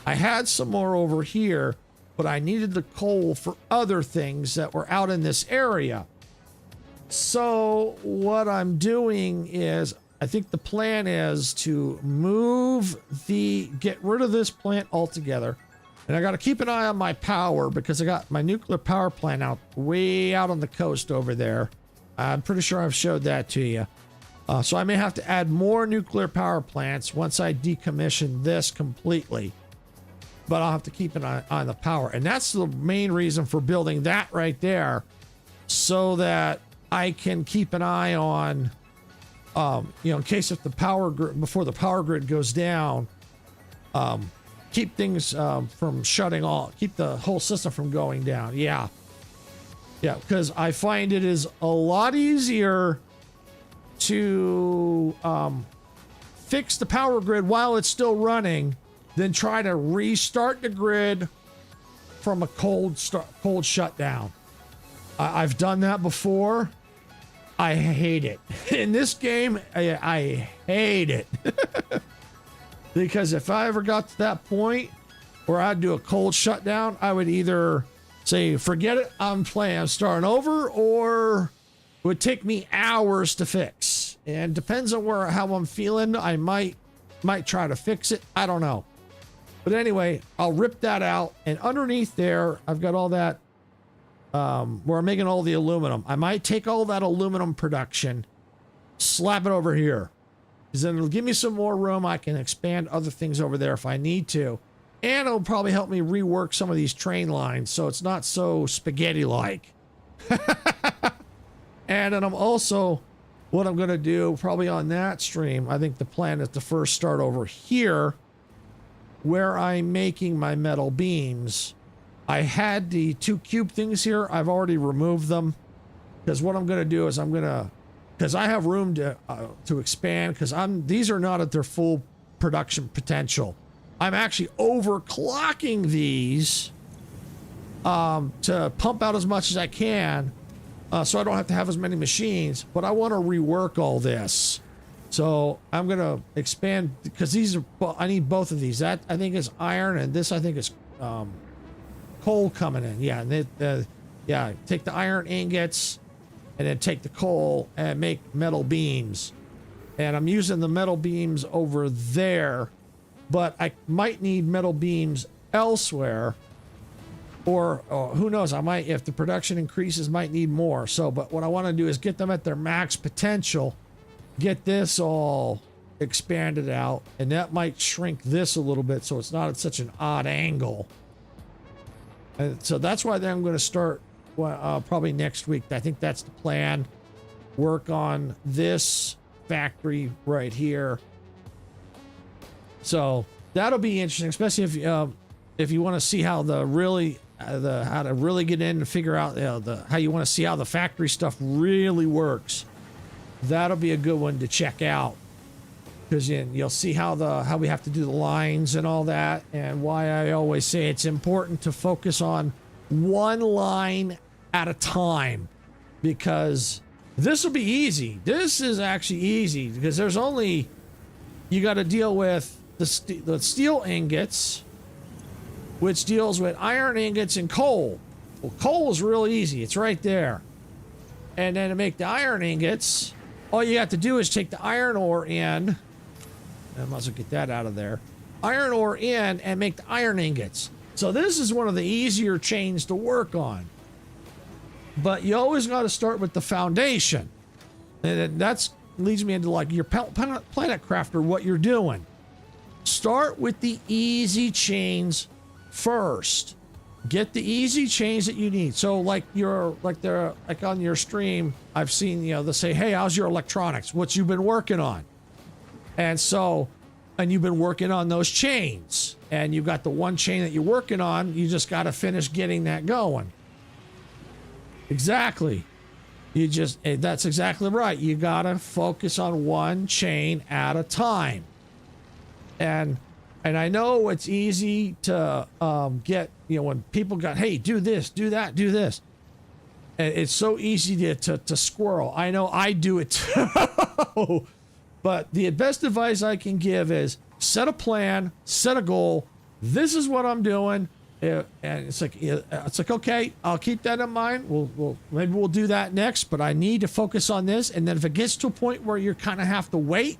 I had some more over here, but I needed the coal for other things that were out in this area. So what I'm doing is, I think the plan is to get rid of this plant altogether. And I got to keep an eye on my power because I got my nuclear power plant way out on the coast over there. I'm pretty sure I've showed that to you. So I may have to add more nuclear power plants once I decommission this completely. But I'll have to keep an eye on the power. And that's the main reason for building that right there, so that I can keep an eye on, in case if the power grid, before the power grid goes down, keep things from shutting off, keep the whole system from going down. Yeah, because I find it is a lot easier to fix the power grid while it's still running than try to restart the grid from a cold shutdown. I've done that before. I hate it. In this game, I hate it. Because if I ever got to that point where I'd do a cold shutdown, I would either say, forget it, I'm starting over, or it would take me hours to fix. And depends on how I'm feeling. I might try to fix it. I don't know. But anyway, I'll rip that out. And underneath there, I've got all that where I'm making all the aluminum. I might take all that aluminum production, slap it over here, because then it'll give me some more room. I can expand other things over there if I need to. And it'll probably help me rework some of these train lines so it's not so spaghetti-like. And then I'm also, what I'm going to do probably on that stream, I think the plan is to first start over here where I'm making my metal beams. I had the 2 cube things here. I've already removed them because what I'm going to do is because I have room to expand, because these are not at their full production potential. I'm actually overclocking these to pump out as much as I can, so I don't have to have as many machines, but I want to rework all this. So I'm going to expand, because I need both of these. That I think is iron, and this I think is coal coming in. Yeah, and take the iron ingots and then take the coal and make metal beams. And I'm using the metal beams over there, but I might need metal beams elsewhere, or who knows, I might, if the production increases, might need more. So, but what I want to do is get them at their max potential, get this all expanded out, and that might shrink this a little bit so it's not at such an odd angle. And so that's why I'm going to start probably next week. I think that's the plan. Work on this factory right here. So that'll be interesting, especially if you want to see how how to really get in and figure out how you want to see how the factory stuff really works. That'll be a good one to check out, because you'll see how we have to do the lines and all that, and why I always say it's important to focus on one line at a time, because this will be easy. This is actually easy because you got to deal with the steel ingots, which deals with iron ingots and coal. Well, coal is real easy. It's right there. And then to make the iron ingots, all you have to do is take the iron ore in. I might as well get that out of there. Iron ore in and make the iron ingots. So this is one of the easier chains to work on. But you always got to start with the foundation. And that leads me into like your planet crafter, what you're doing. Start with the easy chains first. Get the easy chains that you need. So like on your stream, I've seen, they'll say, hey, how's your electronics? What you've been working on? And you've been working on those chains, and you've got the one chain that you're working on. You just got to finish getting that going. Exactly. That's exactly right. You got to focus on one chain at a time. And I know it's easy to get, when people got, hey, do this, do that, do this. And it's so easy to squirrel. I know I do it too. But the best advice I can give is set a plan, set a goal. This is what I'm doing. And it's like, okay, I'll keep that in mind. Maybe we'll do that next, but I need to focus on this. And then if it gets to a point where you kind of have to wait,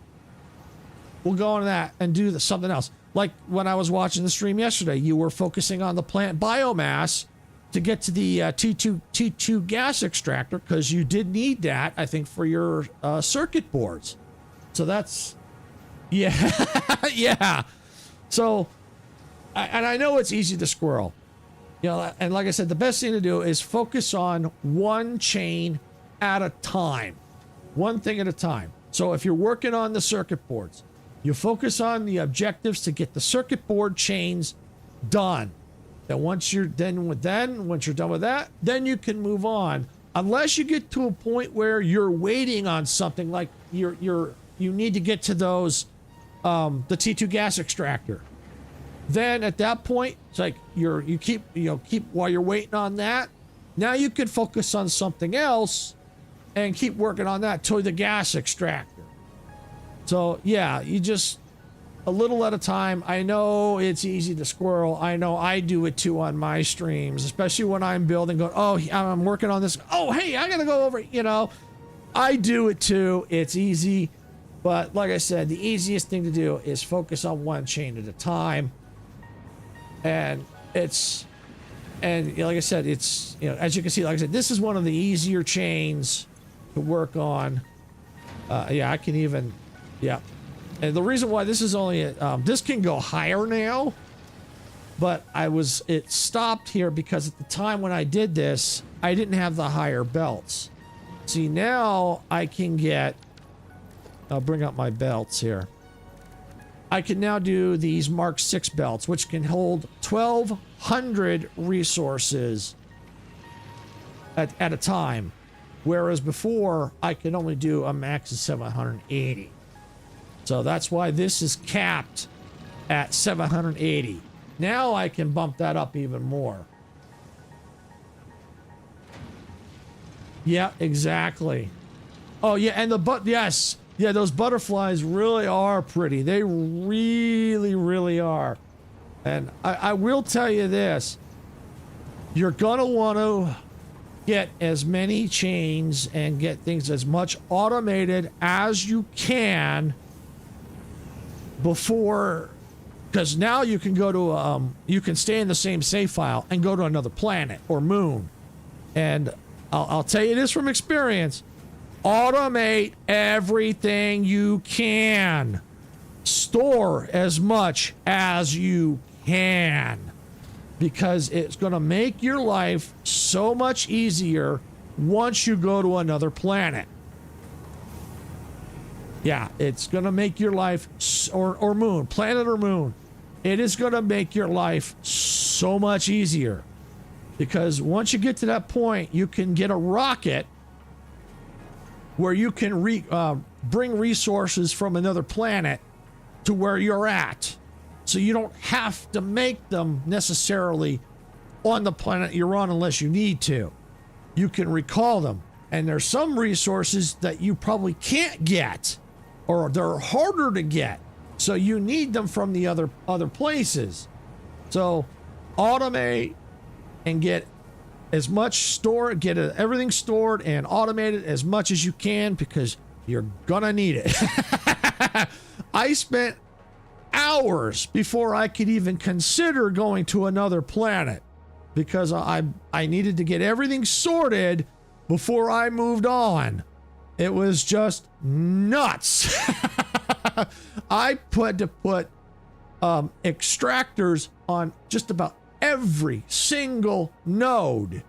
we'll go on that and do something else. Like when I was watching the stream yesterday, you were focusing on the plant biomass to get to the T2 gas extractor, because you did need that, I think, for your circuit boards. So that's, yeah. So, and I know it's easy to squirrel, and like I said, the best thing to do is focus on one chain at a time, one thing at a time. So if you're working on the circuit boards, you focus on the objectives to get the circuit board chains done. Then once you're done with that, then you can move on. Unless you get to a point where you're waiting on something, like you need to get to those, the T2 gas extractor. Then at that point, it's like you keep while you're waiting on that. Now you could focus on something else and keep working on that till the gas extractor. So yeah, you just a little at a time. I know it's easy to squirrel. I know I do it too on my streams, especially when I'm building, going, oh, I'm working on this. Oh, hey, I gotta go over, I do it too. It's easy. But like I said, the easiest thing to do is focus on one chain at a time. And like I said, it's, as you can see, like I said, this is one of the easier chains to work on. Yeah, I can even, yeah. And the reason why this is only, this can go higher now, but it stopped here because at the time when I did this, I didn't have the higher belts. See, now I can I'll bring up my belts here. I can now do these Mark 6 belts, which can hold 1,200 resources at a time. Whereas before, I could only do a max of 780. So that's why this is capped at 780. Now I can bump that up even more. Yeah, exactly. Oh, yeah, and yes. Yeah, those butterflies really are pretty. They really, really are. And I will tell you this. You're going to want to get as many chains and get things as much automated as you can before, because now you can go to you can stay in the same save file and go to another planet or moon. And I'll tell you this from experience, automate everything you can, store as much as you can, because it's going to make your life so much easier once you go to another planet. Yeah, it's going to make your life, or moon, planet or moon. It is going to make your life so much easier. Because once you get to that point, you can get a rocket where you can bring resources from another planet to where you're at. So you don't have to make them necessarily on the planet you're on unless you need to. You can recall them. And there's some resources that you probably can't get, or they're harder to get. So you need them from the other places. So automate and get as much get everything stored and automated as much as you can, because you're gonna need it. I spent hours before I could even consider going to another planet, because I needed to get everything sorted before I moved on. It was just nuts. I had to put extractors on just about every single node.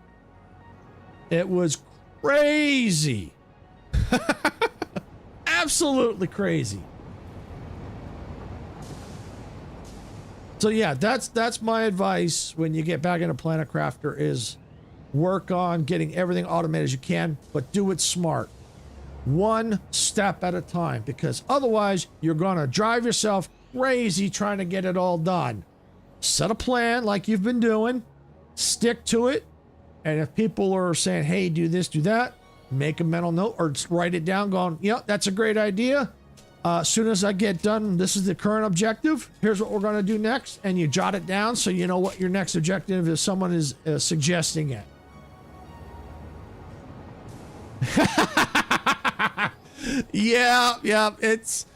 It was crazy. Absolutely crazy. So yeah, that's my advice when you get back into Planet Crafter, is work on getting everything automated as you can, but do it smart. One step at a time, because otherwise you're going to drive yourself crazy trying to get it all done. Set a plan like you've been doing, stick to it, and if people are saying, hey, do this, do that, make a mental note or just write it down going, yeah, that's a great idea. As soon as I get done, this is the current objective. Here's what we're going to do next. And you jot it down so you know what your next objective is. Someone is suggesting it. Yeah, it's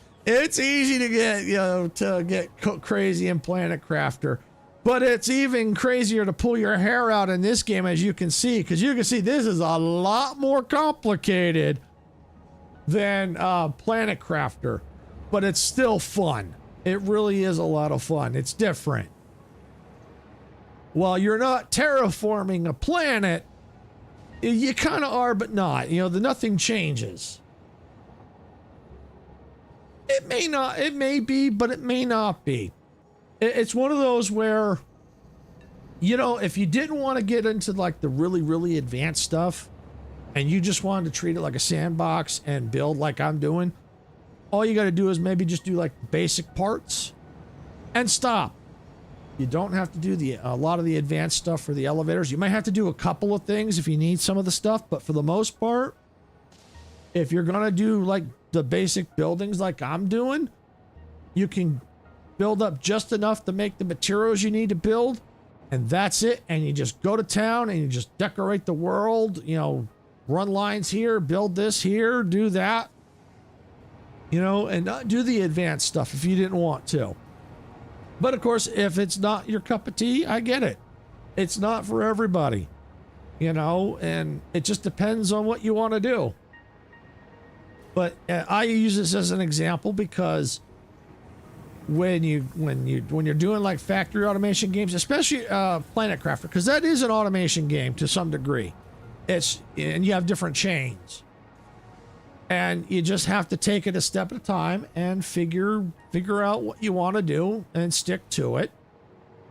easy to get crazy in Planet Crafter, but it's even crazier to pull your hair out in this game, as you can see, because you can see this is a lot more complicated than Planet Crafter, but it's still fun. It really is a lot of fun. It's different. While you're not terraforming a planet, you kind of are, but not. Nothing changes. It may not, it may be, but it may not be. It's one of those where, if you didn't want to get into like the really, really advanced stuff and you just wanted to treat it like a sandbox and build like I'm doing, all you got to do is maybe just do like basic parts and stop. You don't have to do a lot of the advanced stuff for the elevators. You might have to do a couple of things if you need some of the stuff, but for the most part, if you're gonna do like the basic buildings like I'm doing, you can build up just enough to make the materials you need to build, and that's it. And you just go to town and you just decorate the world, you know, run lines here, build this here, do that, you know, and not do the advanced stuff if you didn't want to. But of course, if it's not your cup of tea, I get it. It's not for everybody, you know, and it just depends on what you want to do. But I use this as an example because when you're doing like factory automation games, especially Planet Crafter, because that is an automation game to some degree. And you have different chains, and you just have to take it a step at a time and figure out what you want to do and stick to it.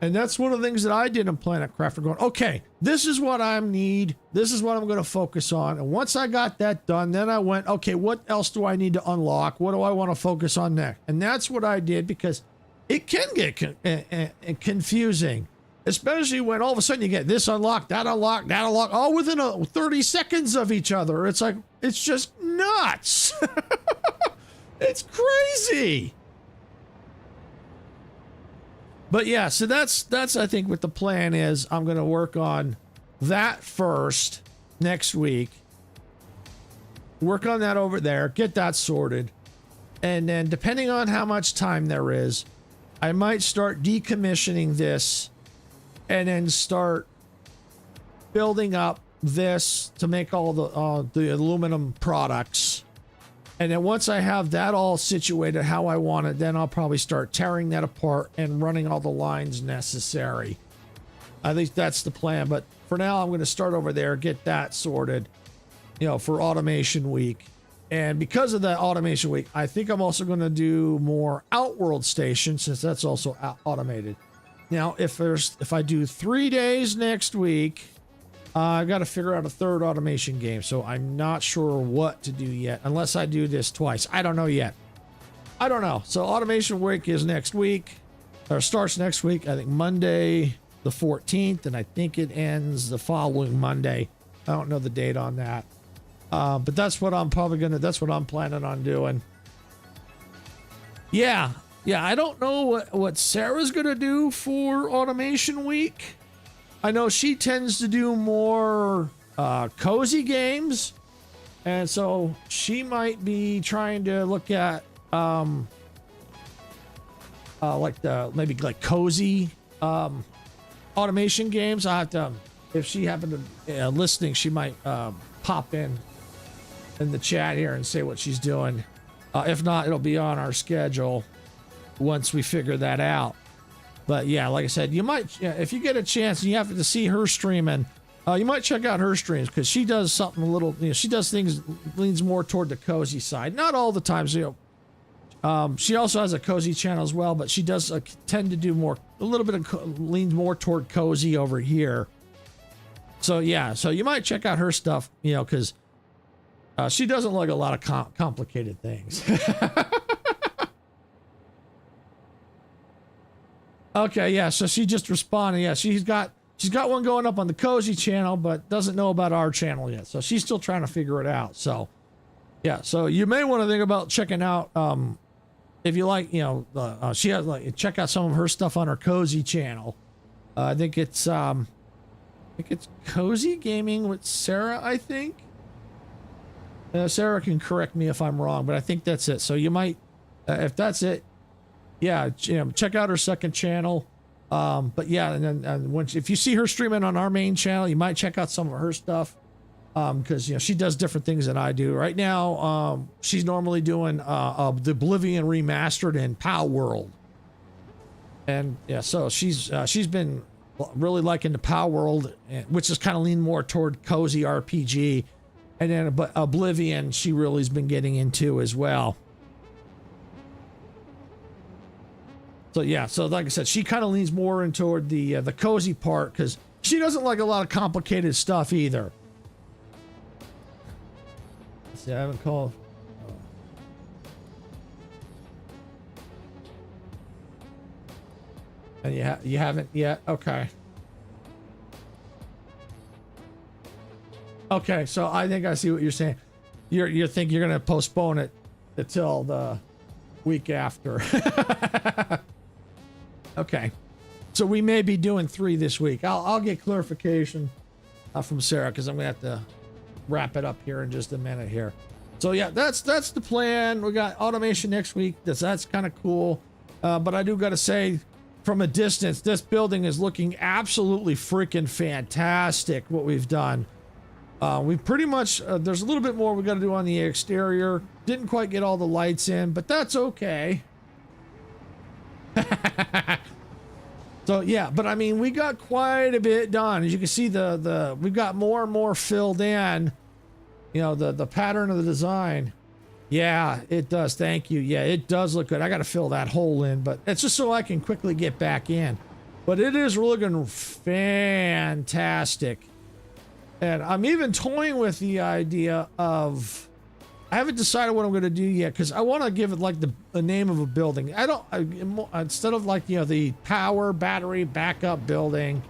And that's one of the things that I did in Planet Crafter, going, okay, this is what I need. This is what I'm going to focus on. And once I got that done, then I went, okay, what else do I need to unlock? What do I want to focus on next? And that's what I did, because it can get confusing, especially when all of a sudden you get this unlocked, that unlocked, all within 30 seconds of each other. It's like, it's just nuts. It's crazy. But yeah, so that's I think what the plan is. I'm going to work on that first next week. Work on that over there, get that sorted. And then depending on how much time there is, I might start decommissioning this and then start building up this to make all the aluminum products. And then once I have that all situated how I want it, then I'll probably start tearing that apart and running all the lines necessary. I think that's the plan. But for now, I'm going to start over there, get that sorted, you know, for Automation Week. And because of that Automation Week, I think I'm also going to do more Outworld stations, since that's also automated. Now, if I do 3 days next week, I got to figure out a third automation game. So I'm not sure what to do yet, unless I do this twice. I don't know yet. I don't know. So Automation Week is next week, or starts next week. I think Monday the 14th, and I think it ends the following Monday. I don't know the date on that. But that's what I'm that's what I'm planning on doing. Yeah. I don't know what Sarah's going to do for Automation Week. I know she tends to do more cozy games, and so she might be trying to look at maybe cozy automation games. I have to, if she happened to listening, she might pop in the chat here and say what she's doing. If not, it'll be on our schedule once we figure that out. But yeah, like I said, you might, if you get a chance and you happen to see her streaming, you might check out her streams, because she does something a little, she does things, leans more toward the cozy side. Not all the time, she also has a cozy channel as well, but she does tend to do a little bit of leans more toward cozy over here. So yeah, so you might check out her stuff, because she doesn't like a lot of complicated things. Okay, yeah, so she just responded. Yeah, she's got one going up on the cozy channel, but doesn't know about our channel yet. So she's still trying to figure it out. So yeah, so you may want to think about checking out, if you like, she has check out some of her stuff on her cozy channel. I think it's Cozy Gaming with Sarah, I think. Sarah can correct me if I'm wrong, but I think that's it. So you might, if that's it, yeah, check out her second channel. But yeah, and then if you see her streaming on our main channel, you might check out some of her stuff, because she does different things than I do. Right now, she's normally doing the Oblivion remastered in POW World, and yeah, so she's been really liking the POW World, which is kind of lean more toward cozy RPG, and then but Oblivion she really has been getting into as well. So yeah, so like I said, she kind of leans more in toward the cozy part, because she doesn't like a lot of complicated stuff either. Let's see, I haven't called. And you haven't yet? Okay. Okay, so I think I see what you're saying. You think you're gonna postpone it until the week after. Okay. So we may be doing 3 this week. I'll get clarification from Sarah, because I'm gonna have to wrap it up here in just a minute here. So yeah, that's the plan. We got automation next week. That's kind of cool. But I do got to say, from a distance, this building is looking absolutely freaking fantastic. What we've done. We pretty much, there's a little bit more we got to do on the exterior. Didn't quite get all the lights in, but that's okay. So yeah, but I mean, we got quite a bit done. As you can see, we've got more and more filled in, you know, the pattern of the design. Yeah, it does. Thank you. Yeah, it does look good. I got to fill that hole in, but it's just so I can quickly get back in. But it is looking fantastic. And I'm even toying with the idea of, I haven't decided what I'm going to do yet, because I want to give it like the name of a building. Instead of like, you know, the power battery backup building,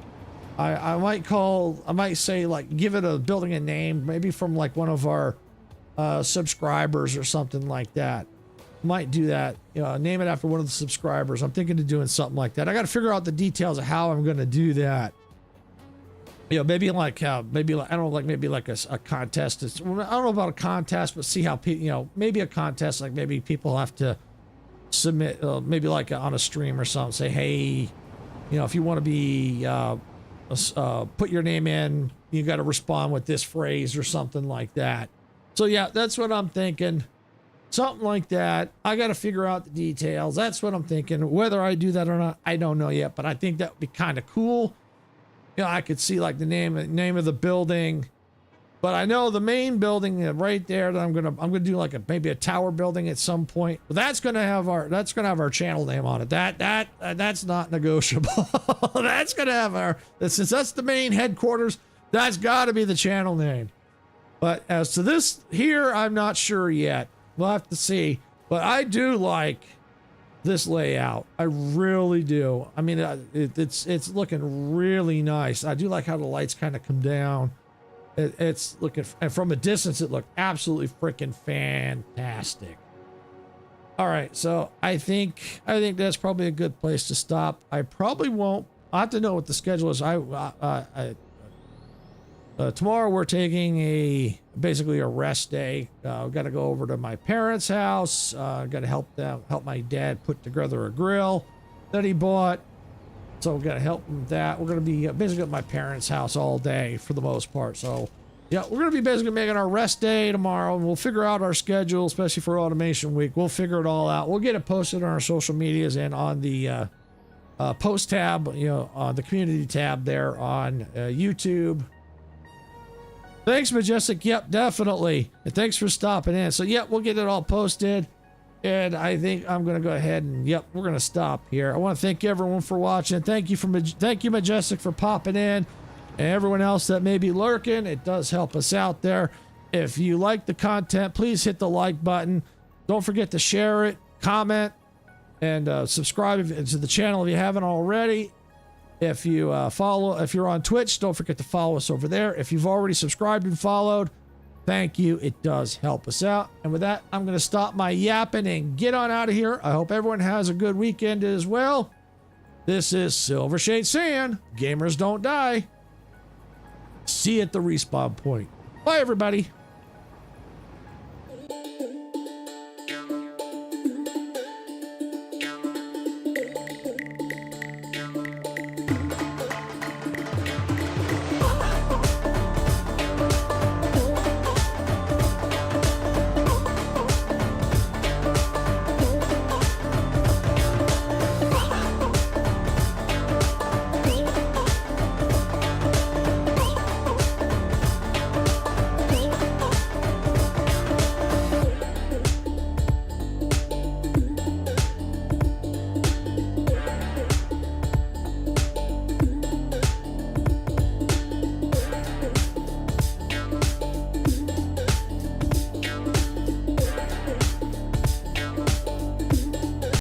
I might say like, give it a building a name, maybe from like one of our subscribers or something like that. Might do that, you know, name it after one of the subscribers. I'm thinking of doing something like that. I got to figure out the details of how I'm going to do that. You know, maybe like I don't know, like maybe like a contest. I don't know about a contest, but see how people, you know, maybe a contest, like maybe people have to submit, maybe like on a stream or something, say, hey, you know, if you want to be, put your name in, you got to respond with this phrase or something like that. So yeah, that's what I'm thinking. Something like that. I got to figure out the details. That's what I'm thinking. Whether I do that or not, I don't know yet, but I think that would be kind of cool. You know, I could see like the name of the building, but I know the main building right there that I'm gonna do like maybe a tower building at some point. But that's gonna have our channel name on it. That's not negotiable. That's gonna have since that's the main headquarters. That's got to be the channel name. But as to this here, I'm not sure yet. We'll have to see. But I do like this layout. I really do. I mean, it's looking really nice. I do like how the lights kind of come down. It's looking, and from a distance, it looked absolutely freaking fantastic. All right, so I think that's probably a good place to stop. I probably won't. I have to know what the schedule is. Tomorrow we're taking basically a rest day. We've got to go over to my parents' house. Got to help my dad put together a grill that he bought. So we've got to help him with that. We're going to be basically at my parents' house all day for the most part. So yeah, we're going to be basically making our rest day tomorrow, and we'll figure out our schedule, especially for automation week. We'll figure it all out. We'll get it posted on our social medias and on the post tab, you know, on the community tab there on YouTube. Thanks, Majestic. Yep, definitely. And thanks for stopping in. So, yep, we'll get it all posted. And I think I'm going to go ahead and, yep, we're going to stop here. I want to thank everyone for watching. Thank you, Majestic, for popping in. And everyone else that may be lurking, it does help us out there. If you like the content, please hit the like button. Don't forget to share it, comment, and subscribe to the channel if you haven't already. If you if you're on Twitch, don't forget to follow us over there. If you've already subscribed and followed, thank you. It does help us out. And with that, I'm going to stop my yapping and get on out of here. I hope everyone has a good weekend as well. This is Silvershade saying, gamers don't die. See you at the respawn point. Bye, everybody.